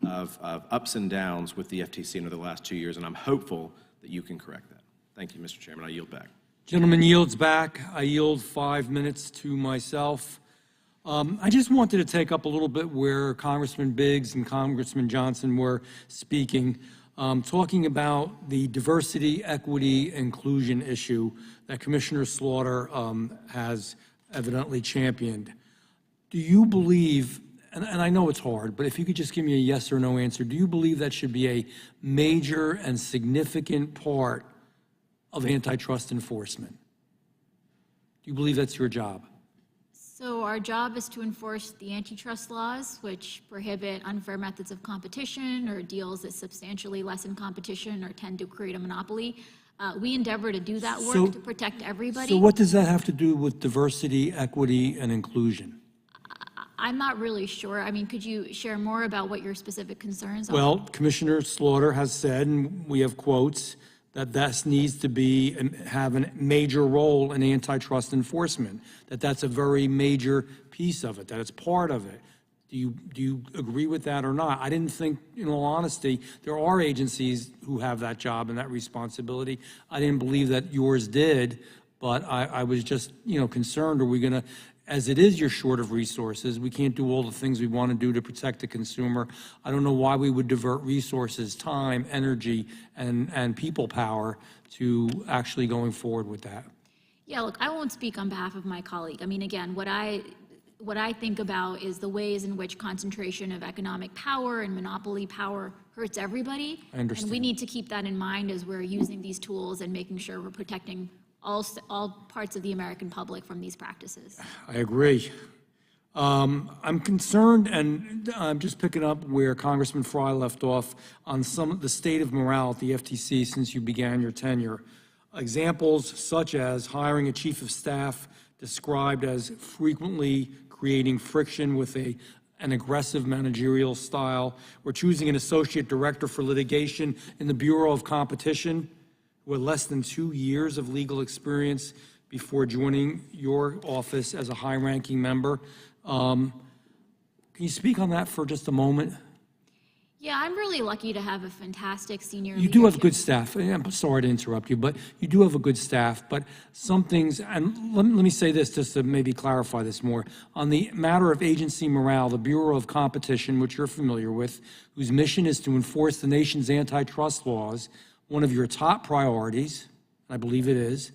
of ups and downs with the FTC over the last 2 years, and I'm hopeful that you can correct that. Thank you, Mr. Chairman. I yield back. Gentleman yields back. I yield 5 minutes to myself. I just wanted to take up a little bit where Congressman Biggs and Congressman Johnson were speaking, talking about the diversity, equity, inclusion issue that Commissioner Slaughter has evidently championed. Do you believe, and I know it's hard, but if you could just give me a yes or no answer, do you believe that should be a major and significant part of antitrust enforcement? Do you believe that's your job? So our job is to enforce the antitrust laws, which prohibit unfair methods of competition or deals that substantially lessen competition or tend to create a monopoly. We endeavor to do that work to protect everybody. So what does that have to do with diversity, equity, and inclusion? I'm not really sure. I mean, could you share more about what your specific concerns are? Well, Commissioner Slaughter has said, and we have quotes, that this needs to be and have a major role in antitrust enforcement, that that's a very major piece of it, that it's part of it. Do you agree with that or not? I didn't think, in all honesty, there are agencies who have that job and that responsibility. I didn't believe that yours did, but I was just, concerned, are we going to, as it is, you're short of resources. We can't do all the things we want to do to protect the consumer. I don't know why we would divert resources, time, energy, and people power to actually going forward with that. Yeah, look, I won't speak on behalf of my colleague. I mean, again, what I think about is the ways in which concentration of economic power and monopoly power hurts everybody. I understand. And we need to keep that in mind as we're using these tools and making sure we're protecting all parts of the American public from these practices. I agree. I'm concerned, and I'm just picking up where Congressman Fry left off on the state of morale at the FTC since you began your tenure. Examples such as hiring a chief of staff described as frequently creating friction with an aggressive managerial style, or choosing an associate director for litigation in the Bureau of Competition with less than 2 years of legal experience before joining your office as a high-ranking member. Can you speak on that for just a moment? Yeah, I'm really lucky to have a fantastic senior You do have leadership. good staff. I'm sorry to interrupt you, but you do have a good staff. But some things, and let me say this just to maybe clarify this more. On the matter of agency morale, the Bureau of Competition, which you're familiar with, whose mission is to enforce the nation's antitrust laws, one of your top priorities, I believe it is,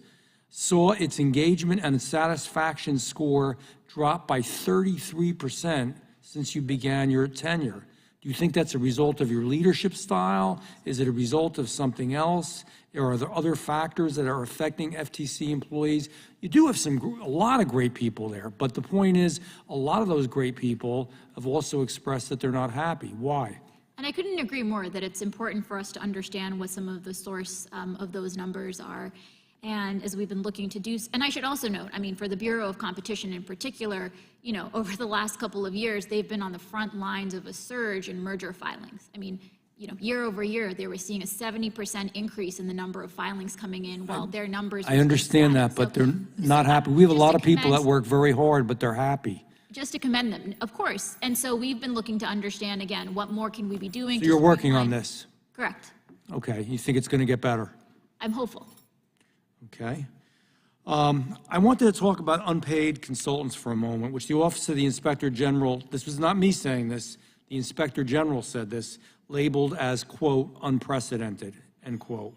saw its engagement and satisfaction score drop by 33% since you began your tenure. Do you think that's a result of your leadership style? Is it a result of something else? Or are there other factors that are affecting FTC employees? You do have a lot of great people there, but the point is, a lot of those great people have also expressed that they're not happy. Why? And I couldn't agree more that it's important for us to understand what some of the source of those numbers are. And as we've been looking to do, and I should also note, I mean, for the Bureau of Competition in particular, over the last couple of years, they've been on the front lines of a surge in merger filings. I mean, year over year, they were seeing a 70% increase in the number of filings coming in, while their numbers. I understand that, but they're not happy. We have a lot of people that work very hard, but they're happy. Just to commend them, of course. And so we've been looking to understand, again, what more can we be doing? So you're working on this? Correct. Okay, you think it's going to get better? I'm hopeful. Okay. I wanted to talk about unpaid consultants for a moment, which the Office of the Inspector General, this was not me saying this, the Inspector General said this, labeled as, quote, unprecedented, end quote.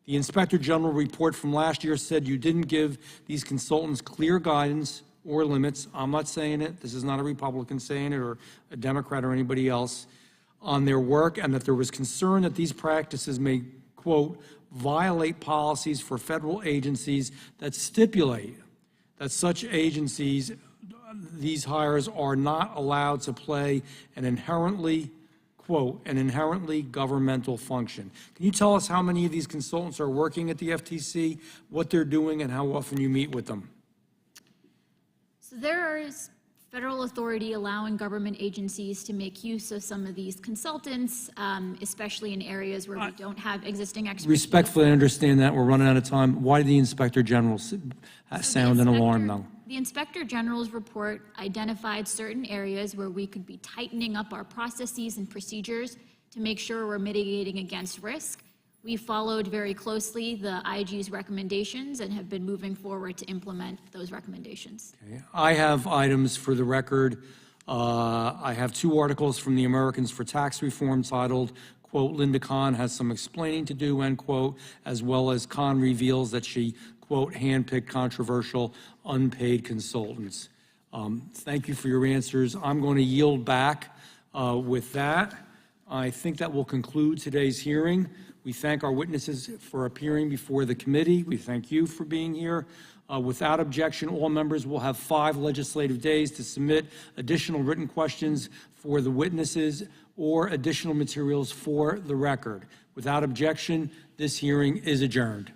The Inspector General report from last year said you didn't give these consultants clear guidance or limits. I'm not saying it. This is not a Republican saying it or a Democrat or anybody else on their work, and that there was concern that these practices may, quote, violate policies for federal agencies that stipulate that such agencies, these hires are not allowed to play an inherently, quote, an inherently governmental function. Can you tell us how many of these consultants are working at the FTC, what they're doing, and how often you meet with them? So there is federal authority allowing government agencies to make use of some of these consultants, especially in areas where we don't have existing expertise. Respectfully, I understand that. We're running out of time. Why did the Inspector General sound an alarm, though? The Inspector General's report identified certain areas where we could be tightening up our processes and procedures to make sure we're mitigating against risk. We followed very closely the IG's recommendations and have been moving forward to implement those recommendations. Okay. I have items for the record. I have 2 articles from the Americans for Tax Reform titled, quote, Linda Kahn has some explaining to do, end quote, as well as Kahn reveals that she, quote, handpicked controversial unpaid consultants. Thank you for your answers. I'm going to yield back with that. I think that will conclude today's hearing. We thank our witnesses for appearing before the committee. We thank you for being here. Without objection, all members will have 5 legislative days to submit additional written questions for the witnesses or additional materials for the record. Without objection, this hearing is adjourned.